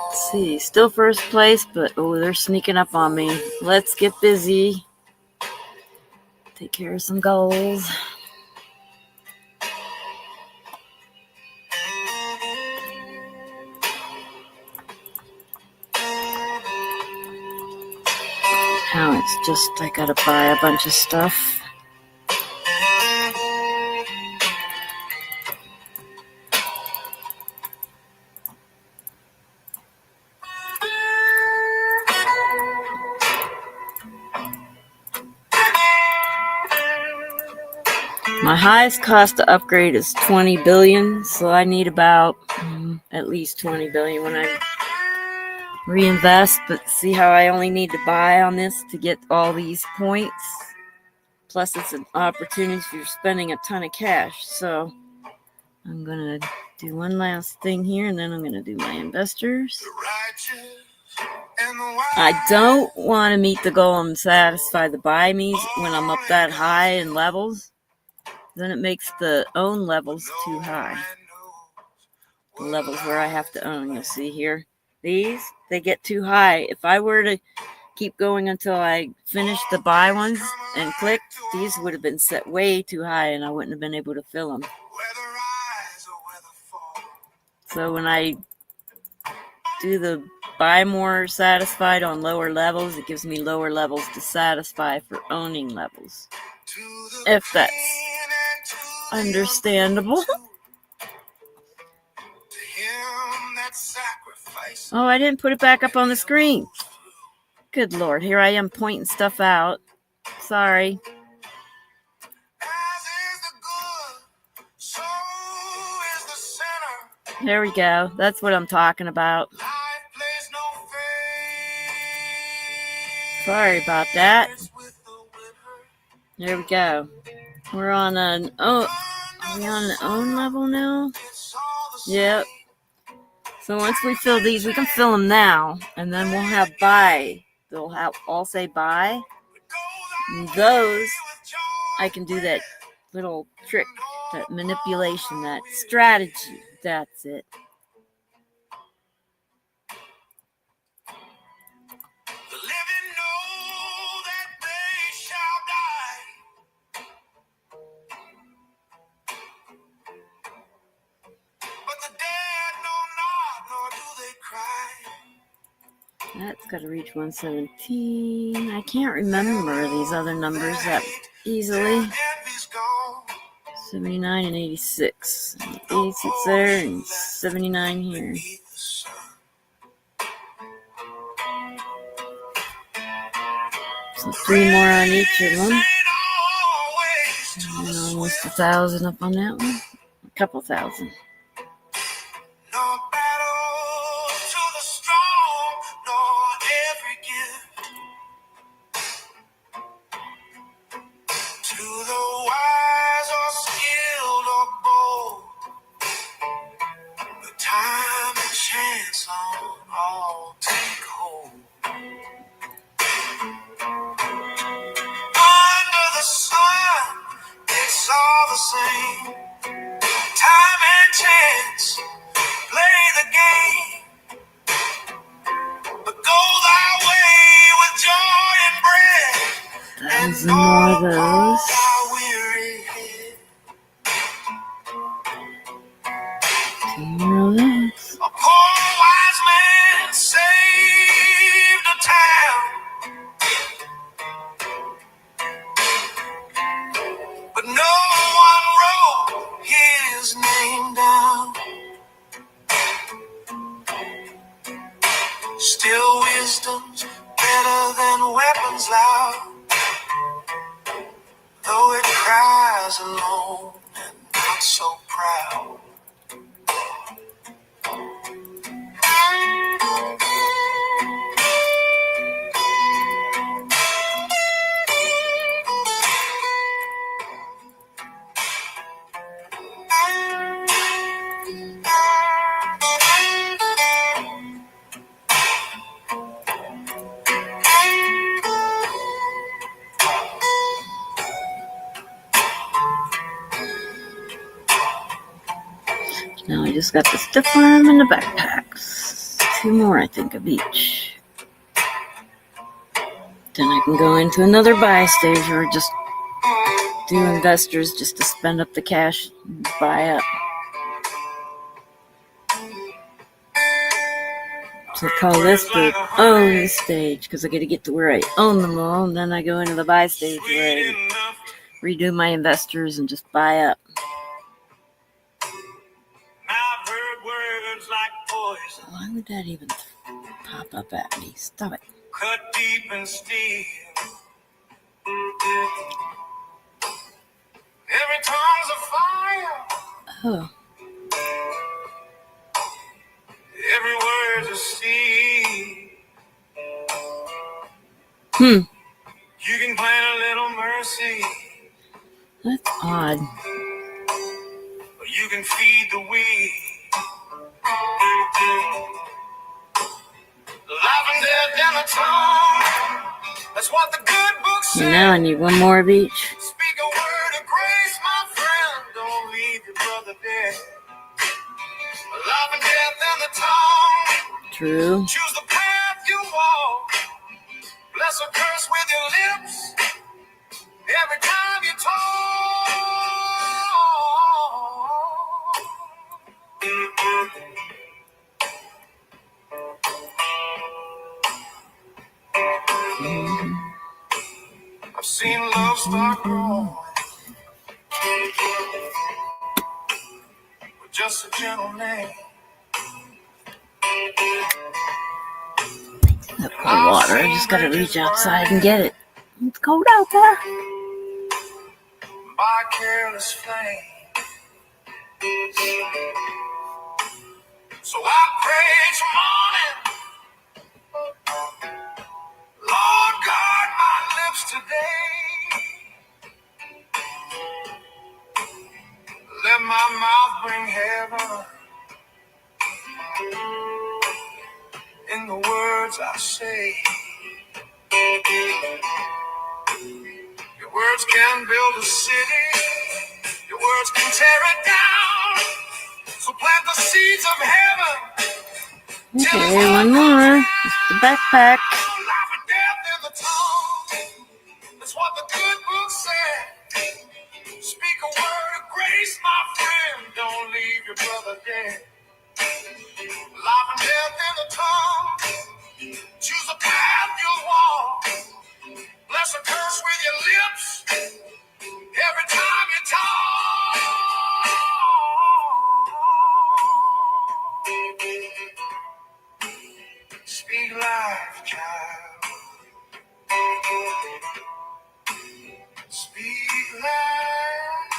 Let's see, still first place, but they're sneaking up on me. Let's get busy. Take care of some goals. Now it's just I gotta buy a bunch of stuff. My highest cost to upgrade is 20 billion, so I need about at least 20 billion when I reinvest. But see how I only need to buy on this to get all these points. Plus, it's an opportunity if you're spending a ton of cash. So I'm gonna do one last thing here, and then I'm gonna do my investors. I don't want to meet the goal and satisfy the buy me's when I'm up that high in levels. Then it makes the own levels too high. The levels where I have to own, you'll see here. These, they get too high. If I were to keep going until I finished the buy ones and clicked, these would have been set way too high and I wouldn't have been able to fill them. So when I do the buy more satisfied on lower levels, it gives me lower levels to satisfy for owning levels. If that's understandable. Oh, I didn't put it back up on the screen. Good Lord, here I am pointing stuff out. Sorry. There we go. That's what I'm talking about. Sorry about that. There we go. We're on an are we on an own level now? Yep. So once we fill these, we can fill them now, and then we'll have buy. They'll have all say buy. And those, I can do that little trick, that manipulation, that strategy. That's it. That's got to reach 117. I can't remember these other numbers that easily. 79 and 86. 86 there and 79 here. So 3 more on each of them. And almost 1,000 up on that one. A couple thousand. More of those. Two more of those. A poor wise man saved a town, but no one wrote his name down. Still wisdom's better than weapons loud, though it cries alone and not so proud. Now I just got the stiff arm and the backpacks. Two more, I think, of each. Then I can go into another buy stage or just do investors just to spend up the cash and buy up. So I call this the own stage because I got to get to where I own them all, and then I go into the buy stage where I redo my investors and just buy up. I've heard words like poison, Why would that even pop up at me? Stop it. cut deep in steel. Every tongue's a fire, Oh, every word's a seed. You can plant a little mercy, that's odd. or you can feed the weed. Life and death and the tongue, that's what the good book says. And now I need one more of each. Speak a word of grace, my friend, don't leave your brother dead. Life and death and the tongue, True. choose the path you walk. Bless or curse with your lips every time you talk. I've seen love start growing with just a gentle name. That cold water. I just gotta reach outside and get it. It's cold out there. By careless flame. So I pray each morning, Lord, guard my lips today. Let my mouth bring heaven in the words I say. Your words can build a city, your words can tear it down. So plant the seeds of heaven. Okay, one more. Just the backpack. Life and death in the tongue. That's what the good book said. Speak a word of grace, my friend. Don't leave your brother dead. Life and death in the tongue. Choose a path you'll walk. Bless or curse with your lips every time you talk. Speak life, child. Speak life.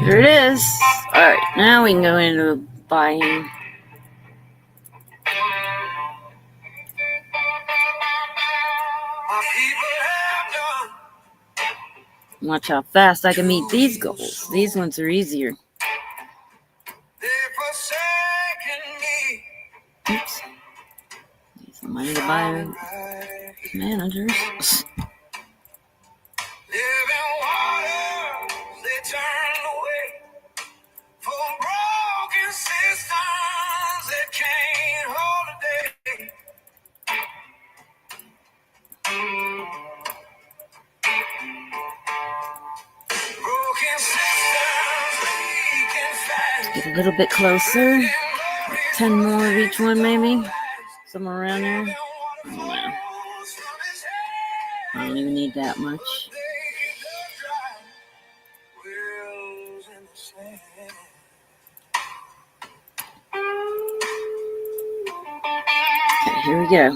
There it is. All right, now we can go into buying. Watch how fast I can meet these goals. These ones are easier. Oops. Need some money to buy managers. Get a little bit closer. 10 more of each one, maybe. Somewhere around there. I don't know. I don't even need that much. Okay, here we go.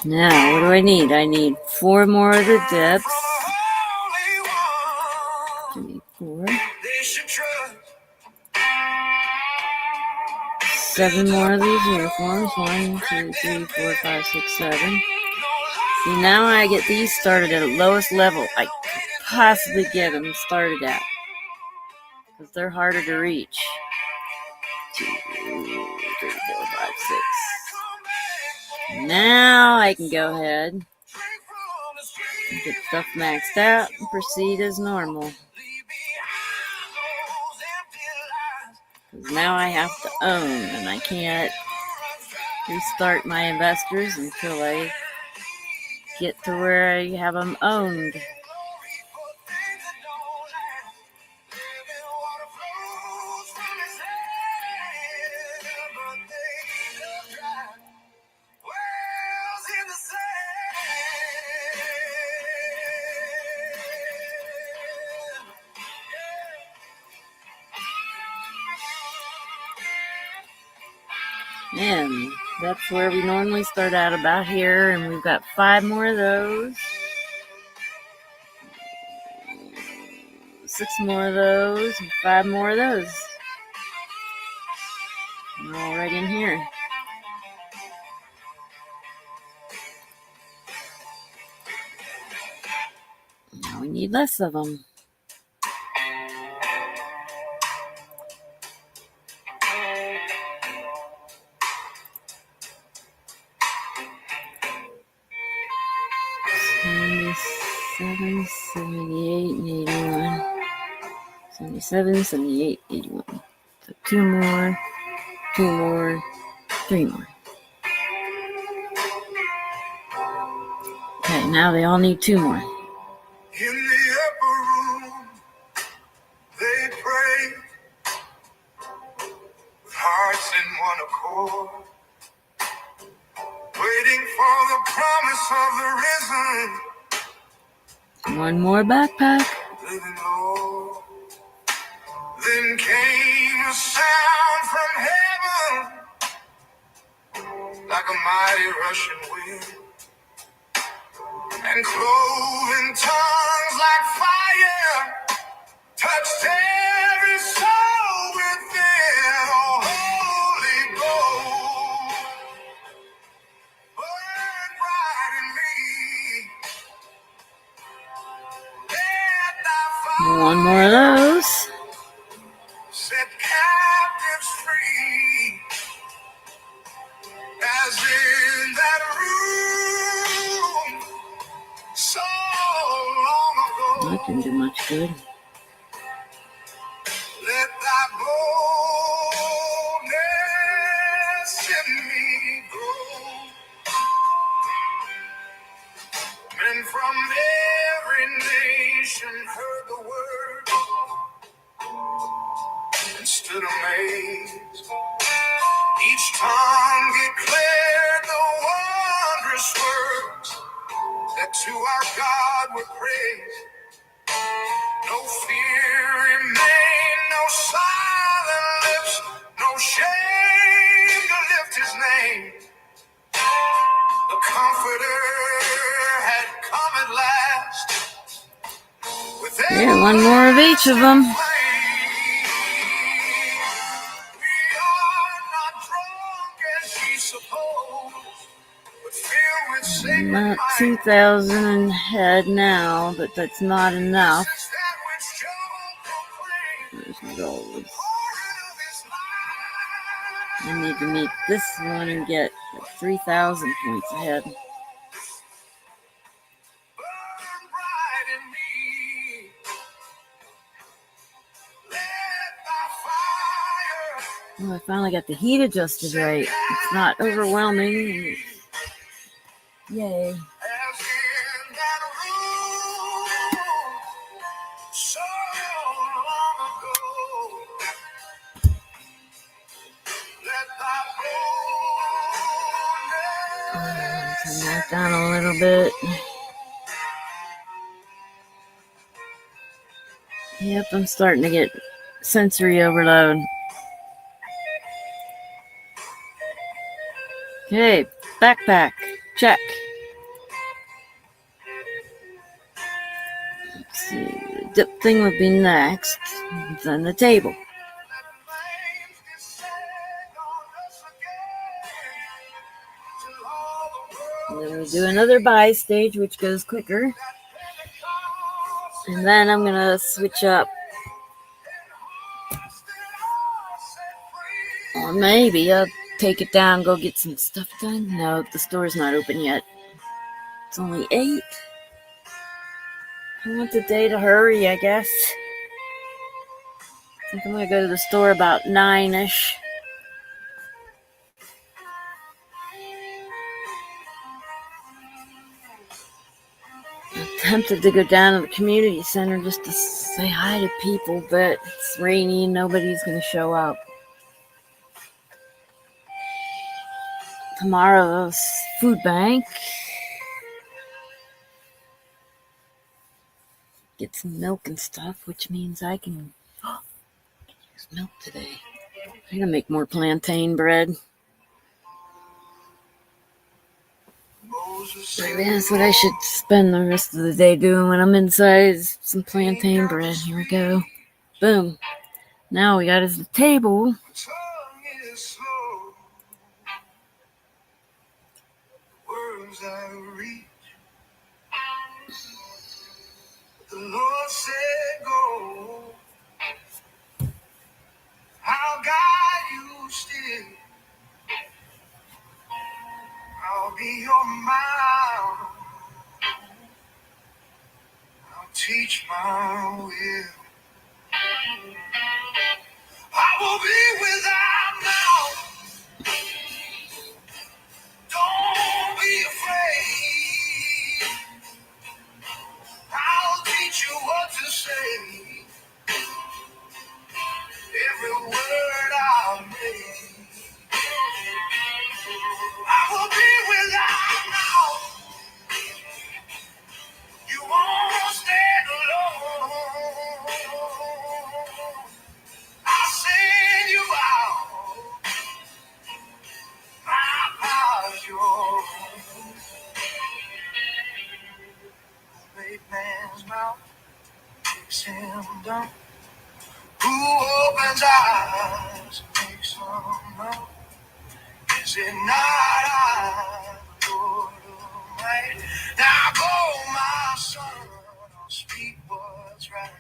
Now, what do I need? I need 4 more of the depths. I need 4. 7 more of these uniforms. 1, 2, 3, 4, 5, 6, 7. See, now I get these started at the lowest level I could possibly get them started at. Because they're harder to reach. 2, 3, 4, 5, 6. Now I can go ahead and get stuff maxed out and proceed as normal. Because now I have to own, and I can't restart my investors until I get to where I have them owned. And that's where we normally start out, about here, and we've got 5 more of those. 6 more of those, and 5 more of those. We're all right in here. Now we need less of them. $77, $78, and $81. $77, $78, $81. So 2 more, 2 more, 3 more. Okay, now they all need 2 more. In the upper room, they pray with hearts in one accord, waiting for the promise of the risen. 1 more backpack. Living Lord. Then came a sound from heaven, like a mighty rushing wind, and cloven tongues like fire touched every soul within. Oh, Holy Ghost, burn bright in me. Let thy fire 1 more of those. set captives free, as in that room so long ago. That didn't do much good. Let thy boldness in me grow, and from every nation heard the word and stood amazed. Each tongue declared the wondrous word. our God we praise. No fear remain, no silent lips, no shame to lift his name. The Comforter had come at last. Yeah, one more of each of them. We are not drunk as ye suppose, but filled with sacred Not might. 2,000 head now, but that's not enough. Since that which Job proclaimed, There's gold. pouring of his life. I need to meet this one and get 3,000 points ahead. Burn bright in me. Let thy fire Oh, I finally got the heat adjusted right. It's not overwhelming. Yay. as in that room so long ago. Let thy Turn that down a little bit. Yep, I'm starting to get sensory overload. Okay, backpack. Check. Let's see. The dip thing would be next. Then the table. And then we do another buy stage, which goes quicker. And then I'm going to switch up. Or maybe I'll take it down, go get some stuff done. No, the store's not open yet. It's only 8. I want the day to hurry, I guess. I think I'm going to go to the store about 9-ish. I'm tempted to go down to the community center just to say hi to people, but it's rainy and nobody's going to show up. Tomorrow's food bank. Get some milk and stuff, which means I can use milk today. I'm going to make more plantain bread. Maybe that's what I should spend the rest of the day doing when I'm inside, is some plantain bread. Here we go. Boom. Now we got is the table. tongue is slow. Words I reach. The Lord said, go. I'll guide you still. I'll be your mouth. I'll teach my will. I will be without now. Don't be afraid. I'll teach you what to say. Every word I'll make. I will be without now. You won't stand alone. I'll send you out. My power's yours. Made man's mouth makes him dumb. Who opens eyes makes him know? Is it not I, the Lord Almighty? Now go, my son, I'll speak what's right.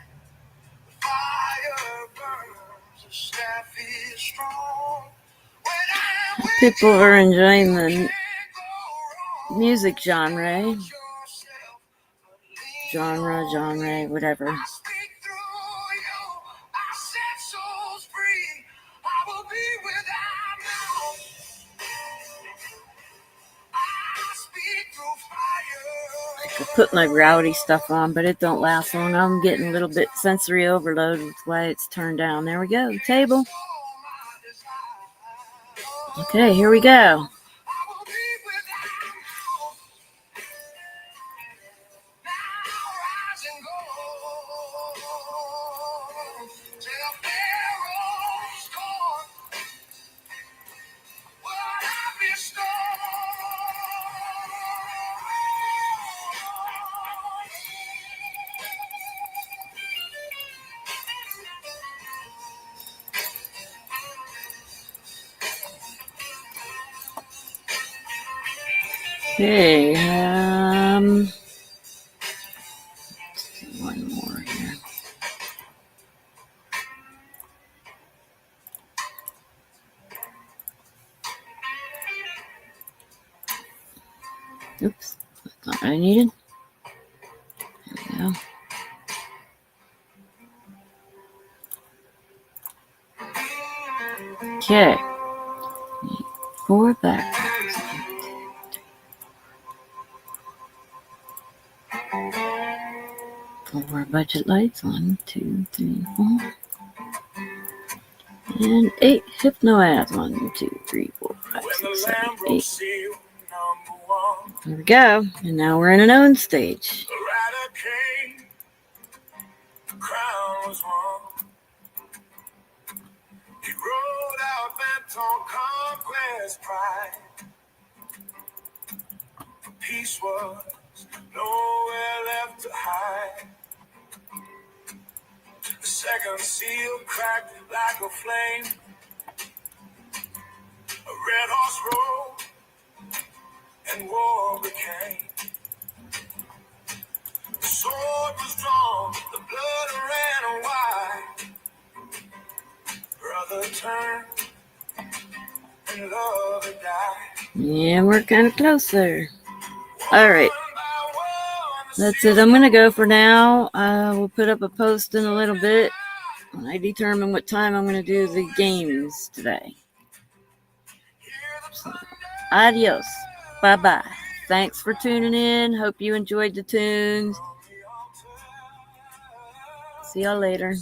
The fire burns, the staff is strong. When I'm with People you, are enjoying the can't go wrong. music genre. Yourself, Genre, whatever. I speak through you. I set souls free. I will be without now. I speak through fire. I could put my rowdy stuff on, but it don't last long. I'm getting a little bit sensory overload. That's why it's turned down. There we go. Table. Okay, here we go. Okay, one more here. Oops, that's not what I needed. There we go. Okay, 4 backwards. 4 budget lights. 1, 2, 3, 4. And 8 hypno ads. 1, 2, 3, 4, 5, 6, 7, 8. There we go. And now we're in an own stage. He rode out bent on conquest pride. Peace was nowhere left to hide. The second seal cracked like a flame. A red horse rode and war became. The sword was drawn, the blood ran wide. Brother turned and love had died. Yeah, we're kind of close there. All right. That's it. I'm going to go for now. We'll put up a post in a little bit when I determine what time I'm going to do the games today. So, adios. Bye-bye. Thanks for tuning in. Hope you enjoyed the tunes. See y'all later.